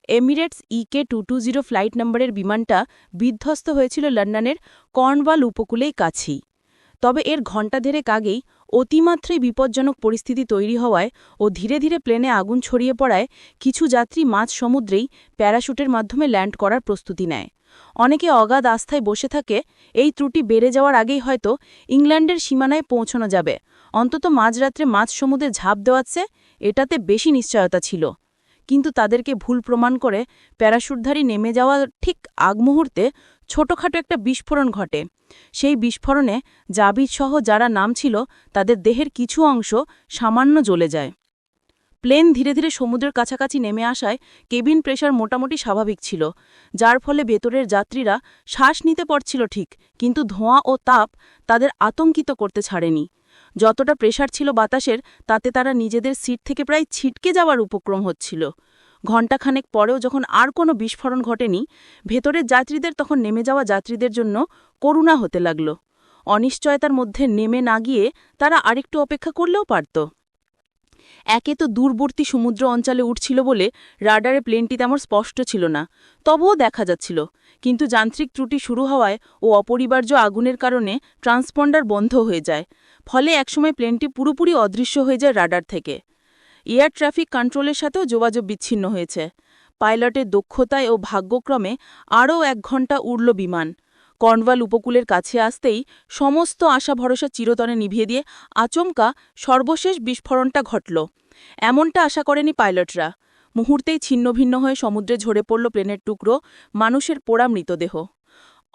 এমিরেটস EK220 ফ্লাইট নম্বরের বিমানটা বিধ্বস্ত হয়েছিল লন্ডনের কর্নওয়াল উপকূলেই কাছেই। তবে এর ঘণ্টাদেড়েক আগেই অতিমাত্রায় বিপজ্জনক পরিস্থিতি তৈরি হওয়ায় ও ধীরে ধীরে প্লেনে আগুন ছড়িয়ে পড়ায় কিছু যাত্রী মাঝ সমুদ্রেই প্যারাশুটের মাধ্যমে ল্যান্ড করার প্রস্তুতি নেয়। অনেকে অগাধ আস্থায় বসে থাকে এই ত্রুটি বেড়ে যাওয়ার আগেই হয়তো ইংল্যান্ডের সীমানায় পৌঁছানো যাবে, অন্তত মাঝরাত্রে মাঝ সমুদ্রে ঝাঁপ দেওয়াচ্ছে এটাতে বেশি নিশ্চয়তা ছিল। কিন্তু তাদেরকে ভুল প্রমাণ করে প্যারাশুটধারী নেমে যাওয়ার ঠিক আগ মুহূর্তে ছোটখাটো একটা বিস্ফোরণ ঘটে। সেই বিস্ফোরণে জাবিরসহ যারা নাম ছিল তাদের দেহের কিছু অংশ সামান্য জ্বলে যায়। প্লেন ধীরে ধীরে সমুদ্রের কাছাকাছি নেমে আসায় কেবিন প্রেশার মোটামুটি স্বাভাবিক ছিল, যার ফলে ভেতরের যাত্রীরা শ্বাস নিতে পারছিল ঠিক, কিন্তু ধোঁয়া ও তাপ তাদের আতঙ্কিত করতে ছাড়েনি। যতটা প্রেশার ছিল বাতাসের, তাতে তারা নিজেদের সিট থেকে প্রায় ছিটকে যাওয়ার উপক্রম হচ্ছিল। ঘণ্টাখানেক পরেও যখন আর কোনো বিস্ফোরণ ঘটেনি, ভেতরের যাত্রীদের তখন নেমে যাওয়া যাত্রীদের জন্য করুণা হতে লাগল। অনিশ্চয়তার মধ্যে নেমে না গিয়ে তারা আরেকটু অপেক্ষা করলেও পারত। একে তো দূরবর্তী সমুদ্র অঞ্চলে উঠছিল বলে রাডারে প্লেনটি তেমন স্পষ্ট ছিল না, তবুও দেখা যাচ্ছিল। কিন্তু যান্ত্রিক ত্রুটি শুরু হওয়ায় ও অপরিবার্য আগুনের কারণে ট্রান্সপন্ডার বন্ধ হয়ে যায়, ফলে একসময় প্লেনটি পুরোপুরি অদৃশ্য হয়ে যায় রাডার থেকে। এয়ার ট্রাফিক কন্ট্রোলের সাথেও যোগাযোগ বিচ্ছিন্ন হয়েছে। পাইলটের দক্ষতায় ও ভাগ্যক্রমে আরও ১ ঘণ্টা উড়ল বিমান। কর্নওয়াল উপকূলের কাছে আসতেই সমস্ত আশা ভরসা চিরতরে নিভিয়ে দিয়ে আচমকা সর্বশেষ বিস্ফোরণটা ঘটল। এমনটা আশা করেনি পাইলটরা। মুহূর্তেই ছিন্নভিন্ন হয়ে সমুদ্রে ঝরে পড়ল প্লেনের টুকরো, মানুষের পোড়া মৃতদেহ।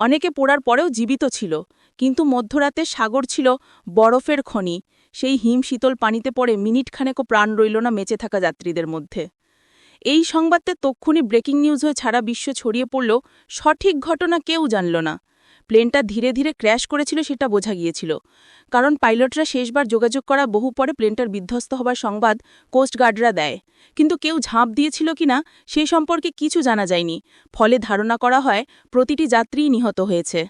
অনেকে পোড়ার পরেও জীবিত ছিল, কিন্তু মধ্যরাতে সাগর ছিল বরফের খনি। সেই হিম শীতল পানিতে পড়ে মিনিটখানেকও প্রাণ রইল না বেঁচে থাকা যাত্রীদের মধ্যে। এই সংবাদে তক্ষুনি ব্রেকিং নিউজ হয়ে সারা বিশ্ব ছড়িয়ে পড়ল, সঠিক ঘটনা কেউ জানল না। প্লেনটা ধীরে ধীরে ক্র্যাশ করেছিল সেটা বোঝা গিয়েছিল, কারণ পাইলটরা শেষবার যোগাযোগ করা বহু পরে প্লেনটার বিধ্বস্ত হবার সংবাদ কোস্টগার্ডরা দেয়। কিন্তু কেউ ঝাঁপ দিয়েছিল কিনা সে সম্পর্কে কিছু জানা যায়নি, ফলে ধারণা করা হয় প্রতিটি যাত্রীই নিহত হয়েছে।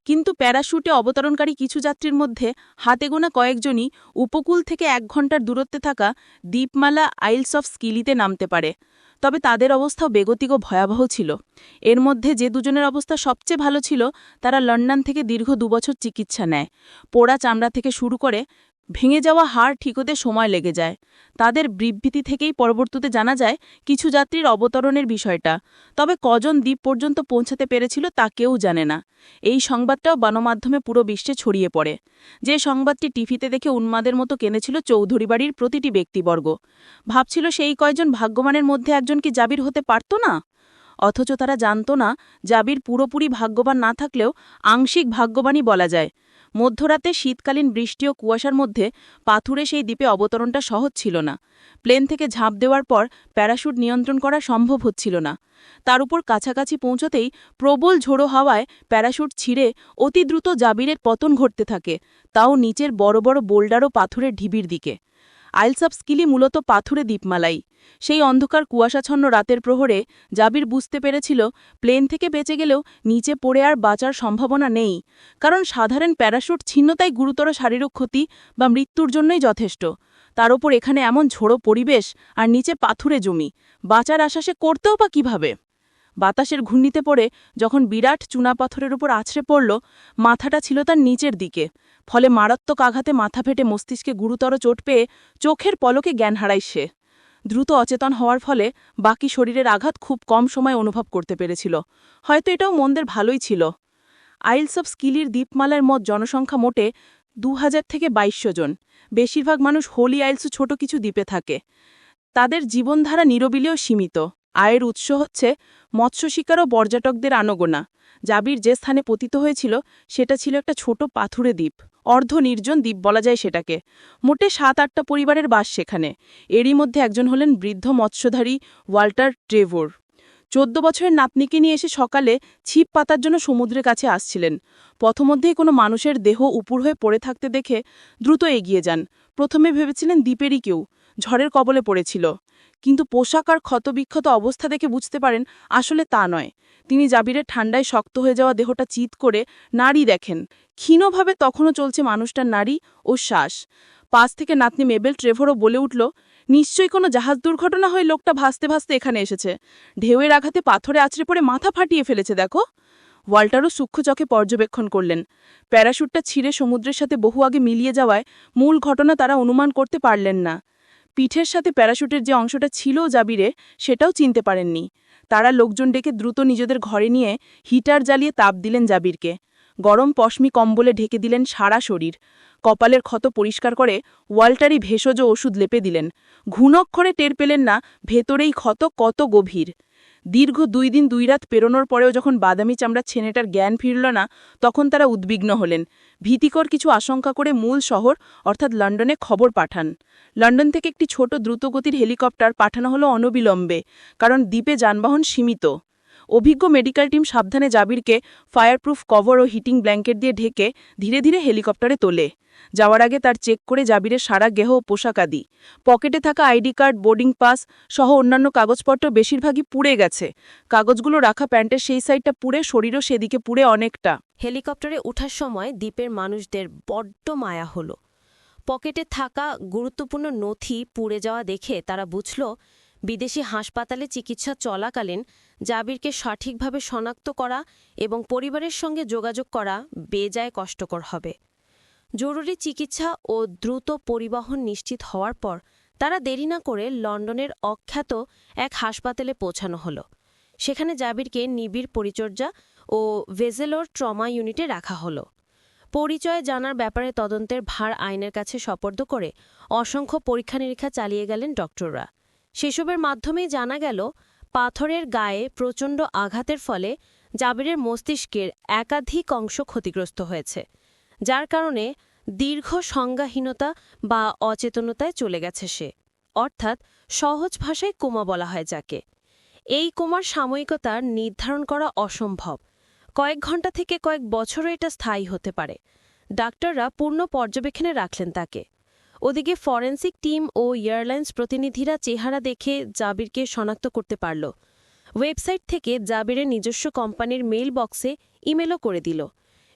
কিন্তু প্যারাশুটে অবতরণকারী কিছু যাত্রীর মধ্যে হাতে গোনা কয়েকজনই উপকূল থেকে ১ ঘণ্টার দূরত্বে থাকা দ্বীপমালা আইলস অফ স্কিলিতে নামতে পারে। তবে তাদের অবস্থাও বেগতিক ও ভয়াবহ ছিল। এর মধ্যে যে দুজনের অবস্থা সবচেয়ে ভালো ছিল তারা লন্ডন থেকে দীর্ঘ ২ বছর চিকিৎসা নেয়। পোড়া চামড়া থেকে শুরু করে ভেঙে যাওয়া হাড় ঠিক হতে সময় লেগে যায়। তাদের বিবৃতি থেকেই পরবর্তীতে জানা যায় কিছু যাত্রীর অবতরণের বিষয়টা, তবে কজন দ্বীপ পর্যন্ত পৌঁছাতে পেরেছিল তা কেউ জানে না। এই সংবাদটাও গণমাধ্যমে পুরো বিশ্বে ছড়িয়ে পড়ে। যে সংবাদটি টিভিতে দেখে উন্মাদের মতো কেনেছিল চৌধুরী বাড়ির প্রতিটি ব্যক্তিবর্গ। ভাবছিল সেই কয়জন ভাগ্যবানের মধ্যে একজন কি জাবির হতে পারত না? অথচ তারা জানত না জাবির পুরোপুরি ভাগ্যবান না থাকলেও আংশিক ভাগ্যবানই বলা যায়। মধ্যরাতে শীতকালীন বৃষ্টি ও কুয়াশার মধ্যে পাথুরে সেই দ্বীপে অবতরণটা সহজ ছিল না। প্লেন থেকে ঝাঁপ দেওয়ার পর প্যারাশুট নিয়ন্ত্রণ করা সম্ভব হচ্ছিল না। তার উপর কাছাকাছি পৌঁছতেই প্রবল ঝোড়ো হাওয়ায় প্যারাশুট ছিঁড়ে অতি দ্রুত জাবিরের পতন ঘটতে থাকে, তাও নিচের বড় বড় বোল্ডার ও পাথুরের ঢিবির দিকে। আইলস অফ স্কিলি মূলত পাথুরে দ্বীপমালাই। সেই অন্ধকার কুয়াশাচ্ছন্ন রাতের প্রহরে জাবির বুঝতে পেরেছিল প্লেন থেকে বেঁচে গেলেও নিচে পড়ে আর বাঁচার সম্ভাবনা নেই, কারণ সাধারণ প্যারাশুট ছিন্নতাই গুরুতর শারীরিক ক্ষতি বা মৃত্যুর জন্যই যথেষ্ট। তার ওপর এখানে এমন ঝোড়ো পরিবেশ আর নিচে পাথুরে জমি, বাঁচার আশা সে করতেও বা কীভাবে? বাতাসের ঘূর্ণিতে পড়ে যখন বিরাট চুনাপাথরের উপর আছড়ে পড়ল, মাথাটা ছিল তার নিচের দিকে, ফলে মারাত্মক আঘাতে মাথা ফেটে মস্তিষ্কে গুরুতর চোট পেয়ে চোখের পলকে জ্ঞান হারায় সে। দ্রুত অচেতন হওয়ার ফলে বাকি শরীরের আঘাত খুব কম সময় অনুভব করতে পেরেছিল। হয়তো এটাও মন্দের ভালোই ছিল। আইলস অফ স্কিলির দ্বীপমালার মোট জনসংখ্যা মোটে ২০০০ থেকে ২২০০ জন। বেশিরভাগ মানুষ হোলি আইলস ছোট কিছু দ্বীপে থাকে। তাদের জীবনধারা নিরবিলিও সীমিত। আয়ের উৎস হচ্ছে মৎস্য শিকার ও পর্যটকদের আনাগোনা। জাবির যে স্থানে পতিত হয়েছিল সেটা ছিল একটা ছোট পাথুরে দ্বীপ, অর্ধ নির্জন দ্বীপ বলা যায় সেটাকে। মোটে 7-8টা পরিবারের বাস সেখানে। এরই মধ্যে একজন হলেন বৃদ্ধ মৎস্যধারী ওয়াল্টার ট্রেভর। 14 বছরের নাতনিকে নিয়ে এসে সকালে ছিপ পাতার জন্য সমুদ্রের কাছে আসছিলেন। পথমধ্যেই কোনো মানুষের দেহ উপুড় হয়ে পড়ে থাকতে দেখে দ্রুত এগিয়ে যান। প্রথমে ভেবেছিলেন দ্বীপেরই কেউ, ঝড়ের কবলে পড়েছিল। কিন্তু পোশাক আর ক্ষতবিক্ষত অবস্থা দেখে বুঝতে পারেন আসলে তা নয়। তিনি জাবিরের ঠান্ডায় শক্ত হয়ে যাওয়া দেহটা চিৎ করে নাড়ি দেখেন। ক্ষীণভাবে তখনও চলছে মানুষটার নাড়ি ও শ্বাস। পাশ থেকে নাতনি মেবেল ট্রেভরও বলে উঠল, নিশ্চয়ই কোনো জাহাজ দুর্ঘটনা হয়ে লোকটা ভাসতে ভাসতে এখানে এসেছে। ঢেউয়ের আঘাতে পাথরে আছড়ে পড়ে মাথা ফাটিয়ে ফেলেছে দেখো। ওয়াল্টারও সূক্ষ্ম চোখে পর্যবেক্ষণ করলেন। প্যারাশুটটা ছিঁড়ে সমুদ্রের সাথে বহু আগে মিলিয়ে যাওয়ায় মূল ঘটনা তারা অনুমান করতে পারলেন না। পিঠের সাথে প্যারাশুটের যে অংশটা ছিল জাবিরে সেটাও চিনতে পারেননি। তারা লোকজন ডেকে দ্রুত নিজেদের ঘরে নিয়ে হিটার জ্বালিয়ে তাপ দিলেন জাবিরকে। গরম পশমি কম্বলে ঢেকে দিলেন সারা শরীর। কপালের ক্ষত পরিষ্কার করে ওয়াল্টারই ভেষজ ওষুধ লেপে দিলেন। ঘুণক্ষরে টের পেলেন না ভেতরেই ক্ষত কত গভীর। দীর্ঘ 2 দিন 2 রাত পেরোনোর পরেও যখন বাদামি চামড়ার ছেলেটার জ্ঞান ফিরল না, তখন তারা উদ্বিগ্ন হলেন। ভীতিকর কিছু আশঙ্কা করে মূল শহর অর্থাৎ লন্ডনে খবর পাঠান। লন্ডন থেকে একটি ছোট দ্রুতগতির হেলিকপ্টার পাঠানো হলো অনবিলম্বে, কারণ দ্বীপে যানবাহন সীমিত। অভিজ্ঞ মেডিকেল টিম সাবধানে জাবিরকে ফায়ারপ্রুফ কভার ও হিটিং ব্ল্যাঙ্কেট দিয়ে ঢেকে ধীরে ধীরে হেলিকপ্টারে তোলে। যাওয়ার আগে তার চেক করে জাবিরের সারা গেহ ও পোশাক আদি। পকেটে থাকা আইডি কার্ড, বোর্ডিং পাস সহ অন্যান্য কাগজপত্র বেশিরভাগই পুড়ে গেছে। কাগজগুলো রাখা প্যান্টের সেই সাইডটা পুড়ে, শরীরও সেদিকে পুড়ে অনেকটা। হেলিকপ্টারে ওঠার সময় দ্বীপের মানুষদের বড্ড মায়া হলো। পকেটে থাকা গুরুত্বপূর্ণ নথি পুড়ে যাওয়া দেখে তারা বুঝল বিদেশি হাসপাতালে চিকিৎসা চলাকালীন জাবিরকে সঠিকভাবে শনাক্ত করা এবং পরিবারের সঙ্গে যোগাযোগ করা বেজায় কষ্টকর হবে। জরুরি চিকিৎসা ও দ্রুত পরিবহন নিশ্চিত হওয়ার পর তারা দেরি না করে লন্ডনের অখ্যাত এক হাসপাতালে পৌঁছানো হলো। সেখানে জাবিরকে নিবিড় পরিচর্যা ও ভেজেলোর ট্রমা ইউনিটে রাখা হলো। পরিচয় জানার ব্যাপারে তদন্তের ভার আইনের কাছে সোপর্দ করে অসংখ্য পরীক্ষা নিরীক্ষা চালিয়ে গেলেন ডক্টররা। সেসবের মাধ্যমেই জানা গেল পাথরের গায়ে প্রচণ্ড আঘাতের ফলে জাবিরের মস্তিষ্কের একাধিক অংশ ক্ষতিগ্রস্ত হয়েছে, যার কারণে দীর্ঘ সংজ্ঞাহীনতা বা অচেতনতায় চলে গেছে সে, অর্থাৎ সহজ ভাষায় কোমা বলা হয় যাকে। এই কোমার সাময়িকতা নির্ধারণ করা অসম্ভব। কয়েক ঘন্টা থেকে কয়েক বছরও এটা স্থায়ী হতে পারে। ডাক্তাররা পূর্ণ পর্যবেক্ষণে রাখলেন তাকে। ওদিকে ফরেন্সিক টিম ও এয়ারলাইন্স প্রতিনিধিরা চেহারা দেখে জাবিরকে শনাক্ত করতে পারল। ওয়েবসাইট থেকে জাবিরের নিজস্ব কোম্পানির মেইল বক্সে ইমেলও করে দিল।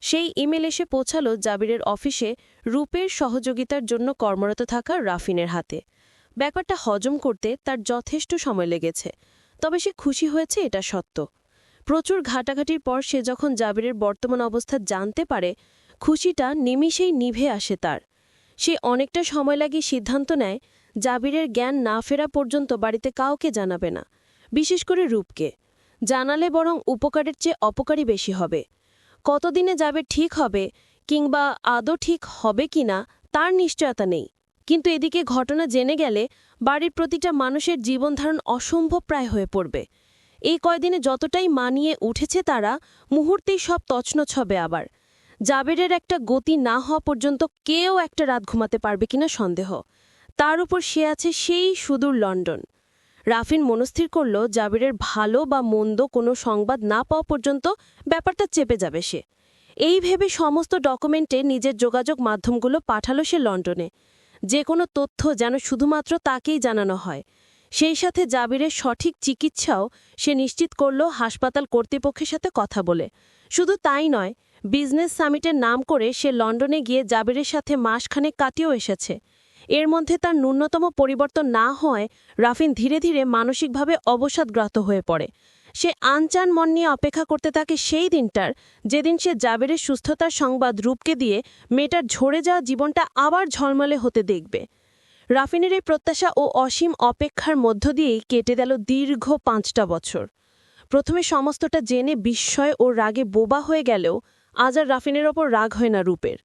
সেই ইমেল এসে পৌঁছালো জাবিরের অফিসে রূপের সহযোগিতার জন্য কর্মরত থাকা রাফিনের হাতে। ব্যাপারটা হজম করতে তার যথেষ্ট সময় লেগেছে, তবে সে খুশি হয়েছে এটা সত্য। প্রচুর ঘাটাঘাটির পর সে যখন জাবিরের বর্তমান অবস্থা জানতে পারে, খুশিটা নিমিষেই নিভে আসে তার। সে অনেকটা সময় লাগিয়ে সিদ্ধান্ত নেয় জাবিরের জ্ঞান না ফেরা পর্যন্ত বাড়িতে কাউকে জানাবে না, বিশেষ করে রূপকে। জানালে বরং উপকারের চেয়ে অপকারই বেশি হবে। কতদিনে জাবির ঠিক হবে কিংবা আদৌ ঠিক হবে কিনা তার নিশ্চয়তা নেই। কিন্তু এদিকে ঘটনা জেনে গেলে বাড়ির প্রতিটা মানুষের জীবনধারণ অসম্ভব প্রায় হয়ে পড়বে। এই কয়দিনে যতটাই মানিয়ে উঠেছে তারা, মুহূর্তেই সব তছনছ হবে আবার। জাবিরের একটা গতি না হওয়া পর্যন্ত কেউ একটা রাত ঘুমাতে পারবে কিনা সন্দেহ। তার উপর সে আছে সেই সুদূর লন্ডন। রাফিন মনস্থির করল জাবিরের ভালো বা মন্দ কোনো সংবাদ না পাওয়া পর্যন্ত ব্যাপারটা চেপে যাবে সে। এই ভেবে সমস্ত ডকুমেন্টে নিজের যোগাযোগ মাধ্যমগুলো পাঠালো সে লন্ডনে। যে কোনো তথ্য যেন শুধুমাত্র তাকেই জানানো হয়। সেই সাথে জাবিরের সঠিক চিকিৎসাও সে নিশ্চিত করল হাসপাতাল কর্তৃপক্ষের সাথে কথা বলে। শুধু তাই নয়, বিজনেস সামিটের নাম করে সে লন্ডনে গিয়ে জাবিরের সাথে মাসখানেক কাটিয়েও এসেছে। এর মধ্যে তার ন্যূনতম পরিবর্তন না হওয়ায় রাফিন ধীরে ধীরে মানসিকভাবে অবসাদগ্রস্ত হয়ে পড়ে। সে আনচান মন নিয়ে অপেক্ষা করতে থাকে সেই দিনটার, যেদিন সে জাবিরের সুস্থতার সংবাদ রূপকে দিয়ে মেয়েটার ঝরে যাওয়া জীবনটা আবার ঝলমলে হতে দেখবে। রাফিনের এই প্রত্যাশা ও অসীম অপেক্ষার মধ্য দিয়েই কেটে গেল দীর্ঘ 5টা বছর। প্রথমে সমস্তটা জেনে বিস্ময় ও রাগে বোবা হয়ে গেলেও আজ আর রাফিনের ওপর রাগ হয় না রূপের।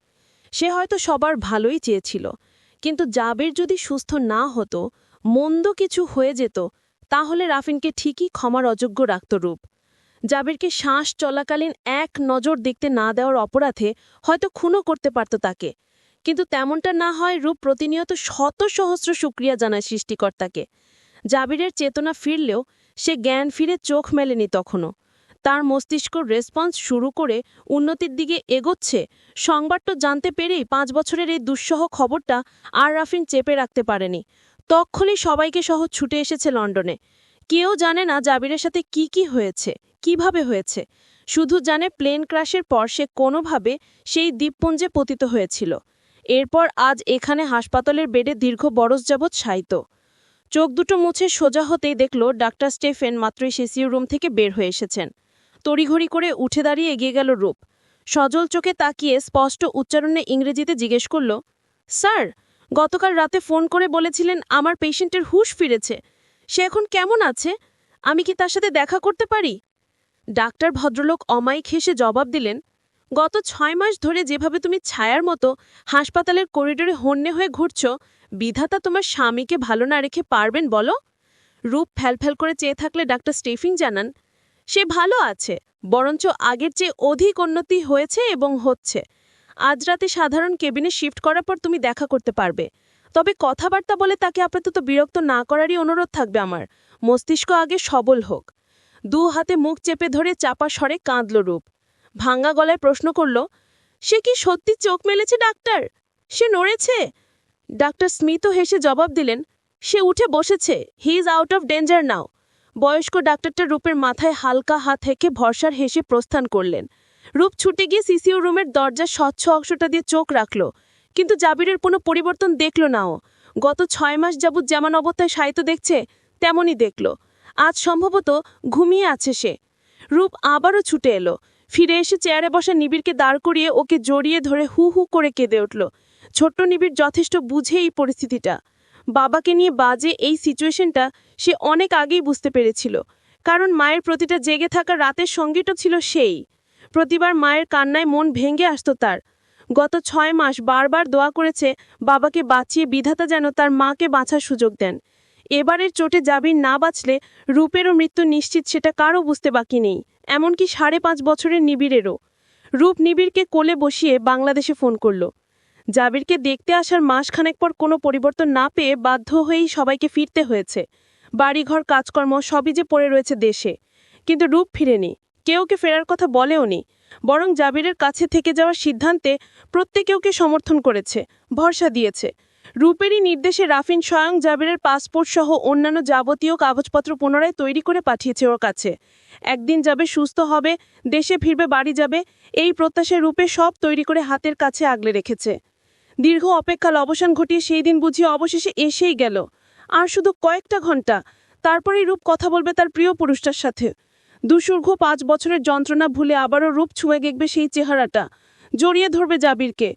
সে হয়তো সবার ভালোই চেয়েছিল, কিন্তু জাবির যদি সুস্থ না হতো, মন্দ কিছু হয়ে যেত, তাহলে রাফিনকে ঠিকই ক্ষমার অযোগ্য রাখত রূপ। জাবিরকে শ্বাস চলাকালীন এক নজর দেখতে না দেওয়ার অপরাধে হয়তো খুনও করতে পারত তাকে, কিন্তু তেমনটা না হয় রূপ প্রতিনিয়ত শত সহস্র শুক্রিয়া জানায় সৃষ্টিকর্তাকে। জাবিরের চেতনা ফিরলেও সে জ্ঞান ফিরে চোখ মেলেনি তখনও। তার মস্তিষ্ক রেসপন্স শুরু করে উন্নতির দিকে এগোচ্ছে সংবাদটা জানতে পেরেই 5 বছরের এই দুঃসহ খবরটা আর রাফিন চেপে রাখতে পারেনি। তক্ষণই সবাইকে সহ ছুটে এসেছে লন্ডনে। কেউ জানে না জাবিরের সাথে কি হয়েছে, কিভাবে হয়েছে, শুধু জানে প্লেন ক্র্যাশের পর সে কোনোভাবে সেই দ্বীপপুঞ্জে পতিত হয়েছিল। এরপর আজ এখানে হাসপাতালের বেডে দীর্ঘ বরস যাবৎ শায়িত। চোখ দুটো মুছে সোজা হতেই দেখল ডাক্তার স্টেফেন মাত্রই সিসিইউ রুম থেকে বের হয়ে এসেছেন। তড়িঘড়ি করে উঠে দাঁড়িয়ে এগিয়ে গেল রূপ। সজল চোখে তাকিয়ে স্পষ্ট উচ্চারণে ইংরেজিতে জিজ্ঞেস করল, স্যার, গতকাল রাতে ফোন করে বলেছিলেন আমার পেশেন্টের হুঁশ ফিরেছে। সে এখন কেমন আছে? আমি কি তার সাথে দেখা করতে পারি? ডাক্তার ভদ্রলোক অমায়িক হেসে জবাব দিলেন, গত 6 মাস ধরে যেভাবে তুমি ছায়ার মতো হাসপাতালের করিডোরে হন্যে হয়ে ঘুরছ, বিধাতা তোমার স্বামীকে ভালো না রেখে পারবেন বলো? রূপ ফ্যালফ্যাল করে চেয়ে থাকলে ডাক্তার স্টেফিং জানান, সে ভালো আছে, বরঞ্চ আগের চেয়ে অধিক উন্নতি হয়েছে এবং হচ্ছে। আজ রাতে সাধারণ কেবিনে শিফট করার পর তুমি দেখা করতে পারবে। তবে কথাবার্তা বলে তাকে আপাতত বিরক্ত না করারই অনুরোধ থাকবে আমার। মস্তিষ্ক আগে সবল হোক। 2 হাতে মুখ চেপে ধরে চাপা স্বরে কাঁদল রূপ। ভাঙা গলায় প্রশ্ন করল, সে কি সত্যি চোখ মেলেছে ডাক্তার? সে নড়েছে? ডাক্তার স্মিত হেসে জবাব দিলেন, সে উঠে বসেছে। He is out of danger now. বয়স্ক ডাক্তারটা রূপের মাথায় হালকা হাত হেঁকে ভরসার হেসে প্রস্থান করলেন। রূপ ছুটে গিয়ে সিসিইউ রুমের দরজার স্বচ্ছ অংশটা দিয়ে চোখ রাখল, কিন্তু জাবিরের কোনো পরিবর্তন দেখল না ও। গত 6 মাস যাবৎ যেমন অবস্থায় শায়িত দেখছে তেমনই দেখল। আজ সম্ভবত ঘুমিয়ে আছে সে। রূপ আবারও ছুটে এলো। ফিরে এসে চেয়ারে বসা নিবিড়কে দাঁড় করিয়ে ওকে জড়িয়ে ধরে হু হু করে কেঁদে উঠল। ছোট্ট নিবিড় যথেষ্ট বুঝে এই পরিস্থিতিটা। বাবাকে নিয়ে বাজে এই সিচুয়েশনটা সে অনেক আগেই বুঝতে পেরেছিল, কারণ মায়ের প্রতিটা জেগে থাকা রাতের সঙ্গীটা ছিল সেই। প্রতিবার মায়ের কান্নায় মন ভেঙে আসত তার। গত 6 মাস বারবার দোয়া করেছে বাবাকে বাঁচিয়ে বিধাতা যেন তার মাকে বাঁচার সুযোগ দেন। এবারের চোটে জাবির না বাঁচলে রূপেরও মৃত্যু নিশ্চিত, সেটা কারও বুঝতে বাকি নেই, এমনকি 5.5 বছরের নিবিড়েরও। রূপ নিবিড়কে কোলে বসিয়ে বাংলাদেশে ফোন করল। জাবিরকে দেখতে আসার মাসখানেক পর কোনো পরিবর্তন না পেয়ে বাধ্য হয়েই সবাইকে ফিরতে হয়েছে। বাড়িঘর কাজকর্ম সবই যে পড়ে রয়েছে দেশে, কিন্তু রূপ ফিরেনি। কেউ ওকে ফেরার কথা বলেওনি, বরং জাবিরের কাছে থেকে যাওয়ার সিদ্ধান্তে প্রত্যেকে ওকে সমর্থন করেছে, ভরসা দিয়েছে। রূপেরই নির্দেশে রাফিন স্বয়ং জাবিরের পাসপোর্ট সহ অন্যান্য যাবতীয় কাগজপত্র পুনরায় তৈরি করে পাঠিয়েছে ওর কাছে। একদিন যাবে, সুস্থ হবে, দেশে ফিরবে, বাড়ি যাবে, এই প্রত্যাশায় রূপে সব তৈরি করে হাতের কাছে আগলে রেখেছে। দীর্ঘ অপেক্ষার অবসান ঘটিয়ে সেই দিন বুঝিয়ে অবশেষে এসেই গেল। আর শুধু কয়েকটা ঘন্টা, তারপরেই রূপ কথা বলবে তার প্রিয় পুরুষটার সাথে। দুসুর্ঘ 5 বছরের যন্ত্রণা ভুলে আবারও রূপ ছুঁয়ে দেখবে সেই চেহারাটা, জড়িয়ে ধরবে জাবিরকে।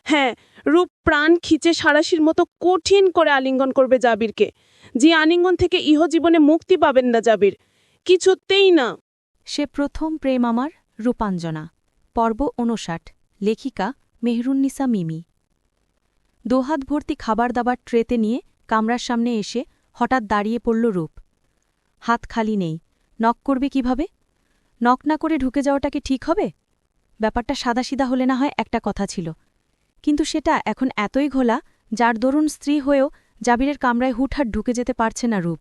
হ্যাঁ, রূপ প্রাণ খিচে সারাশির মতো কঠিন করে আলিঙ্গন করবে জাবিরকে, যে আলিঙ্গন থেকে ইহজীবনে মুক্তি পাবেন না জাবির, কিছুতেই না। সে প্রথম প্রেম আমার, রূপাঞ্জনা। পর্ব 59। লেখিকা মেহরুন্নিসা মিমি। 2 হাত ভর্তি খাবার দাবার ট্রেতে নিয়ে কামরার সামনে এসে হঠাৎ দাঁড়িয়ে পড়ল রূপ। হাত খালি নেই, নক করবে কিভাবে? নক না করে ঢুকে যাওয়াটাকে ঠিক হবে? ব্যাপারটা সাদাসিধা হলে না হয় একটা কথা ছিল, কিন্তু সেটা এখন এতই ঘোলা যার দরুন স্ত্রী হয়েও জাবিরের কামরায় হুটহাট ঢুকে যেতে পারছে না রূপ।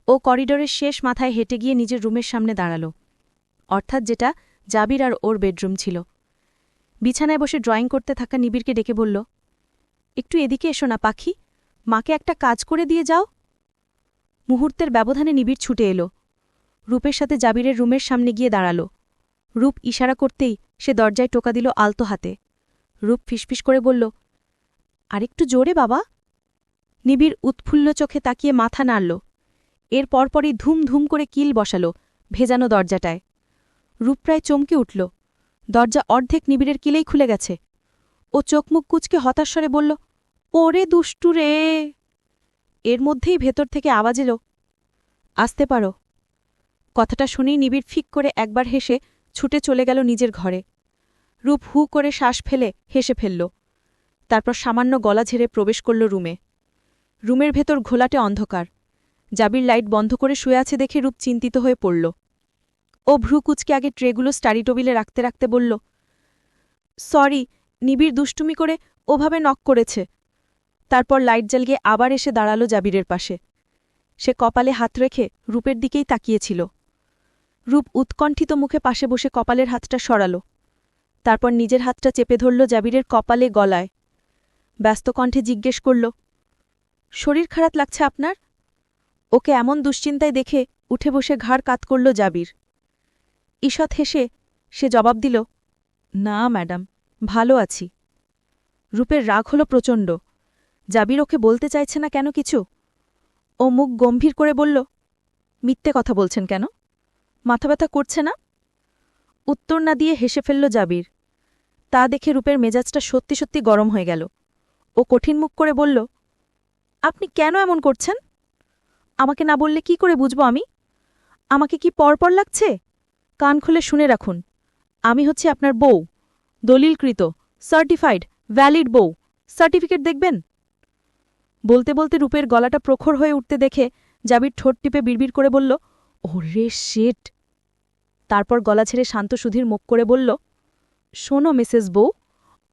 ও করিডোরের শেষ মাথায় হেঁটে গিয়ে নিজের রুমের সামনে দাঁড়াল, অর্থাৎ যেটা জাবির আর ওর বেডরুম ছিল। বিছানায় বসে ড্রয়িং করতে থাকা নিবিড়কে ডেকে বলল, একটু এদিকে এসো না পাখি, মাকে একটা কাজ করে দিয়ে যাও। মুহূর্তের ব্যবধানে নিবিড় ছুটে এলো, রূপের সাথে জাবিরের রুমের সামনে গিয়ে দাঁড়াল। রূপ ইশারা করতেই সে দরজায় টোকা দিল আলতো হাতে। রূপ ফিসফিস করে বলল, আরেকটু জোরে বাবা। নিবিড় উৎফুল্ল চোখে তাকিয়ে মাথা নাড়ল। এর পরপরই ধুম ধুম করে কিল বসাল ভেজানো দরজাটায়। রূপ প্রায় চমকে উঠল, দরজা অর্ধেক নিবিড়ের কিলেই খুলে গেছে। ও চোখ মুখ কুচকে হতাশ্বরে বলল, ওরে দুষ্টু রে। এর মধ্যেই ভেতর থেকে আওয়াজ এলো, আসতে পারো। কথাটা শুনেই নিবিড় ফিক করে একবার হেসে ছুটে চলে গেল নিজের ঘরে। রূপ হু করে শ্বাস ফেলে হেসে ফেলল, তারপর সামান্য গলা ঝেড়ে প্রবেশ করল রুমে। রুমের ভেতর ঘোলাটে অন্ধকার। জাবির লাইট বন্ধ করে শুয়ে আছে দেখে রূপ চিন্তিত হয়ে পড়ল। ও ভ্রু কুচকে আগে ট্রেগুলো স্টাডি টেবিলে রাখতে রাখতে বলল, সরি, নিবিড় দুষ্টুমি করে ওভাবে নক করেছে। তারপর লাইট জ্বালিয়ে আবার এসে দাঁড়ালো জাবিরের পাশে। সে কপালে হাত রেখে রূপের দিকেই তাকিয়েছিল। রূপ উৎকণ্ঠিত মুখে পাশে বসে কপালের হাতটা সরাল। তারপর নিজের হাতটা চেপে ধরল জাবিরের কপালে গলায়। ব্যস্ত কণ্ঠে জিজ্ঞেস করল, শরীর খারাপ লাগছে আপনার? ওকে এমন দুশ্চিন্তায় দেখে উঠে বসে ঘাড় কাত করল জাবির। ঈষৎ হেসে সে জবাব দিল, না ম্যাডাম, ভালো আছি। রূপের রাগ হল প্রচণ্ড। জাবির ওকে বলতে চাইছে না কেন কিছু। ও মুখ গম্ভীর করে বলল, মিথ্যে কথা বলছেন কেন? মাথা ব্যথা করছে না? উত্তর না দিয়ে হেসে ফেলল জাবির। তা দেখে রূপের মেজাজটা সত্যি সত্যি গরম হয়ে গেল। ও কঠিন মুখ করে বলল, আপনি কেন এমন করছেন? আমাকে না বললে কি করে বুঝব আমি? আমাকে কি পরপর লাগছে? কান খুলে শুনে রাখুন, আমি হচ্ছি আপনার বউ, দলিলকৃত, সার্টিফাইড, ভ্যালিড বউ। সার্টিফিকেট দেখবেন? বলতে বলতে রূপের গলাটা প্রখর হয়ে উঠতে দেখে জাবির ঠোঁট টিপে বিড়বিড় করে বলল, ওরে শেট। তারপর গলা ছেড়ে শান্ত সুধীর মুখ করে বলল, শোনো মিসেস বউ,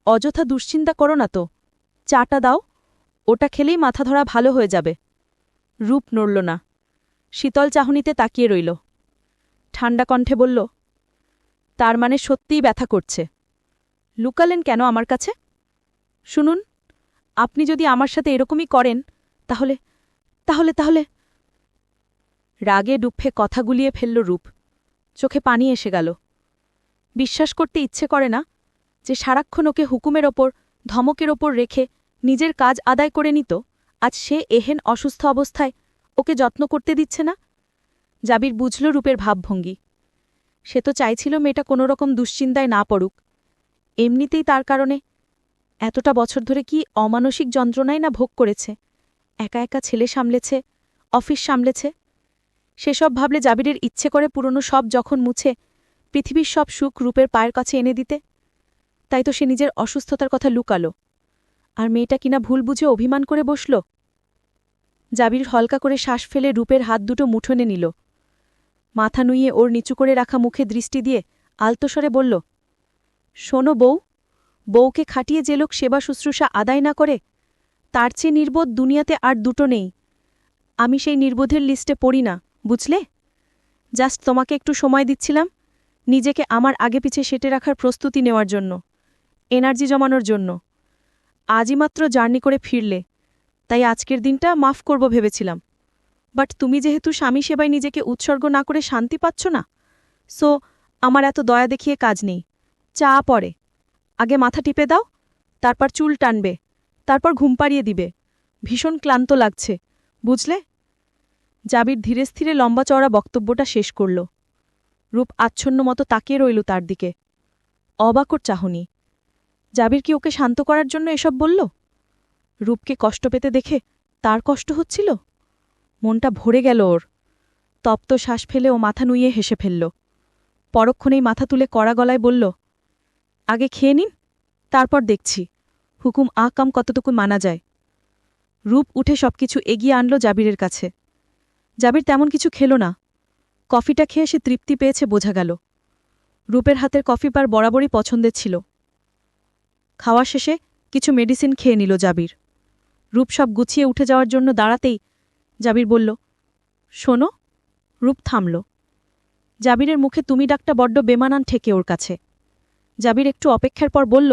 অযথা দুশ্চিন্তা করো না তো। চাটা দাও, ওটা খেলেই মাথা ধরা ভালো হয়ে যাবে। রূপ নড়ল না, শীতল চাহনিতে তাকিয়ে রইল। ঠান্ডা কণ্ঠে বলল, তার মানে সত্যিই ব্যথা করছে। লুকালেন কেন আমার কাছে? শুনুন, আপনি যদি আমার সাথে এরকমই করেন তাহলে তাহলে তাহলে রাগে ডুফে কথা গুলিয়ে ফেলল রূপ। চোখে পানি এসে গেল। বিশ্বাস করতে ইচ্ছে করে না যে সারাক্ষণ ওকে হুকুমের ওপর, ধমকের ওপর রেখে নিজের কাজ আদায় করে নিত, আজ সে এহেন অসুস্থ অবস্থায় ওকে যত্ন করতে দিচ্ছে না। জাবির বুঝল রূপের ভাবভঙ্গি। সে তো চাইছিল মেয়েটা কোনোরকম দুশ্চিন্তায় না পড়ুক। এমনিতেই তার কারণে এতটা বছর ধরে কি অমানসিক যন্ত্রণাই না ভোগ করেছে। একা একা ছেলে সামলেছে, অফিস সামলেছে। সেসব ভাবলে জাবিরের ইচ্ছে করে পুরনো সব যখন মুছে পৃথিবীর সব সুখ রূপের পায়ের কাছে এনে দিতে। তাই তো সে নিজের অসুস্থতার কথা লুকালো। আর মেয়েটা কিনা ভুল বুঝে অভিমান করে বসল। জাবির হালকা করে শ্বাস ফেলে রূপের হাত দুটো মুঠোনে নিল। মাথা নুইয়ে ওর নিচু করে রাখা মুখে দৃষ্টি দিয়ে আলতস্বরে বলল, শোনো বউ, বউকে খাটিয়ে যে লোক সেবা শুশ্রূষা আদায় না করে, তার চেয়ে নির্বোধ দুনিয়াতে আর দুটো নেই। আমি সেই নির্বোধের লিস্টে পড়ি না, বুঝলে? জাস্ট তোমাকে একটু সময় দিচ্ছিলাম নিজেকে আমার আগে পিছে সেটে রাখার প্রস্তুতি নেওয়ার জন্য, এনার্জি জমানোর জন্য। আজই মাত্র জার্নি করে ফিরলে, তাই আজকের দিনটা মাফ করব ভেবেছিলাম। বাট তুমি যেহেতু স্বামী সেবায় নিজেকে উৎসর্গ না করে শান্তি পাচ্ছ না, সো আমার এত দয়া দেখিয়ে কাজ নেই। চা পরে আগে মাথা টিপে দাও, তারপর চুল টানবে, তারপর ঘুম পাড়িয়ে দিবে। ভীষণ ক্লান্ত লাগছে, বুঝলে? জাবির ধীরে স্থিরে লম্বা চওড়া বক্তব্যটা শেষ করল। রূপ আচ্ছন্ন মতো তাকিয়ে রইল তার দিকে, অবাকর চাহনি। জাবির কি ওকে শান্ত করার জন্য এসব বলল? রূপকে কষ্ট পেতে দেখে তার কষ্ট হচ্ছিল। মনটা ভরে গেল ওর। তপ্ত শ্বাস ফেলে ও মাথা নুইয়ে হেসে ফেলল। পরক্ষণেই মাথা তুলে কড়া গলায় বলল, আগে খেয়ে নিন, তারপর দেখছি হুকুম আকাম কতটুকু মানা যায়। রূপ উঠে সবকিছু এগিয়ে আনল জাবিরের কাছে। জাবির তেমন কিছু খেল না। কফিটা খেয়ে সে তৃপ্তি পেয়েছে বোঝা গেল। রূপের হাতের কফি পার বরাবরই পছন্দের ছিল। খাওয়া শেষে কিছু মেডিসিন খেয়ে নিল জাবির। রূপ সব গুছিয়ে উঠে যাওয়ার জন্য দাঁড়াতেই জাবির বলল, শোনো। রূপ থামল। জাবিরের মুখে তুমি ডাকটা বড্ড বেমানান ঠেকে ওর কাছে। জাবির একটু অপেক্ষার পর বলল,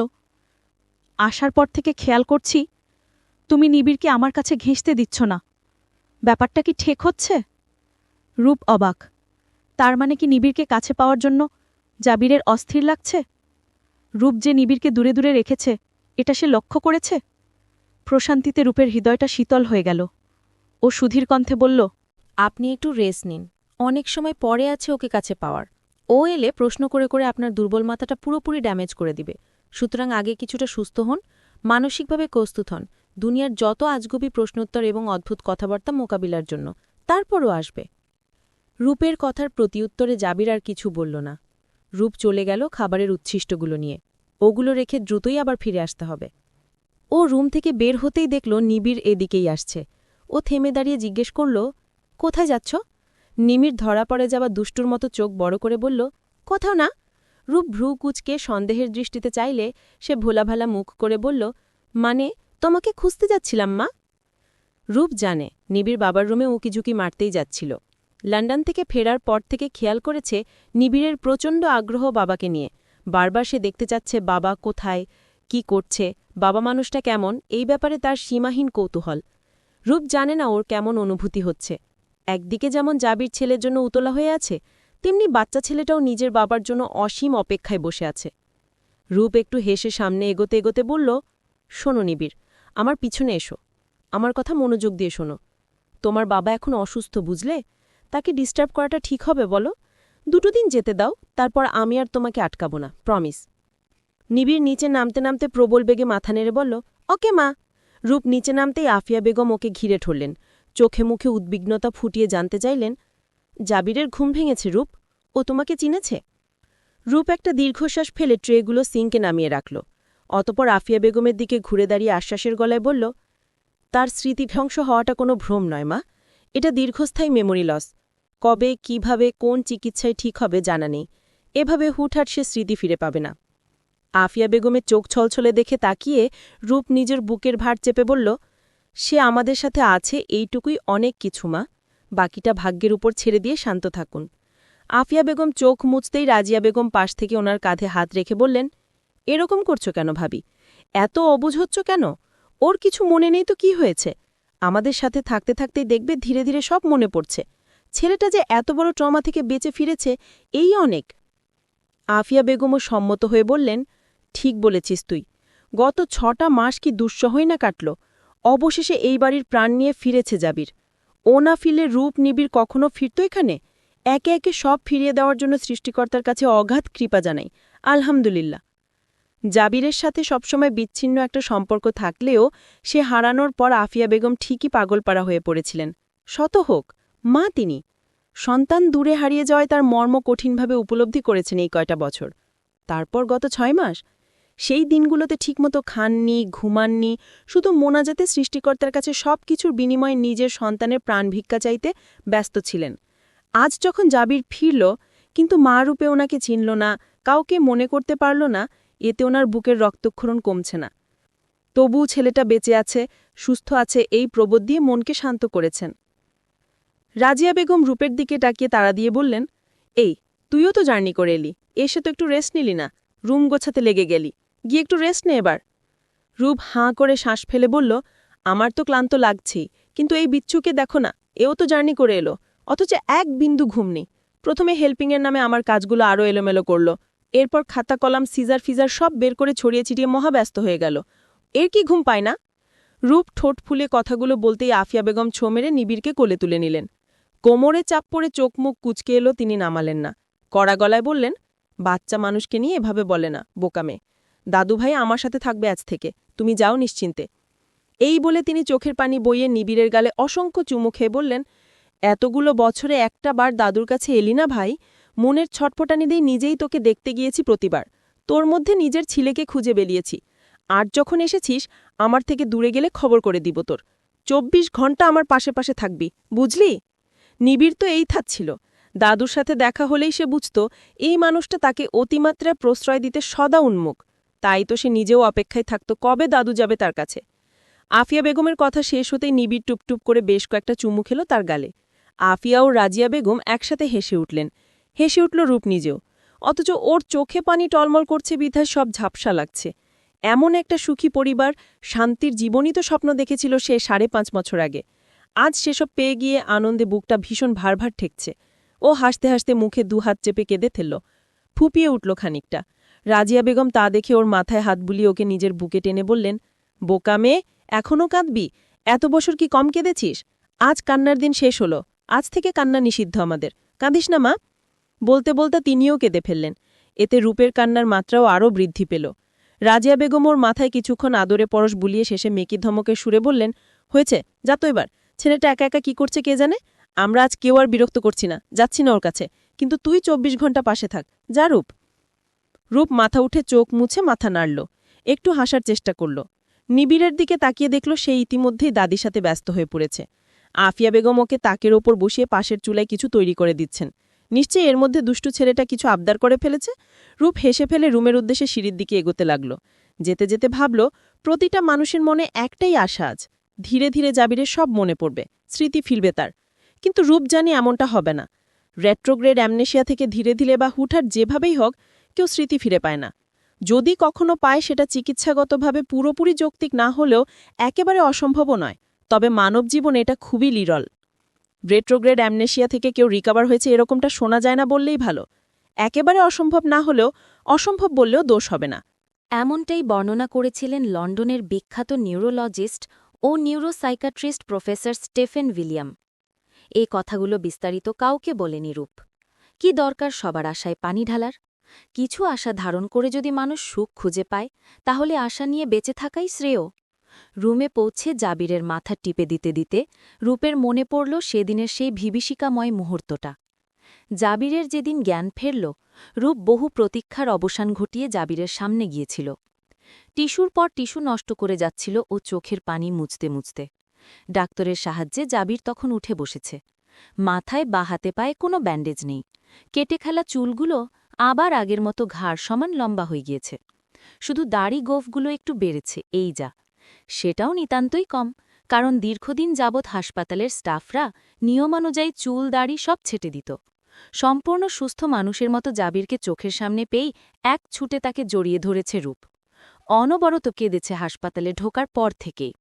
আসার পর থেকে খেয়াল করছি তুমি নিবিড়কে আমার কাছে ঘেঁষতে দিচ্ছ না। ব্যাপারটা কি ঠিক হচ্ছে? রূপ অবাক। তার মানে কি নিবিড়কে কাছে পাওয়ার জন্য জাবিরের অস্থির লাগছে? রূপ যে নিবিড়কে দূরে দূরে রেখেছে এটা সে লক্ষ্য করেছে? প্রশান্তিতে রূপের হৃদয়টা শীতল হয়ে গেল। ও সুধীর কণ্ঠে বলল, আপনি একটু রেস্ট নিন, অনেক সময় পরে আছে ওকে কাছে পাওয়ার। ও এলে প্রশ্ন করে করে আপনার দুর্বল মাথাটা পুরোপুরি ড্যামেজ করে দিবে। সুতরাং আগে কিছুটা সুস্থ হন, মানসিকভাবে প্রস্তুত হন দুনিয়ার যত আজগুবি প্রশ্নোত্তর এবং অদ্ভুত কথাবার্তা মোকাবিলার জন্য। তারপরও আসবে। রূপের কথার প্রতিউত্তরে জাবির আর কিছু বলল না। রূপ চলে গেল খাবারের উচ্ছিষ্টগুলো নিয়ে। ওগুলো রেখে দ্রুতই আবার ফিরে আসতে হবে। ও রুম থেকে বের হতেই দেখল নিবিড় এদিকেই আসছে। ও থেমে দাঁড়িয়ে জিজ্ঞেস করল, কোথায় যাচ্ছ? নিমির ধরা পড়ে যাওয়া দুষ্টুর মতো চোখ বড় করে বলল, কোথাও না। রূপ ভ্রু কুচকে সন্দেহের দৃষ্টিতে চাইলে সে ভোলাভালা মুখ করে বলল, মানে তোমাকে খুঁজতে যাচ্ছিলাম মা। রূপ জানে নিবিড় বাবার রুমে উকিঝুঁকি মারতেই যাচ্ছিল। লন্ডন থেকে ফেরার পর থেকে খেয়াল করেছে নিবিড়ের প্রচণ্ড আগ্রহ বাবাকে নিয়ে। বারবার সে দেখতে চাচ্ছে বাবা কোথায়, কি করছে, বাবা মানুষটা কেমন, এই ব্যাপারে তার সীমাহীন কৌতূহল। রূপ জানে না ওর কেমন অনুভূতি হচ্ছে। একদিকে যেমন জাবির ছেলের জন্য উতলা হয়ে আছে, তেমনি বাচ্চা ছেলেটাও নিজের বাবার জন্য অসীম অপেক্ষায় বসে আছে। রূপ একটু হেসে সামনে এগোতে এগোতে বলল, শোনো নিবিড়, আমার পিছনে এসো, আমার কথা মনোযোগ দিয়ে শোনো। তোমার বাবা এখন অসুস্থ, বুঝলে? তাকে ডিস্টার্ব করাটা ঠিক হবে বলো? 2 দিন যেতে দাও, তারপর আমি আর তোমাকে আটকাবো না, প্রমিস। নিবিড় নিচে নামতে নামতে প্রবল বেগে মাথা নেড়ে বলল, ওকে মা। রূপ নিচে নামতেই আফিয়া বেগম ওকে ঘিরে ধরলেন। চোখে মুখে উদ্বিগ্নতা ফুটিয়ে জানতে চাইলেন, জাবিরের ঘুম ভেঙেছে রূপ? ও তোমাকে চিনেছে? রূপ একটা দীর্ঘশ্বাস ফেলে ট্রেগুলো সিঙ্কে নামিয়ে রাখল। অতপর আফিয়া বেগমের দিকে ঘুরে দাঁড়িয়ে আশ্বাসের গলায় বলল, তার স্মৃতিধ্বংস হওয়াটা কোনো ভ্রম নয় মা, এটা দীর্ঘস্থায়ী মেমোরি লস। কবে, কিভাবে, কোন চিকিৎসায় ঠিক হবে জানা নেই। এভাবে হুটহাট সে স্মৃতি ফিরে পাবে না। আফিয়া বেগমের চোখ ছলছলে দেখে তাকিয়ে রূপ নিজের বুকের ভার চেপে বলল, সে আমাদের সাথে আছে এইটুকুই অনেক কিছু মা, বাকিটা ভাগ্যের উপর ছেড়ে দিয়ে শান্ত থাকুন। আফিয়া বেগম চোখ মুছতেই রাজিয়া বেগম পাশ থেকে ওনার কাঁধে হাত রেখে বললেন, এরকম করছো কেন ভাবি? এত অবুঝ হচ্ছ কেন? ওর কিছু মনে নেই তো কি হয়েছে? আমাদের সাথে থাকতে থাকতেই দেখবে ধীরে ধীরে সব মনে পড়ছে। ছেলেটা যে এত বড় ট্রমা থেকে বেঁচে ফিরেছে, এই অনেক। আফিয়া বেগমও সম্মত হয়ে বললেন, ঠিক বলেছিস তুই। গত 6টা মাস কি দুঃসহই না কাটল। অবশেষে এই বাড়ির প্রাণ নিয়ে ফিরেছে জাবির। ও না ফিরলে রূপ নিবিড় কখনো ফিরত এখানে? একে একে সব ফিরিয়ে দেওয়ার জন্য সৃষ্টিকর্তার কাছে অগাধ কৃপা জানাই, আলহামদুলিল্লাহ। জাবিরের সাথে সবসময় বিচ্ছিন্ন একটা সম্পর্ক থাকলেও সে হারানোর পর আফিয়া বেগম ঠিকই পাগলপাড়া হয়ে পড়েছিলেন। শত হোক মা তিনি। সন্তান দূরে হারিয়ে যাওয়ায় তার মর্ম কঠিনভাবে উপলব্ধি করেছেন এই কয়টা বছর। তারপর গত 6 মাস সেই দিনগুলোতে ঠিকমতো খাননি, ঘুমাননি, শুধু মোনাজাতে সৃষ্টিকর্তার কাছে সব কিছুর বিনিময়ে নিজের সন্তানের প্রাণ ভিক্ষা চাইতে ব্যস্ত ছিলেন। আজ যখন জাবির ফিরল, কিন্তু মা রূপে ওনাকে চিনল না, কাউকে মনে করতে পারল না, এতে ওনার বুকের রক্তক্ষরণ কমছে না। তবু ছেলেটা বেঁচে আছে, সুস্থ আছে, এই প্রবোধ দিয়ে মনকে শান্ত করেছেন। রাজিয়া বেগম রূপের দিকে তাকিয়ে তাড়া দিয়ে বললেন, এই তুইও তো জার্নি করে এলি, এসে তো একটু রেস্ট নিলি না, রুম গোছাতে লেগে গেলি, গিয়ে একটু রেস্ট নে এবার। রূপ হাঁ করে শ্বাস ফেলে বলল, আমার তো ক্লান্ত লাগছেই, কিন্তু এই বিচ্ছুকে দেখো না, এও তো জার্নি করে এলো, অথচ এক বিন্দু ঘুম নেই। প্রথমে হেল্পিংয়ের নামে আমার কাজগুলো আরও এলোমেলো করল, এরপর খাতা কলাম সিজার ফিজার সব বের করে ছড়িয়ে ছিটিয়ে মহাব্যস্ত হয়ে গেল। এর কি ঘুম পায় না? রূপ ঠোঁট ফুলে কথাগুলো বলতেই আফিয়া বেগম ছো মেরে নিবিড়কে কোলে তুলে নিলেন। কোমরে চাপ পড়ে চোখ মুখ কুচকে এলো, তিনি নামালেন না। কড়া গলায় বললেন, বাচ্চা মানুষকে নিয়ে এভাবে বলে না, বোকামে। দাদুভাই আমার সাথে থাকবে আজ থেকে, তুমি যাও নিশ্চিন্তে। এই বলে তিনি চোখের পানি বইয়ে নিবিড়ের গালে অসংখ্য চুমু খেয়ে বললেন, এতগুলো বছরে একটা বার দাদুর কাছে এলি না ভাই? মনের ছটফটানি দিয়ে নিজেই তোকে দেখতে গিয়েছি প্রতিবার, তোর মধ্যে নিজের ছেলেকে খুঁজে বেরিয়েছি। আর যখন এসেছিস, আমার থেকে দূরে গেলে খবর করে দিব তোর। 24 ঘন্টা আমার পাশে পাশে থাকবি, বুঝলি? নিবিড় তো এই থাকছিল। দাদুর সাথে দেখা হলেই সে বুঝত এই মানুষটা তাকে অতিমাত্রায় প্রশ্রয় দিতে সদা উন্মুখ। তাই তো সে নিজেও অপেক্ষায় থাকত কবে দাদু যাবে তার কাছে। আফিয়া বেগমের কথা শেষ হতেই নিবিড় টুপটুপ করে বেশ কয়েকটা চুমু খেল তার গালে। আফিয়া ও রাজিয়া বেগম একসাথে হেসে উঠলেন। হেসে উঠল রূপ নিজেও। অথচ ওর চোখে পানি টলমল করছে বিধায় সব ঝাপসা লাগছে। এমন একটা সুখী পরিবার, শান্তির জীবনই তো স্বপ্ন দেখেছিল সে 5.5 বছর আগে। আজ সেসব পেয়ে গিয়ে আনন্দে বুকটা ভীষণ ভার ভার ঠেকছে। ও হাসতে হাসতে মুখে 2 হাত চেপে কেঁদে ফেলল, ফুপিয়ে উঠল খানিকটা। রাজিয়া বেগম তা দেখে ওর মাথায় হাত বুলিয়ে ওকে নিজের বুকে টেনে বললেন, বোকা মেয়ে, এখনও কাঁদবি? এত বছর কি কম কেঁদেছিস? আজ কান্নার দিন শেষ হলো, আজ থেকে কান্না নিষিদ্ধ আমাদের, কাঁদিস না মা। বলতে বলতে তিনিও কেঁদে ফেললেন। এতে রূপের কান্নার মাত্রাও আরও বৃদ্ধি পেল। রাজিয়া বেগম ওর মাথায় কিছুক্ষণ আদরে পরশ বুলিয়ে শেষে মেকি ধমকের সুরে বললেন, হয়েছে, যা তো এবার। ছেলেটা একা একা কি করছে কে জানে। আমরা আজ কেউ আর বিরক্ত করছি না, যাচ্ছি না ওর কাছে, কিন্তু তুই 24 ঘন্টা পাশে থাক, যা রূপ। রূপ মাথা উঠে চোখ মুছে মাথা নাড়ল, একটু হাসার চেষ্টা করল। নিবিড়ের দিকে তাকিয়ে দেখল সে ইতিমধ্যেই দাদির সাথে ব্যস্ত হয়ে পড়েছে। আফিয়া বেগম ওকে তাকের ওপর বসিয়ে পাশের চুলায় কিছু তৈরি করে দিচ্ছেন। নিশ্চয়ই এর মধ্যে দুষ্টু ছেলেটা কিছু আবদার করে ফেলেছে। রূপ হেসে ফেলে রুমের উদ্দেশ্যে সিঁড়ির দিকে এগোতে লাগল। যেতে যেতে ভাবল, প্রতিটা মানুষের মনে একটাই আশা আজ, ধীরে ধীরে জাবিরের সব মনে পড়বে, স্মৃতি ফিরবে তার। কিন্তু রূপ জানি এমনটা হবে না। রেট্রোগ্রেড অ্যামনেশিয়া থেকে ধীরে ধীরে বা হুটহাট যেভাবেই হোক কেউ স্মৃতি ফিরে পায় না। যদি কখনো পায় সেটা চিকিৎসাগতভাবে পুরোপুরি যৌক্তিক না হলেও একেবারে অসম্ভবও নয়, তবে মানব জীবনে এটা খুবই লিরল। রেট্রোগ্রেড অ্যামনেশিয়া থেকে কেউ রিকভার হয়েছে এরকমটা শোনা যায় না বললেই ভালো। একেবারে অসম্ভব না হলেও অসম্ভব বললেও দোষ হবে না। এমনটাই বর্ণনা করেছিলেন লন্ডনের বিখ্যাত নিউরোলজিস্ট ও নিউরোসাইকাট্রিস্ট প্রফেসর স্টেফেন উইলিয়াম। এই কথাগুলো বিস্তারিত কাউকে বলেনি রূপ। কি দরকার সবার আশায় পানি ঢালার? কিছু আশা ধারণ করে যদি মানুষ সুখ খুঁজে পায়, তাহলে আশা নিয়ে বেঁচে থাকাই শ্রেয়। রুমে পৌঁছে জাবিরের মাথা টিপে দিতে দিতে রূপের মনে পড়ল সেদিনের সেই বিভীষিকাময় মুহূর্তটা। জাবিরের যেদিন জ্ঞান ফেরল, রূপ বহু প্রতীক্ষার অবসান ঘটিয়ে জাবিরের সামনে গিয়েছিল। টিস্যুর পর টিস্যু নষ্ট করে যাচ্ছিল ও চোখের পানি মুছতে মুছতে। ডাক্তারের সাহায্যে জাবির তখন উঠে বসেছে। মাথায় বা হাতে পায়ে কোনো ব্যান্ডেজ নেই। কেটে খেলা চুলগুলো আবার আগের মতো ঘাড় সমান লম্বা হয়ে গিয়েছে। শুধু দাড়ি গোফগুলো একটু বেড়েছে, এই যা। সেটাও নিতান্তই কম, কারণ দীর্ঘদিন যাবৎ হাসপাতালের স্টাফরা নিয়মানুযায়ী চুল দাড়ি সব ছেটে দিত। সম্পূর্ণ সুস্থ মানুষের মতো জাবিরকে চোখের সামনে পেয়েই এক ছুটে তাকে জড়িয়ে ধরেছে রূপ। অনবরত কেঁদেছে হাসপাতালে ঢোকার পর থেকেই।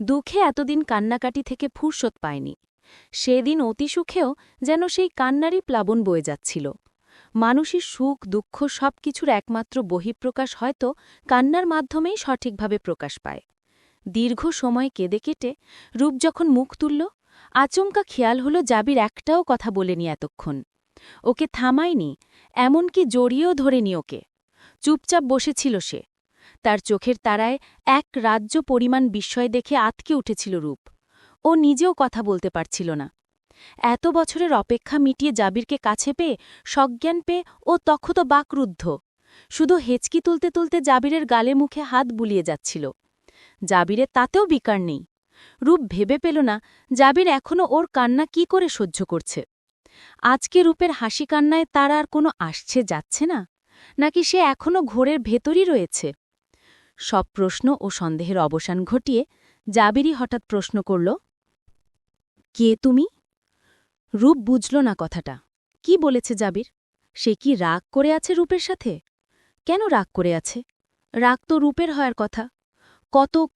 দুঃখে এতদিন কান্নাকাটি থেকে ফুরসত পায়নি। সেদিন অতি সুখেও যেন সেই কান্নারই প্লাবন বয়ে যাচ্ছিল। মানুষের সুখ দুঃখ সবকিছুর একমাত্র বহিঃপ্রকাশ হয়তো কান্নার মাধ্যমেই সঠিকভাবে প্রকাশ পায়। দীর্ঘ সময় কেঁদে কেটে রূপ যখন মুখ তুলল, আচমকা খেয়াল হলো জাবির একটাও কথা বলেনি এতক্ষণ। ওকে থামায়নি, এমনকি জড়িয়েও ধরেনি ওকে। চুপচাপ বসেছিল সে। তার চোখের তারায় এক রাজ্য পরিমাণ বিস্ময় দেখে আতকে উঠেছিল রূপ। ও নিজেও কথা বলতে পারছিল না। এত বছরের অপেক্ষা মিটিয়ে জাবিরকে কাছে পেয়ে, সজ্ঞান পেয়ে ও তখত বাকরুদ্ধ। শুধু হেঁচকি তুলতে তুলতে জাবিরের গালে মুখে হাত বুলিয়ে যাচ্ছিল। জাবিরের তাতেও বিকার নেই। রূপ ভেবে পেল না জাবির এখনও ওর কান্না কি করে সহ্য করছে। আজকে রূপের হাসি কান্নায় তার আর কোনো আসছে যাচ্ছে না, নাকি সে এখনও ঘোরের ভেতরই রয়েছে? সব প্রশ্ন ও সন্দেহের অবসান ঘটিয়ে জাবিরই হঠাৎ প্রশ্ন করল, কে তুমি? রূপ বুঝল না কথাটা। কি বলেছে জাবির? সে কি রাগ করে আছে রূপের সাথে? কেন রাগ করে আছে? রাগ তো রূপের হওয়ার কথা।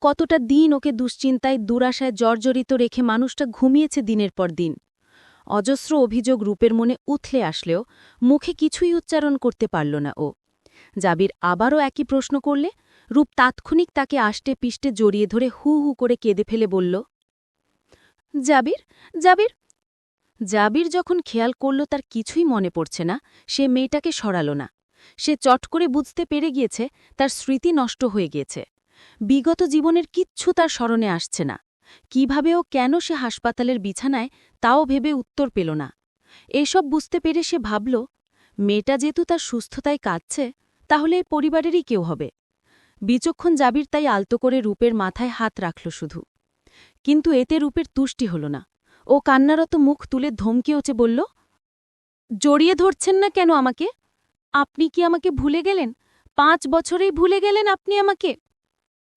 কতটা দিন ওকে দুশ্চিন্তায় দুরাশায় জর্জরিত রেখে মানুষটা ঘুমিয়েছে দিনের পর দিন। অজস্র অভিযোগ রূপের মনে উথলে আসলেও মুখে কিছুই উচ্চারণ করতে পারল না ও। জাবির আবারও একই প্রশ্ন করলে রূপ তাৎক্ষণিক তাকে আষ্টে পিষ্টে জড়িয়ে ধরে হু হু করে কেঁদে ফেলে বলল, জাবির জাবির। জাবির যখন খেয়াল করল তার কিছুই মনে পড়ছে না, সে মেয়েটাকে সরাল না। সে চট করে বুঝতে পেরে গিয়েছে তার স্মৃতি নষ্ট হয়ে গিয়েছে। বিগত জীবনের কিচ্ছু তার স্মরণে আসছে না। কিভাবে ও কেন সে হাসপাতালের বিছানায়, তাও ভেবে উত্তর পেল না। এসব বুঝতে পেরে সে ভাবল, মেয়েটা যেহেতু তার সুস্থতায় কাঁদছে, তাহলে এ পরিবারেরই কেউ হবে। বিচক্ষণ জাবির তাই আলতো করে রূপের মাথায় হাত রাখল শুধু। কিন্তু এতে রূপের তুষ্টি হল না। ও কান্নারত মুখ তুলে ধমকে ওচে বলল, জড়িয়ে ধরছেন না কেন আমাকে? আপনি কি আমাকে ভুলে গেলেন? 5 বছরেই ভুলে গেলেন আপনি আমাকে?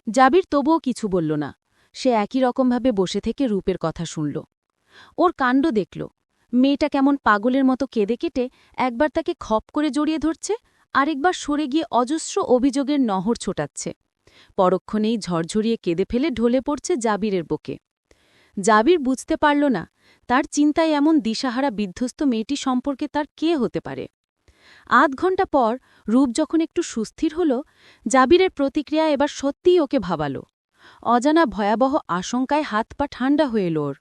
জাবির তবুও কিছু বলল না। সে একই রকমভাবে বসে থেকে রূপের কথা শুনল। ওর কাণ্ড দেখল। মেয়েটা কেমন পাগলের মতো কেঁদে কেটে একবার তাকে খপ করে জড়িয়ে ধরছে, আরেকবার সরে গিয়ে অজস্র অভিযোগের নহর ছোটাচ্ছে। পরক্ষণেই ঝরঝরিয়ে কেঁদে ফেলে ঢলে পড়ছে জাবিরের বুকে। জাবির বুঝতে পারল না তার চিন্তায় এমন দিশাহারা বিধ্বস্ত মেয়েটি সম্পর্কে তার কে হতে পারে। আধ ঘণ্টা পর রূপ যখন একটু সুস্থির হল, জাবিরের প্রতিক্রিয়া এবার সত্যিই ওকে ভাবালো। অজানা ভয়াবহ আশঙ্কায় হাত পা ঠান্ডা হয়ে এল ওর।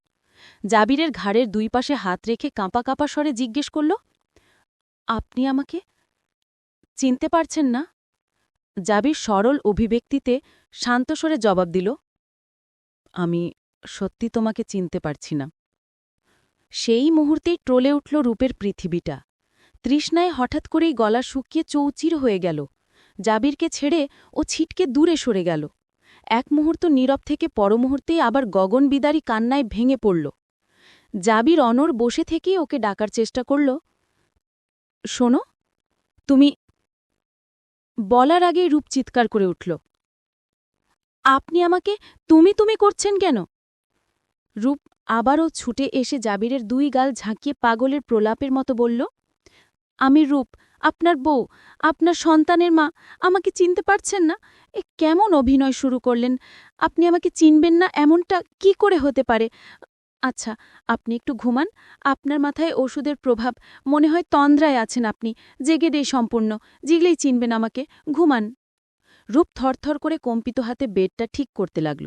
জাবিরের ঘাড়ের 2 পাশে হাত রেখে কাঁপা কাঁপা স্বরে জিজ্ঞেস করল, আপনি আমাকে চিনতে পারছেন না? জাবির সরল অভিব্যক্তিতে শান্ত স্বরে জবাব দিল, আমি সত্যি তোমাকে চিনতে পারছি না। সেই মুহূর্তেই ট্রলে উঠল রূপের পৃথিবীটা। তৃষ্ণায় হঠাৎ করেই গলা শুকিয়ে চৌচির হয়ে গেল। জাবিরকে ছেড়ে ও ছিটকে দূরে সরে গেল। এক মুহূর্ত নীরব থেকে পরমুহূর্তেই আবার গগনবিদারী কান্নায় ভেঙে পড়ল। জাবির অনর বসে থেকেই ওকে ডাকার চেষ্টা করল। শোনো, তুমি। বলার আগেই রূপ চিৎকার করে উঠল। আপনি আমাকে তুমি করছেন কেন? রূপ আবারও ছুটে এসে জাবিরের দুই গাল ঝাঁকিয়ে পাগলের প্রলাপের মতো বলল, আমি রূপ, আপনার বউ, আপনার সন্তানের মা। আমাকে চিনতে পারছেন না? এ কেমন অভিনয় শুরু করলেন? আপনি আমাকে চিনবেন না এমনটা কি করে হতে পারে? আচ্ছা, আপনি একটু ঘুমান। আপনার মাথায় ওষুধের প্রভাব, মনে হয় তন্দ্রায় আছেন আপনি। জেগে দেই সম্পূর্ণ, জিগলেই চিনবেন আমাকে। ঘুমান। রূপ থরথর করে কম্পিত হাতে বেডটা ঠিক করতে লাগল।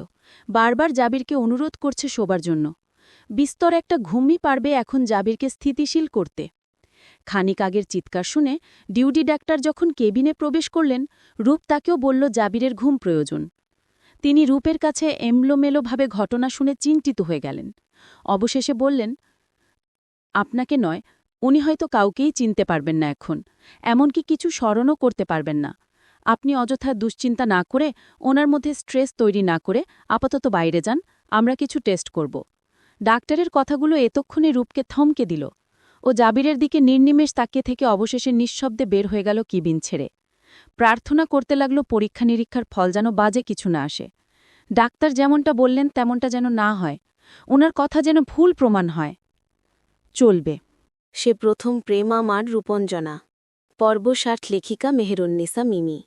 বারবার জাবিরকে অনুরোধ করছে শোবার জন্য। বিস্তর একটা ঘুমই পারবে এখন জাবিরকে স্থিতিশীল করতে। খানিক আগের চিৎকার শুনে ডিউটি ডাক্তার যখন কেবিনে প্রবেশ করলেন, রূপ তাকেও বলল জাবিরের ঘুম প্রয়োজন। তিনি রূপের কাছে এমলোমেলোভাবে ঘটনা শুনে চিন্তিত হয়ে গেলেন। অবশেষে বললেন, আপনাকে নয়, উনি হয়তো কাউকেই চিনতে পারবেন না এখন, এমনকি কিছু স্মরণও করতে পারবেন না। আপনি অযথা দুশ্চিন্তা না করে, ওনার মধ্যে স্ট্রেস তৈরি না করে আপাতত বাইরে যান, আমরা কিছু টেস্ট করব। ডাক্তারের কথাগুলো এতক্ষণে রূপকে থমকে দিল। ও জাবিরের দিকে নির্নিমেষ তাকিয়ে থেকে অবশেষে নিঃশব্দে বের হয়ে গেল কিবিন ছেড়ে। প্রার্থনা করতে লাগল পরীক্ষা নিরীক্ষার ফল যেন বাজে কিছু না আসে। ডাক্তার যেমনটা বললেন তেমনটা যেন না হয়, ওনার কথা যেন ভুল প্রমাণ হয়। চলবে। সে প্রথম প্রেম আমার রূপঞ্জনা। পর্ব ৬০ লেখিকা মেহেরুন্নিসা মিমি।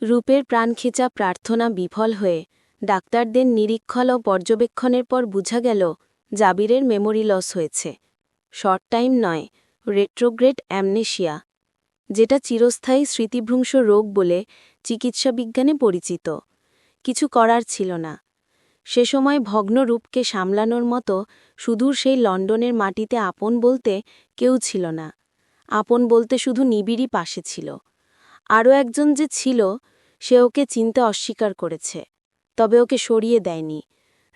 রূপের প্রাণখিচা প্রার্থনা বিফল হয়ে ডাক্তারদের নিরীক্ষণ ও পর্যবেক্ষণের পর বুঝা গেল জাবিরের মেমোরি লস হয়েছে। শর্ট টাইম নয়, রেট্রোগ্রেড অ্যামনেশিয়া, যেটা চিরস্থায়ী স্মৃতিভ্রংশ রোগ বলে চিকিৎসাবিজ্ঞানে পরিচিত। কিছু করার ছিল না। সে সময় ভগ্ন রূপকে সামলানোর মতো সুদূর সেই লন্ডনের মাটিতে আপন বলতে কেউ ছিল না। আপন বলতে শুধু নিবিড়ই পাশে ছিল। আরও একজন যে ছিল, সে ওকে চিনতে অস্বীকার করেছে, তবে ওকে সরিয়ে দেয়নি,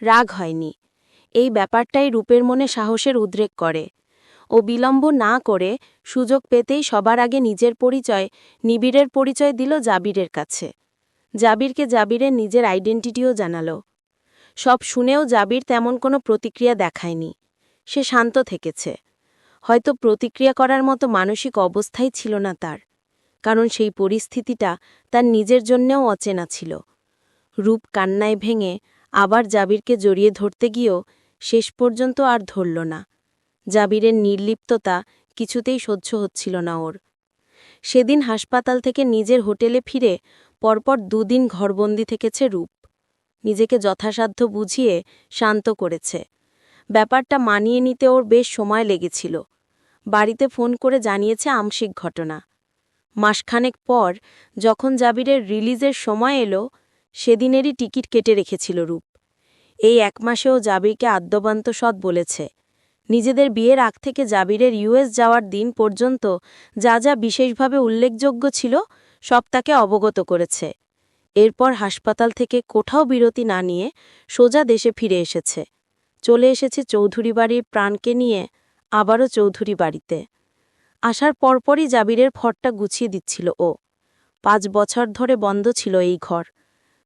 রাগ হয়নি। এই ব্যাপারটাই রূপের মনে সাহসের উদ্রেক করে। ও বিলম্ব না করে সুযোগ পেতেই সবার আগে নিজের পরিচয়, নিবিড়ের পরিচয় দিল জাবিরের কাছে। জাবিরকে জাবিরের নিজের আইডেন্টিটিও জানালো। সব শুনেও জাবির তেমন কোনো প্রতিক্রিয়া দেখায়নি। সে শান্ত থেকেছে। হয়তো প্রতিক্রিয়া করার মতো মানসিক অবস্থাই ছিল না তার, কারণ সেই পরিস্থিতিটা তার নিজের জন্যেও অচেনা ছিল। রূপ কান্নায় ভেঙে আবার জাবিরকে জড়িয়ে ধরতে গিয়েও শেষ পর্যন্ত আর ধরল না। জাবিরের নির্লিপ্ততা কিছুতেই সহ্য হচ্ছিল না ওর। সেদিন হাসপাতাল থেকে নিজের হোটেলে ফিরে পরপর ২ দিন ঘরবন্দি থেকেছে রূপ। নিজেকে যথাসাধ্য বুঝিয়ে শান্ত করেছে। ব্যাপারটা মানিয়ে নিতে ওর বেশ সময় লেগেছিল। বাড়িতে ফোন করে জানিয়েছে আংশিক ঘটনা। মাসখানেক পর যখন জাবিরের রিলিজের সময় এলো, সেদিনেরই টিকিট কেটে রেখেছিল রূপ। এই ১ মাসেও জাবিরকে আদ্যবান্ত সৎ বলেছে। নিজেদের বিয়ের আগ থেকে জাবিরের ইউএস যাওয়ার দিন পর্যন্ত যা যা বিশেষভাবে উল্লেখযোগ্য ছিল সব তাকে অবগত করেছে। এরপর হাসপাতাল থেকে কোথাও বিরতি না নিয়ে সোজা দেশে ফিরে এসেছে। চলে এসেছে চৌধুরী বাড়ির প্রাণকে নিয়ে আবারও চৌধুরী বাড়িতে। আসার পরপরই জাবিরের ঘরটা গুছিয়ে দিচ্ছিল ও। ৫ বছর ধরে বন্ধ ছিল এই ঘর।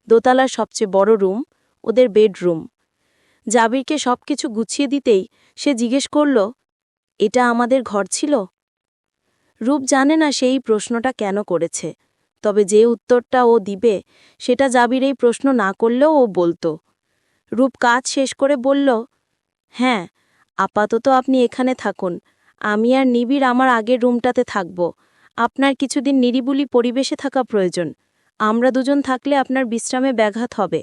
দোতলার সবচেয়ে বড় রুম, ওদের বেডরুম। জাবিরকে সবকিছু গুছিয়ে দিতেই সে জিজ্ঞেস করল, এটা আমাদের ঘর ছিল? রূপ জানে না সেই প্রশ্নটা কেন করেছে, তবে যে উত্তরটা ও দিবে সেটা জাবির এই প্রশ্ন না করলেও ও বলতো। রূপ কাজ শেষ করে বলল, হ্যাঁ, আপাতত আপনি এখানে থাকুন। আমি আর নিবিড় আমার আগের রুমটাতে থাকব। আপনার কিছুদিন নিরিবিলি পরিবেশে থাকা প্রয়োজন। আমরা দুজন থাকলে আপনার বিশ্রামে ব্যাঘাত হবে।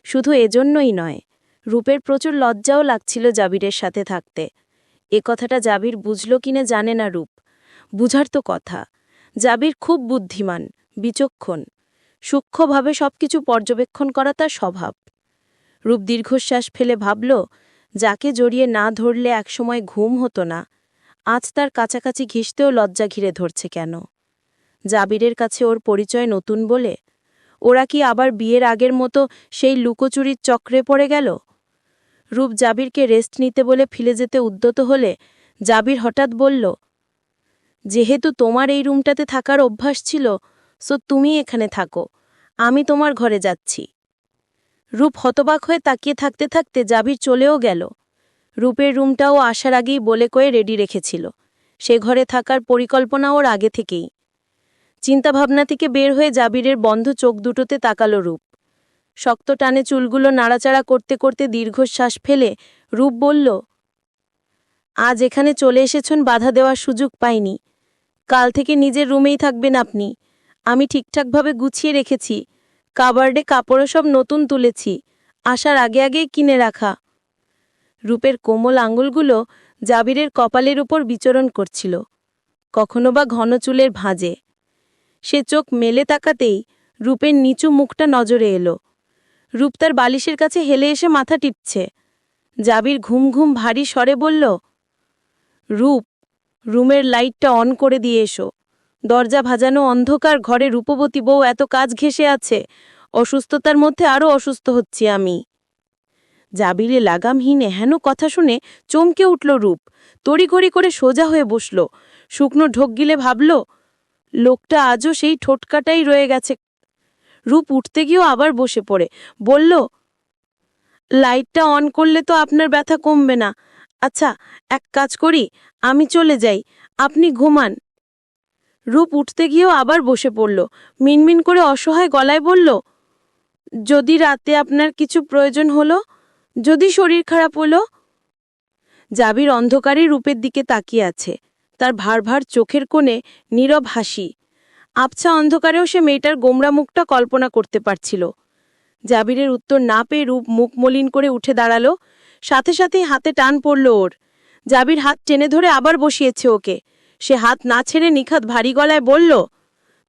শুধু এজন্যই নয়, রূপের প্রচুর লজ্জাও লাগছিল জাবিরের সাথে থাকতে। এ কথাটা জাবির বুঝল কিনা জানে না রূপ। বুঝার তো কথা। জাবির খুব বুদ্ধিমান, বিচক্ষণ। সূক্ষ্মভাবে সবকিছু পর্যবেক্ষণ করা তার স্বভাব। রূপ দীর্ঘশ্বাস ফেলে ভাবল, যাকে জড়িয়ে না ধরলে একসময় ঘুম হতো না, আজ তার কাছাকাছি ঘিসতেও লজ্জা ঘিরে ধরছে কেন? জাবিরের কাছে ওর পরিচয় নতুন বলে? ওরা কি আবার বিয়ের আগের মতো সেই লুকোচুরির চক্রে পড়ে গেল? রূপ জাবিরকে রেস্ট নিতে বলে ফিরে যেতে উদ্যত হলে জাবির হঠাৎ বলল, যেহেতু তোমার এই রুমটাতে থাকার অভ্যাস ছিল, সো তুমি এখানে থাকো, আমি তোমার ঘরে যাচ্ছি। রূপ হতবাক হয়ে তাকিয়ে থাকতে থাকতে জাবির চলেও গেল। রূপের রুমটাও আসার আগেই বলে কয়ে রেডি রেখেছিল। সে ঘরে থাকার পরিকল্পনা ওর আগে থেকেই। চিন্তাভাবনা থেকে বের হয়ে জাবিরের বন্ধ চোখ দুটোতে তাকালো রূপ। শক্ত টানে চুলগুলো নাড়াচাড়া করতে করতে দীর্ঘশ্বাস ফেলে রূপ বলল, আজ এখানে চলে এসেছেন বাধা দেওয়ার সুযোগ পাইনি। কাল থেকে নিজের রুমেই থাকবেন আপনি। আমি ঠিকঠাকভাবে গুছিয়ে রেখেছি। কাবার্ডে কাপড়ও সব নতুন তুলেছি, আসার আগে আগেই কিনে রাখা। রূপের কোমল আঙুলগুলো জাবিরের কপালের উপর বিচরণ করছিল, কখনো বা ঘন চুলের ভাঁজে। সে চোখ মেলে তাকাতেই রূপের নিচু মুখটা নজরে এলো। রূপ তার বালিশের কাছে হেলে এসে মাথা টিপছে। জাবির ঘুম ঘুম ভারী স্বরে বলল, রূপ, রুমের লাইটটা অন করে দিয়ে এসো। দরজা ভাজানো অন্ধকার ঘরে রূপবতী বউ এত কাজ ঘেঁষে আছে, অসুস্থতার মধ্যে আরও অসুস্থ হচ্ছি আমি। জাবিরে লাগামহীন হেন কথা শুনে চমকে উঠল রূপ। তড়িঘড়ি করে সোজা হয়ে বসল। শুকনো ঢোক গিলে ভাবল, লোকটা আজও সেই ঠোঁটকাটাই রয়ে গেছে। রূপ উঠতে গিয়েও আবার বসে পড়ে বলল, লাইটটা অন করলে তো আপনার ব্যথা কমবে না। আচ্ছা, এক কাজ করি, আমি চলে যাই, আপনি ঘুমান। রূপ উঠতে গিয়েও আবার বসে পড়ল। মিনমিন করে অসহায় গলায় বলল, যদি রাতে আপনার কিছু প্রয়োজন হলো, যদি শরীর খারাপ হলো। জাবির অন্ধকারে রূপের দিকে তাকিয়ে আছে। তার ভার ভার চোখের কোণে নীরব হাসি। আবছা অন্ধকারেও সে মেয়েটার গোমরা মুখটা কল্পনা করতে পারছিল। জাবিরের উত্তর না পেয়ে রূপ মুখ মলিন করে উঠে দাঁড়ালো। সাথে সাথেই হাতে টান পড়ল ওর। জাবির হাত টেনে ধরে আবার বসিয়েছে ওকে। সে হাত না ছেড়ে নিখাত ভারী গলায় বলল,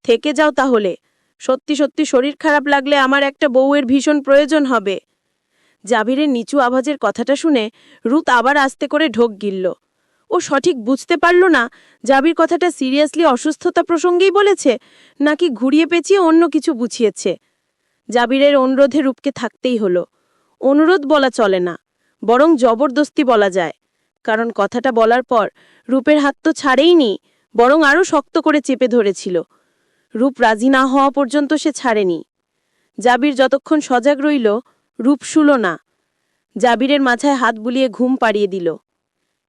থেকে যাও তাহলে। সত্যি সত্যি শরীর খারাপ লাগলে আমার একটা বউয়ের ভীষণ প্রয়োজন হবে। জাবিরের নিচু আওয়াজের কথাটা শুনে রূপ আবার আস্তে করে ঢোক গিলল। ও সঠিক বুঝতে পারল না জাবির কথাটা সিরিয়াসলি অসুস্থতা প্রসঙ্গেই বলেছে, নাকি ঘুরিয়ে পেঁচিয়ে অন্য কিছু বুঝিয়েছে। জাবিরের অনুরোধে রূপকে থাকতেই হলো। অনুরোধ বলা চলে না, বরং জবরদস্তি বলা যায়। কারণ কথাটা বলার পর রূপের হাত তো ছাড়েইনি, বরং আরও শক্ত করে চেপে ধরেছিল। রূপ রাজি না হওয়া পর্যন্ত সে ছাড়েনি। জাবির যতক্ষণ সজাগ রইল, রূপ শুল না। জাবিরের মাথায় হাত বুলিয়ে ঘুম পাড়িয়ে দিল।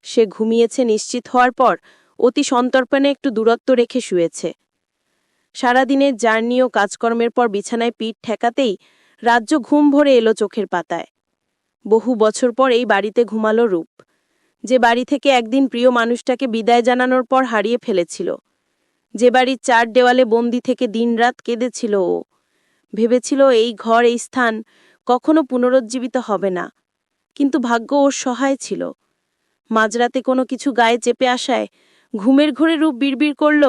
সে ঘুমিয়েছে নিশ্চিত হওয়ার পর অতি সন্তর্পণে একটু দূরত্ব রেখে শুয়েছে। সারাদিনের জার্নি ও কাজকর্মের পর বিছানায় পিঠ ঠেকাতেই রাজ্য ঘুম ভরে এলো চোখের পাতায়। বহু বছর পর এই বাড়িতে ঘুমালো রূপ, যে বাড়ি থেকে একদিন প্রিয় মানুষটাকে বিদায় জানানোর পর হারিয়ে ফেলেছিল। যে বাড়ির চার দেওয়ালে বন্দি থেকে দিনরাত কেঁদেছিল ও। ভেবেছিল এই ঘর, এই স্থান কখনো পুনরুজ্জীবিত হবে না। কিন্তু ভাগ্য ওর সহায় ছিল। মাঝরাতে কোনো কিছু গায়ে চেপে আসায় ঘুমের ঘোরে রূপ বিড়বিড় করল,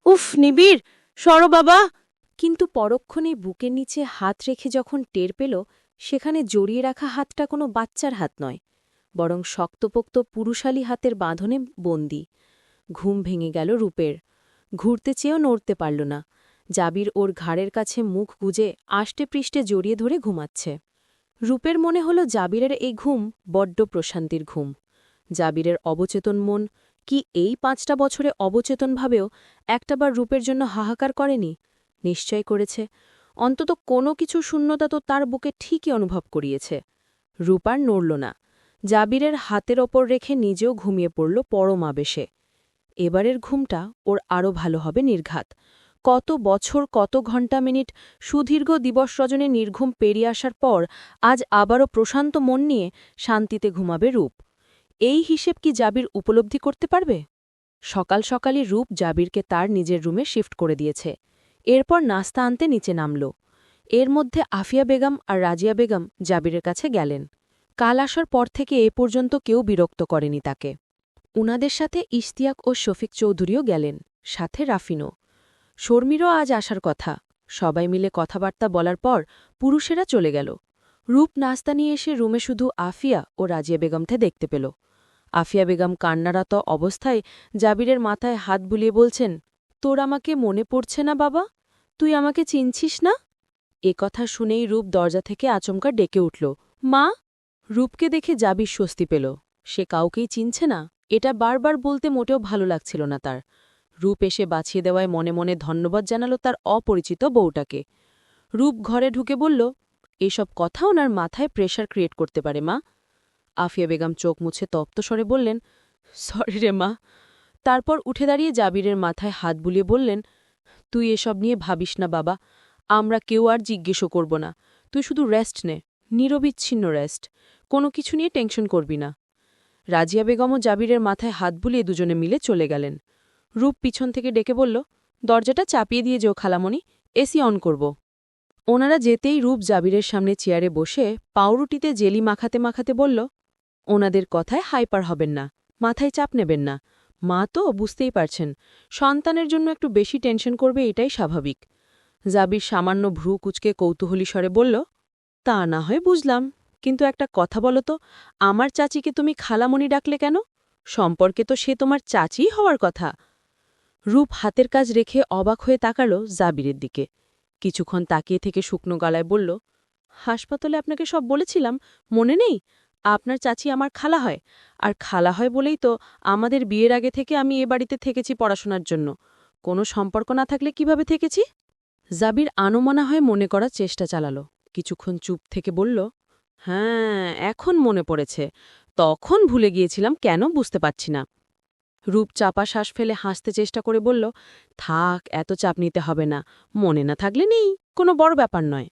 উফ নিবিড়, সরো বাবা। কিন্তু পরক্ষণে বুকের নিচে হাত রেখে যখন টের পেল সেখানে জড়িয়ে রাখা হাতটা কোনো বাচ্চার হাত নয়, বরং শক্তপোক্ত পুরুষালী হাতের বাঁধনে বন্দি। ঘুম ভেঙে গেল রূপের। ঘুরতে চেয়েও নড়তে পারল না। জাবির ওর ঘাড়ের কাছে মুখ গুজে আষ্টে পৃষ্ঠে জড়িয়ে ধরে ঘুমাচ্ছে। রূপের মনে হল জাবিরের এই ঘুম বড্ড প্রশান্তির ঘুম। জাবিরের অবচেতন মন কি এই 5টা বছরে অবচেতনভাবেও একটাবার রূপের জন্য হাহাকার করেনি? নিশ্চয় করেছে। অন্তত কোনো কিছু শূন্যতা তো তার বুকে ঠিকই অনুভব করিয়েছে। রূপ আর নড়ল না। জাবিরের হাতের ওপর রেখে নিজেও ঘুমিয়ে পড়ল পরম আবেশে। এবারের ঘুমটা ওর আরও ভালো হবে নির্ঘাত। কত বছর, কত ঘণ্টা মিনিট সুদীর্ঘ দিবস রজনে নির্ঘুম পেরিয়ে আসার পর আজ আবারও প্রশান্ত মন নিয়ে শান্তিতে ঘুমাবে রূপ। এই হিসেব কি জাবির উপলব্ধি করতে পারবে? সকাল সকালই রূপ জাবিরকে তার নিজের রুমে শিফট করে দিয়েছে। এরপর নাস্তা আনতে নিচে নামল। এর মধ্যে আফিয়া বেগম আর রাজিয়া বেগম জাবিরের কাছে গেলেন। কাল আসার পর থেকে এ পর্যন্ত কেউ বিরক্ত করেনি তাকে। উনাদের সাথে ইশতিয়াক ও শফিক চৌধুরীও গেলেন, সাথে রাফিনও। শর্মিরও আজ আসার কথা। সবাই মিলে কথাবার্তা বলার পর পুরুষেরা চলে গেল। রূপ নাস্তা নিয়ে এসে রুমে শুধু আফিয়া ও রাজিয়া বেগমকে দেখতে পেল। আফিয়া বেগম কান্নারত অবস্থায় জাবিরের মাথায় হাত বুলিয়ে বলছেন, তোর আমাকে মনে পড়ছে না বাবা? তুই আমাকে চিনছিস না? এ কথা শুনেই রূপ দরজা থেকে আচমকা ডেকে উঠল, মা! রূপকে দেখে জাবির স্বস্তি পেল। সে কাউকেই চিনছে না, এটা বারবার বলতে মোটেও ভালো লাগছিল না তার। রূপ এসে বাছিয়ে দেওয়ায় মনে মনে ধন্যবাদ জানালো তার অপরিচিত বউটাকে। রূপ ঘরে ঢুকে বলল, এসব কথা ওনার মাথায় প্রেশার ক্রিয়েট করতে পারে মা। আফিয়া বেগম চোখ মুছে তপ্ত স্বরে বললেন, সরি রে মা। তারপর উঠে দাঁড়িয়ে জাবিরের মাথায় হাত বুলিয়ে বললেন, তুই এসব নিয়ে ভাবিস না বাবা, আমরা কেউ আর জিজ্ঞেসও করব না। তুই শুধু রেস্ট নে, নিরবিচ্ছিন্ন রেস্ট, কোনো কিছু নিয়ে টেনশন করবি না। রাজিয়া বেগমও জাবিরের মাথায় হাত বুলিয়ে দুজনে মিলে চলে গেলেন। রূপ পিছন থেকে ডেকে বলল, দরজাটা চাপিয়ে দিয়ে যেও খালামণি, এসি অন করব। ওনারা যেতেই রূপ জাবিরের সামনে চেয়ারে বসে পাউরুটিতে জেলি মাখাতে মাখাতে বলল, ওনাদের কথায় হাইপার হবেন না, মাথায় চাপ নেবেন না। মা তো বুঝতেই পারছেন, সন্তানের জন্য একটু বেশি টেনশন করবে, এটাই স্বাভাবিক। জাবির সামান্য ভ্রু কুচকে কৌতূহলী স্বরে বলল, তা না হয় বুঝলাম, কিন্তু একটা কথা বলো তো, আমার চাচিকে তুমি খালামণি ডাকলে কেন? সম্পর্কে তো সে তোমার চাচিই হওয়ার কথা। রূপ হাতের কাজ রেখে অবাক হয়ে তাকাল জাবিরের দিকে। কিছুক্ষণ তাকিয়ে থেকে শুকনো গলায় বলল, হাসপাতালে আপনাকে সব বলেছিলাম, মনে নেই? আপনার চাচি আমার খালা হয়, আর খালা হয় বলেই তো আমাদের বিয়ের আগে থেকে আমি এ বাড়িতে থেকেছি পড়াশোনার জন্য। কোনো সম্পর্ক না থাকলে কিভাবে থেকেছি? জাবির আনমনা হয়ে মনে করার চেষ্টা চালাল। কিছুক্ষণ চুপ থেকে বলল, হ্যাঁ, এখন মনে পড়েছে, তখন ভুলে গিয়েছিলাম, কেন বুঝতে পারছি না। রূপ চাপা শ্বাস ফেলে হাসতে চেষ্টা করে বলল, থাক, এত চাপ নিতে হবে না, মনে না থাকলে নেই, কোনো বড় ব্যাপার নয়।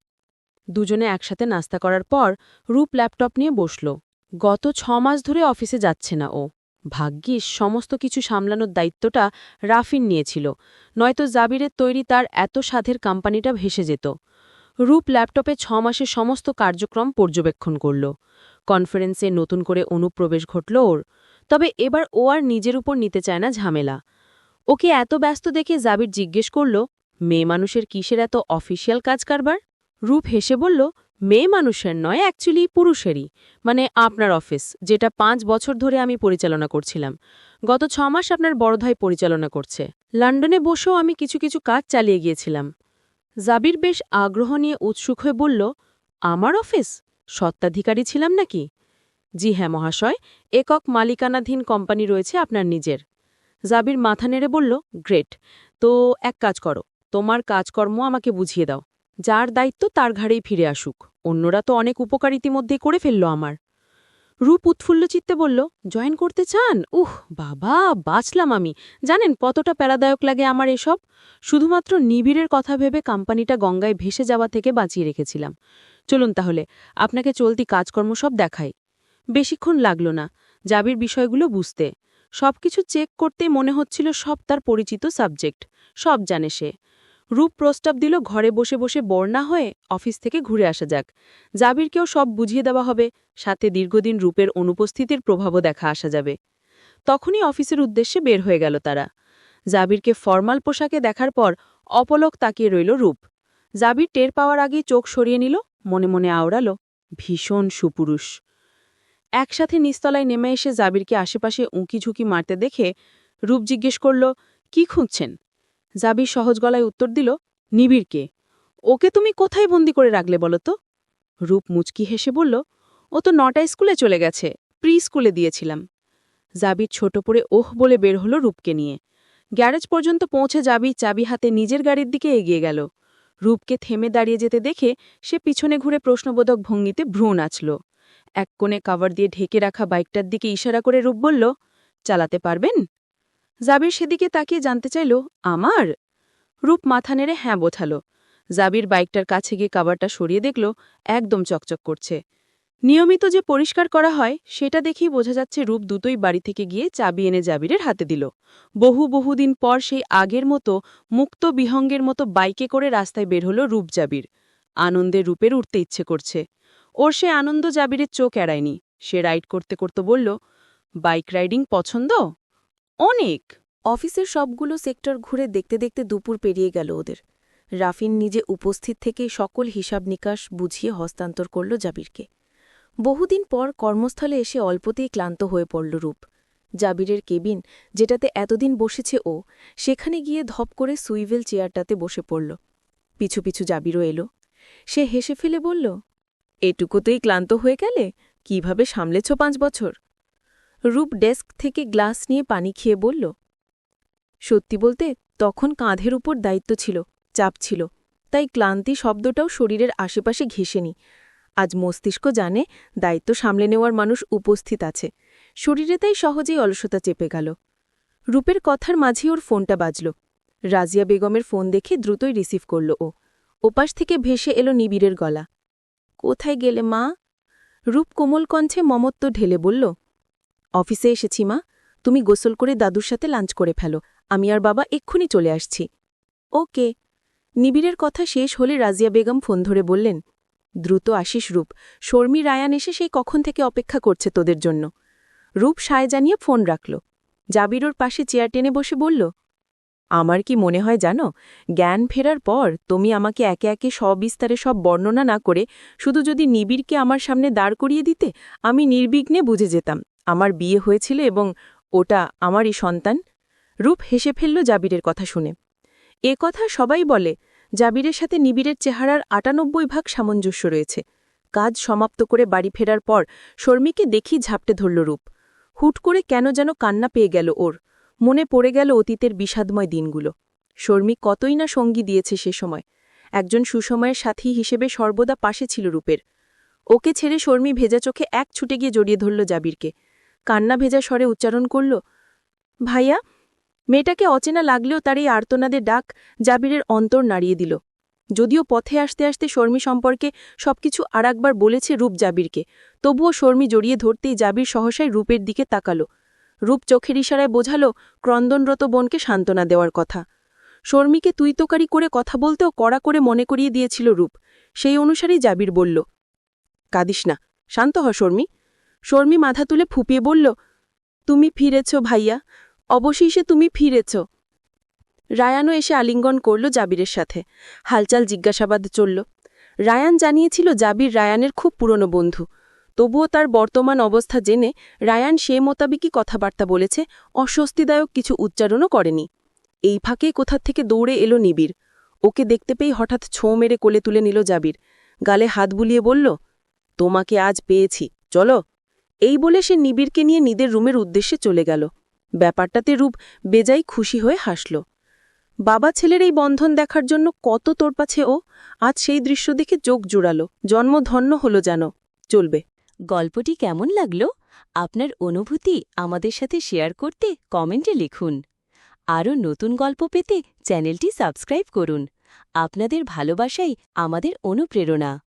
দুজনে একসাথে নাস্তা করার পর রূপ ল্যাপটপ নিয়ে বসল। গত 6 মাস ধরে অফিসে যাচ্ছে না ও। ভাগ্যিস সমস্ত কিছু সামলানোর দায়িত্বটা রাফিন নিয়েছিল, নয়তো জাবিরের তৈরি তার এত সাধের কোম্পানিটা ভেসে যেত। রূপ ল্যাপটপে 6 মাসের সমস্ত কার্যক্রম পর্যবেক্ষণ করল। কনফারেন্সে নতুন করে অনুপ্রবেশ ঘটল ওর, তবে এবার ও আর নিজের উপর নিতে চায় না ঝামেলা। ওকে এত ব্যস্ত দেখে জাবির জিজ্ঞেস করল, মেয়ে মানুষের কিসের এত অফিসিয়াল কাজ কারবার? রূপ হেসে বলল, মেয়ে মানুষের নয়, অ্যাকচুয়ালি পুরুষেরই, মানে আপনার অফিস, যেটা 5 বছর ধরে আমি পরিচালনা করছিলাম। গত 6 মাস আপনার বড় ভাই পরিচালনা করছে। লন্ডনে বসেও আমি কিছু কিছু কাজ চালিয়ে গিয়েছিলাম। জাবির বেশ আগ্রহ নিয়ে উৎসুক হয়ে বলল, আমার অফিস? স্বত্বাধিকারী ছিলাম নাকি? জি হ্যাঁ মহাশয়, একক মালিকানাধীন কোম্পানি রয়েছে আপনার নিজের। জাবির মাথা নেড়ে বলল, গ্রেট, তো এক কাজ করো, তোমার কাজকর্ম আমাকে বুঝিয়ে দাও, যার দায়িত্ব তার ঘাড়েই ফিরে আসুক। অন্যরা তো অনেক উপকার ইতিমধ্যেই করে ফেলল আমার। রূপ উৎফুল্ল চিত্তে বলল, জয়েন করতে চান? বাবা, বাঁচলাম আমি। জানেন কতটা প্যারাদায়ক লাগে আমার এসব? শুধুমাত্র নিবিড়ের কথা ভেবে কোম্পানিটা গঙ্গায় ভেসে যাওয়া থেকে বাঁচিয়ে রেখেছিলাম। চলুন তাহলে, আপনাকে চলতি কাজকর্ম সব দেখাই। বেশিক্ষণ লাগল না জাবির বিষয়গুলো বুঝতে। সবকিছু চেক করতে মনে হচ্ছিল সব তার পরিচিত সাবজেক্ট, সব জানে সে। রূপ প্রস্তাব দিল ঘরে বসে বসে বোর না হয়ে অফিস থেকে ঘুরে আসা যাক। জাবিরকেও সব বুঝিয়ে দেওয়া হবে, সাথে দীর্ঘদিন রূপের অনুপস্থিতির প্রভাবও দেখা আসা যাবে। তখনই অফিসের উদ্দেশ্যে বের হয়ে গেল তারা। জাবিরকে ফরমাল পোশাকে দেখার পর অপলক তাকিয়ে রইল রূপ। জাবির টের পাওয়ার আগেই চোখ সরিয়ে নিল, মনে মনে আওড়াল, ভীষণ সুপুরুষ। একসাথে নিচতলায় নেমে এসে জাবিরকে আশেপাশে উঁকিঝুঁকি মারতে দেখে রূপ জিজ্ঞেস করল, কি খুঁজছেন? জাবির সহজ গলায় উত্তর দিল, নিবিড়কে। ওকে তুমি কোথায় বন্দি করে রাখলে বলো তো? রূপ মুচকি হেসে বলল, ও তো 9টায় স্কুলে চলে গেছে, প্রি স্কুলে দিয়েছিলাম। জাবির ছোট পড়ে ওহ বলে বের হল রূপকে নিয়ে। গ্যারেজ পর্যন্ত পৌঁছে জাবির চাবি হাতে নিজের গাড়ির দিকে এগিয়ে গেল। রূপকে থেমে দাঁড়িয়ে যেতে দেখে সে পিছনে ঘুরে প্রশ্নবোধক ভঙ্গিতে ভ্রু নাচল। এক কোণে কভার দিয়ে ঢেকে রাখা বাইকটার দিকে ইশারা করে রূপ বলল, চালাতে পারবেন? জাবির সেদিকে তাকিয়ে জানতে চাইল, আমার? রূপ মাথা নেড়ে হ্যাঁ বোঝাল। জাবির বাইকটার কাছে গিয়ে কভারটা সরিয়ে দেখল একদম চকচক করছে। নিয়মিত যে পরিষ্কার করা হয় সেটা দেখেই বোঝা যাচ্ছে রূপ দুটোই বাড়ি থেকে গিয়ে চাবি এনে জাবিরের হাতে দিল। বহুদিন পর সেই আগের মতো মুক্ত বিহঙ্গের মতো বাইকে করে রাস্তায় বের হল রূপ জাবির। আনন্দে রূপের উঠতে ইচ্ছে করছে। ওর সে আনন্দ জাবিরের চোখ এড়ায়নি। সে রাইড করতে করতে বলল, বাইক রাইডিং পছন্দ? অনেক। অফিসের সবগুলো সেক্টর ঘুরে দেখতে দেখতে দুপুর পেরিয়ে গেল ওদের। রাফিন নিজে উপস্থিত থেকে সকল হিসাব নিকাশ বুঝিয়ে হস্তান্তর করল জাবিরকে। বহুদিন পর কর্মস্থলে এসে অল্পতেই ক্লান্ত হয়ে পড়ল রূপ। জাবিরের কেবিন, যেটাতে এতদিন বসেছে ও, সেখানে গিয়ে ধপ করে সুইভেল চেয়ারটাতে বসে পড়ল। পিছু পিছু জাবিরও এলো। সে হেসে ফেলে বলল, এটুকুতেই ক্লান্ত হয়ে গেলে? কিভাবে সামলেছ 5 বছর? রূপ ডেস্ক থেকে গ্লাস নিয়ে পানি খেয়ে বলল, সত্যি বলতে তখন কাঁধের উপর দায়িত্ব ছিল, চাপ ছিল, তাই ক্লান্তি শব্দটাও শরীরের আশেপাশে ঘেঁষেনি। আজ মস্তিষ্ক জানে দায়িত্ব সামলে নেওয়ার মানুষ উপস্থিত আছে। শরীরে তাই সহজেই অলসতা চেপে গেল। রূপের কথার মাঝে ওর ফোনটা বাজল। রাজিয়া বেগমের ফোন দেখে দ্রুতই রিসিভ করল ও। ওপাশ থেকে ভেসে এলো নিবিড়ের গলা। কোথায় গেলে মা? রূপ কোমল কণ্ঠে মমত্ব ঢেলে বলল, অফিসে এসেছি মা, তুমি গোসল করে দাদুর সাথে লাঞ্চ করে ফেলো, আমি আর বাবা এক্ষুনি চলে আসছি। ওকে। নিবিড়ের কথা শেষ হলে রাজিয়া বেগম ফোন ধরে বললেন, দ্রুত আসিস রূপ, শর্মী রায়ান এসে সেই কখন থেকে অপেক্ষা করছে তোদের জন্য। রূপ সায় জানিয়ে ফোন রাখল। জাবির ওর পাশে চেয়ার টেনে বসে বলল, আমার কি মনে হয় জানো, জ্ঞান ফেরার পর তুমি আমাকে একে একে সবিস্তারে সব বর্ণনা না করে শুধু যদি নিবিড়কে আমার সামনে দাঁড় করিয়ে দিতে, আমি নির্বিঘ্নে বুঝে যেতাম আমার বিয়ে হয়েছিল এবং ওটা আমারই সন্তান। রূপ হেসে ফেলল জাবিরের কথা শুনে। এ কথা সবাই বলে, জাবিরের সাথে নিবিড়ের চেহারার ৯৮% সামঞ্জস্য রয়েছে। কাজ সমাপ্ত করে বাড়ি ফেরার পর শর্মীকে দেখি ঝাপটে ধরল রূপ। হুট করে কেন যেন কান্না পেয়ে গেল ওর। মনে পড়ে গেল অতীতের বিষাদময় দিনগুলো। শর্মী কতই না সঙ্গী দিয়েছে সে সময়। একজন সুসময়ের সাথী হিসেবে সর্বদা পাশে ছিল রূপের। ওকে ছেড়ে শর্মী ভেজা চোখে এক ছুটে গিয়ে জড়িয়ে ধরল জাবিরকে। কান্না ভেজা স্বরে উচ্চারণ করল, ভাইয়া। মেয়েটাকে অচেনা লাগলেও তার এই আর্তনাদের ডাক জাবিরের অন্তর নাড়িয়ে দিল। যদিও পথে আসতে আসতে শর্মী সম্পর্কে সবকিছু আরেকবার বলেছে রূপ জাবিরকে, তবুও শর্মী জড়িয়ে ধরতেই জাবির সহসায় রূপের দিকে তাকালো। রূপ চোখের ইশারায় বোঝাল ক্রন্দনরত বোনকে সান্ত্বনা দেওয়ার কথা। শর্মীকে তুইতোকারি করে কথা বলতেও কড়া করে মনে করিয়ে দিয়েছিল রূপ। সেই অনুসারেই জাবির বলল, কাঁদিস না, শান্ত হ শর্মী। শর্মী মাথা তুলে ফুপিয়ে বলল, তুমি ফিরেছ ভাইয়া, অবশেষে তুমি ফিরেছ। রায়ানও এসে আলিঙ্গন করল জাবিরের সাথে। হালচাল জিজ্ঞাসাবাদ চলল। রায়ান জানিয়েছিল জাবির রায়ানের খুব পুরনো বন্ধু। তবুও তার বর্তমান অবস্থা জেনে রায়ান সে মোতাবেকই কথাবার্তা বলেছে, অস্বস্তিদায়ক কিছু উচ্চারণও করেনি। এই ফাঁকে কোথা থেকে দৌড়ে এলো নিবিড়। ওকে দেখতে পেয়ে হঠাৎ ছোঁ মেরে কোলে তুলে নিল জাবির। গালে হাত বুলিয়ে বলল, তোমাকে আজ পেয়েছি, চলো। এই বলে সে নিবিড়কে নিয়ে নিদের রুমের উদ্দেশ্যে চলে গেল। ব্যাপারটাতে রূপ বেজায় খুশি হয়ে হাসল। বাবা ছেলের এই বন্ধন দেখার জন্য কত তোড়পাছে ও। আজ সেই দৃশ্য দেখে চোখ জুড়াল, জন্মধন্য হল যেন। চলবে। গল্পটি কেমন লাগলো আপনার অনুভূতি আমাদের সাথে শেয়ার করতে কমেন্টে লিখুন। আরও নতুন গল্প পেতে চ্যানেলটি সাবস্ক্রাইব করুন। আপনাদের ভালোবাসাই আমাদের অনুপ্রেরণা।